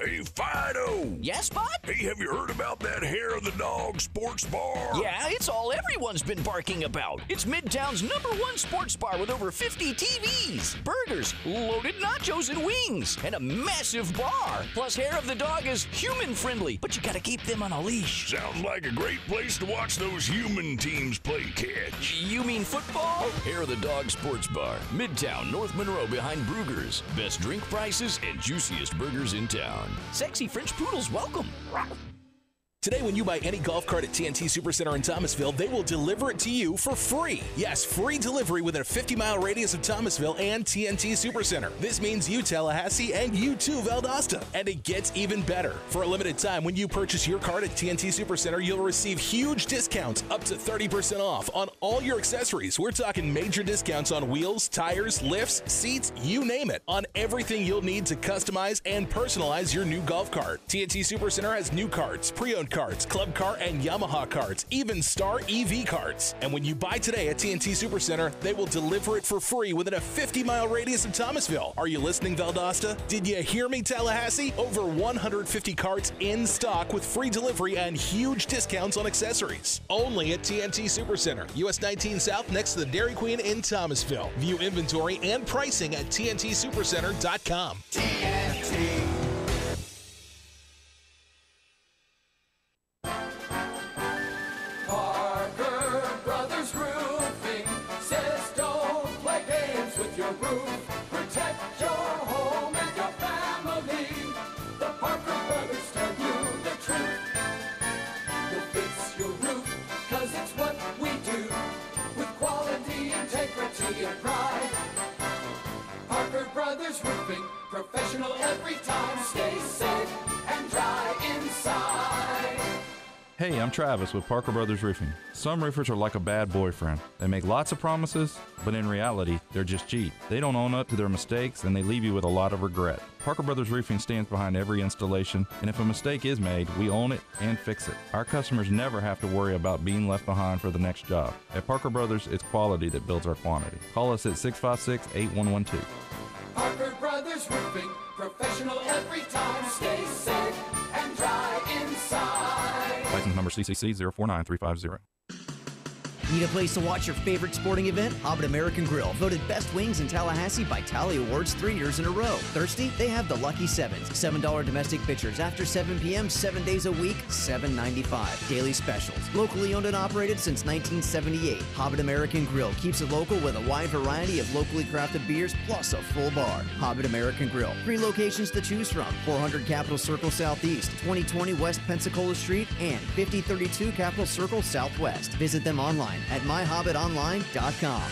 Hey, Fido! Yes, bud? Hey, have you heard about that Hair of the Dog sports bar? Yeah, it's all everyone's been barking about. It's Midtown's #1 sports bar with over 50 TVs, burgers, loaded nachos, and wings, and a massive bar. Plus, Hair of the Dog is human-friendly, but you gotta keep them on a leash. Sounds like a great place to watch those human teams play catch. You mean football? Hair of the Dog sports bar, Midtown, North Monroe behind Brugger's. Best drink prices and juiciest burgers in town. Sexy French poodles welcome. Today, when you buy any golf cart at TNT Supercenter in Thomasville, they will deliver it to you for free. Yes, free delivery within a 50-mile radius of Thomasville and TNT Supercenter. This means you, Tallahassee, and you too, Valdosta. And it gets even better. For a limited time, when you purchase your cart at TNT Supercenter, you'll receive huge discounts, up to 30% off on all your accessories. We're talking major discounts on wheels, tires, lifts, seats, you name it, on everything you'll need to customize and personalize your new golf cart. TNT Supercenter has new carts, pre-owned carts, club car and Yamaha carts, even Star EV carts. And when you buy today at TNT Supercenter, they will deliver it for free within a 50-mile radius of Thomasville. Are you listening, Valdosta? Did you hear me, Tallahassee? Over 150 carts in stock with free delivery and huge discounts on accessories. Only at TNT Supercenter, US 19 South, next to the Dairy Queen in Thomasville. View inventory and pricing at TNTSupercenter.com. TNT. Protect your home and your family. The Parker Brothers tell you the truth. We'll fix your roof, 'cause it's what we do. With quality, integrity, and pride. Parker Brothers Roofing, professional every time. Stay safe and dry inside. Hey, I'm Travis with Parker Brothers Roofing. Some roofers are like a bad boyfriend. They make lots of promises, but in reality, they're just cheap. They don't own up to their mistakes, and they leave you with a lot of regret. Parker Brothers Roofing stands behind every installation, and if a mistake is made, we own it and fix it. Our customers never have to worry about being left behind for the next job. At Parker Brothers, it's quality that builds our quantity. Call us at 656-8112. Parker Brothers Roofing, professional every time. Stay safe and dry inside. License number CCC 049350. Need a place to watch your favorite sporting event? Hobbit American Grill, voted best wings in Tallahassee by Tally Awards 3 years in a row. Thirsty? They have the Lucky Sevens. $7 domestic pitchers after 7 p.m., 7 days a week, $7.95. Daily specials. Locally owned and operated since 1978. Hobbit American Grill keeps it local with a wide variety of locally crafted beers plus a full bar. Hobbit American Grill. 3 locations to choose from. 400 Capitol Circle Southeast, 2020 West Pensacola Street, and 5032 Capitol Circle Southwest. Visit them online at myhobbitonline.com.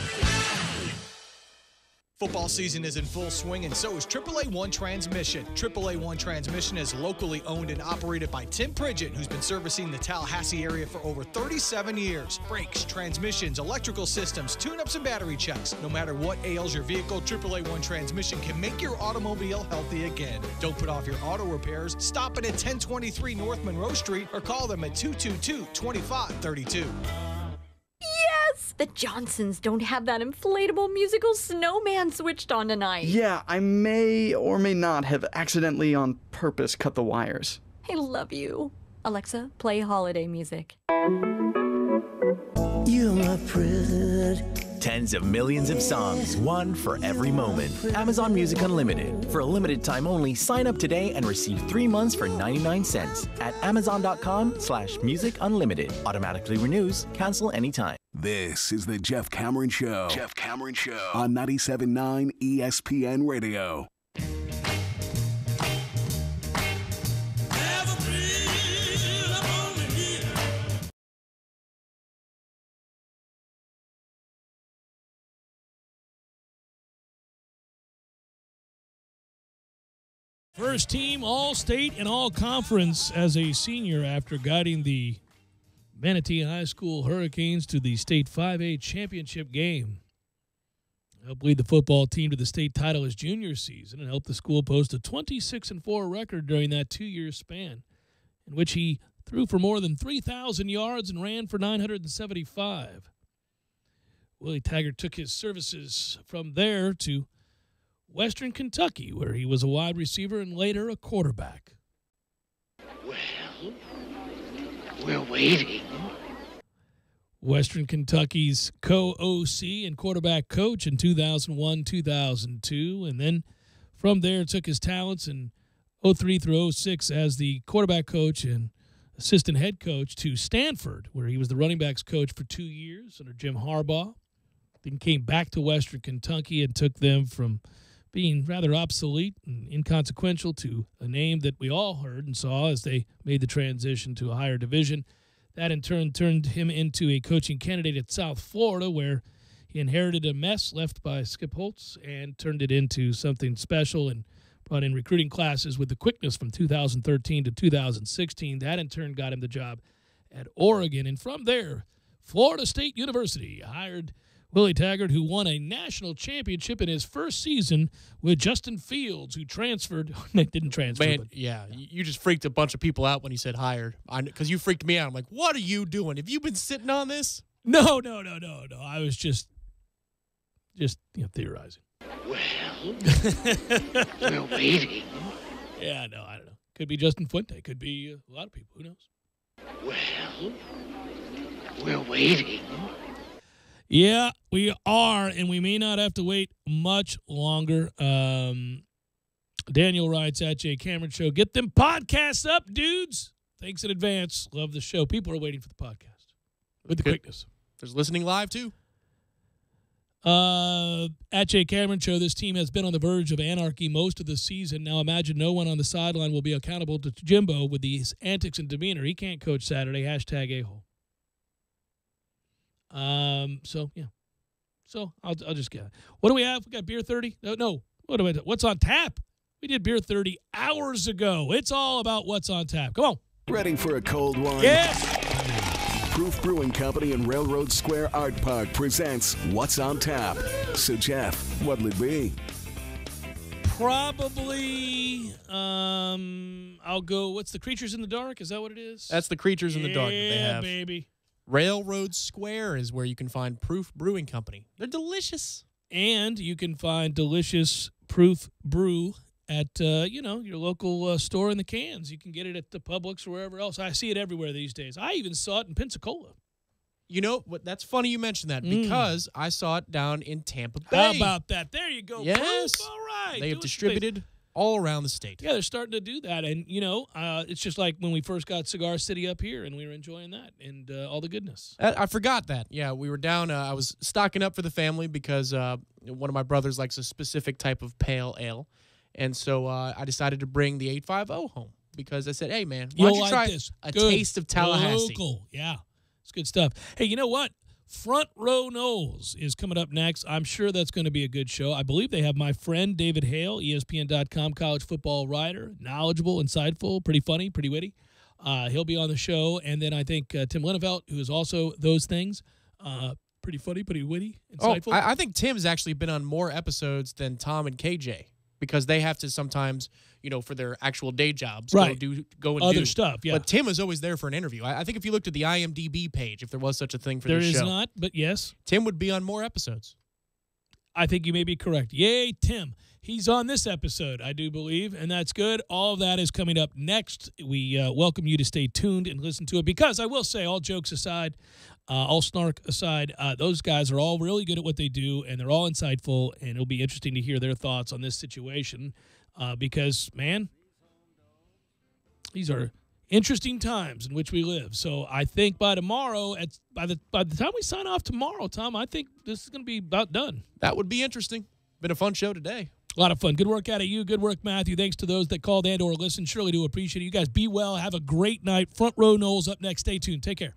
Football season is in full swing, and so is AAA One Transmission. AAA One Transmission is locally owned and operated by Tim Pridgett, who's been servicing the Tallahassee area for over 37 years. Brakes, transmissions, electrical systems, tune-ups, and battery checks. No matter what ails your vehicle, AAA One Transmission can make your automobile healthy again. Don't put off your auto repairs. Stop it at 1023 North Monroe Street or call them at 222-2532. Yes! The Johnsons don't have that inflatable musical snowman switched on tonight. Yeah, I may or may not have accidentally on purpose cut the wires. I love you. Alexa, play holiday music. You're my president. Tens of millions of songs, one for every moment. Amazon Music Unlimited. For a limited time only, sign up today and receive 3 months for 99 cents at amazon.com/music unlimited. Automatically renews, cancel anytime. This is the Jeff Cameron Show. Jeff Cameron Show on 97.9 ESPN Radio. First team All-State and All-Conference as a senior after guiding the Manatee High School Hurricanes to the state 5A championship game. Helped lead the football team to the state title his junior season and helped the school post a 26-4 record during that 2-year span, in which he threw for more than 3,000 yards and ran for 975. Willie Taggart took his services from there to Western Kentucky, where he was a wide receiver and later a quarterback. Well, we're waiting. Western Kentucky's co-OC and quarterback coach in 2001-2002, and then from there took his talents in 03 through 06 as the quarterback coach and assistant head coach to Stanford, where he was the running backs coach for 2 years under Jim Harbaugh. Then came back to Western Kentucky and took them from being rather obsolete and inconsequential to a name that we all heard and saw as they made the transition to a higher division. That, in turn, turned him into a coaching candidate at South Florida, where he inherited a mess left by Skip Holtz and turned it into something special and brought in recruiting classes with the quickness from 2013 to 2016. That, in turn, got him the job at Oregon. And from there, Florida State University hired Willie Taggart, who won a national championship in his first season with Justin Fields, who transferred. Didn't transfer. Man, but yeah, you just freaked a bunch of people out when you said hired. Because you freaked me out. I'm like, what are you doing? Have you been sitting on this? No. I was just theorizing. Well, we're waiting. Yeah, no, I don't know. Could be Justin Fuente. Could be a lot of people. Who knows? Well, we're waiting. Yeah, we are, and we may not have to wait much longer. Daniel writes at Jay Cameron Show, get them podcasts up, dudes. Thanks in advance. Love the show. People are waiting for the podcast with the quickness. There's listening live, too. At Jay Cameron Show, this team has been on the verge of anarchy most of the season. Now imagine no one on the sideline will be accountable to Jimbo with these antics and demeanor. He can't coach Saturday. #a-hole. So yeah. So I'll just get it. What do we have? We got Beer 30? No. What's on tap? We did Beer 30 hours ago. It's all about what's on tap. Come on. Ready for a cold one? Yes. Proof Brewing Company in Railroad Square Art Park presents What's on Tap. So, Jeff, what'll it be? Probably, I'll go, what's the Creatures in the Dark? Is that what it is? That's the Creatures in the Dark that they have. Yeah, baby. Railroad Square is where you can find Proof Brewing Company. They're delicious. And you can find delicious Proof Brew at, your local store in the cans. You can get it at the Publix or wherever else. I see it everywhere these days. I even saw it in Pensacola. You know, that's funny you mentioned that because I saw it down in Tampa Bay. How about that? There you go. Yes. Proof. All right. They have distributed all around the state. Yeah, they're starting to do that. And, it's just like when we first got Cigar City up here, and we were enjoying that and all the goodness. I forgot that. Yeah, we were down. I was stocking up for the family because one of my brothers likes a specific type of pale ale. And so I decided to bring the 850 home because I said, hey, man, why don't you try a taste of Tallahassee? Local. Yeah, it's good stuff. Hey, you know what? Front Row Knowles is coming up next. I'm sure that's going to be a good show. I believe they have my friend David Hale, ESPN.com college football writer, knowledgeable, insightful, pretty funny, pretty witty. He'll be on the show. And then I think Tim Linnevelt, who is also those things, pretty funny, pretty witty, insightful. I think Tim's actually been on more episodes than Tom and KJ because they have to sometimes, for their actual day jobs, go and do other stuff. Yeah. But Tim is always there for an interview. I think if you looked at the IMDb page, if there was such a thing for this show. There is not, but yes. Tim would be on more episodes. I think you may be correct. Yay, Tim. He's on this episode, I do believe, and that's good. All of that is coming up next. We welcome you to stay tuned and listen to it because I will say, all jokes aside, all snark aside, those guys are all really good at what they do, and they're all insightful, and it'll be interesting to hear their thoughts on this situation because, man, these are interesting times in which we live. So I think by tomorrow, by the time we sign off tomorrow, Tom, I think this is going to be about done. That would be interesting. Been a fun show today. A lot of fun. Good work out of you. Good work, Matthew. Thanks to those that called and or listened. Surely do appreciate it. You guys be well. Have a great night. Front Row Knowles up next. Stay tuned. Take care.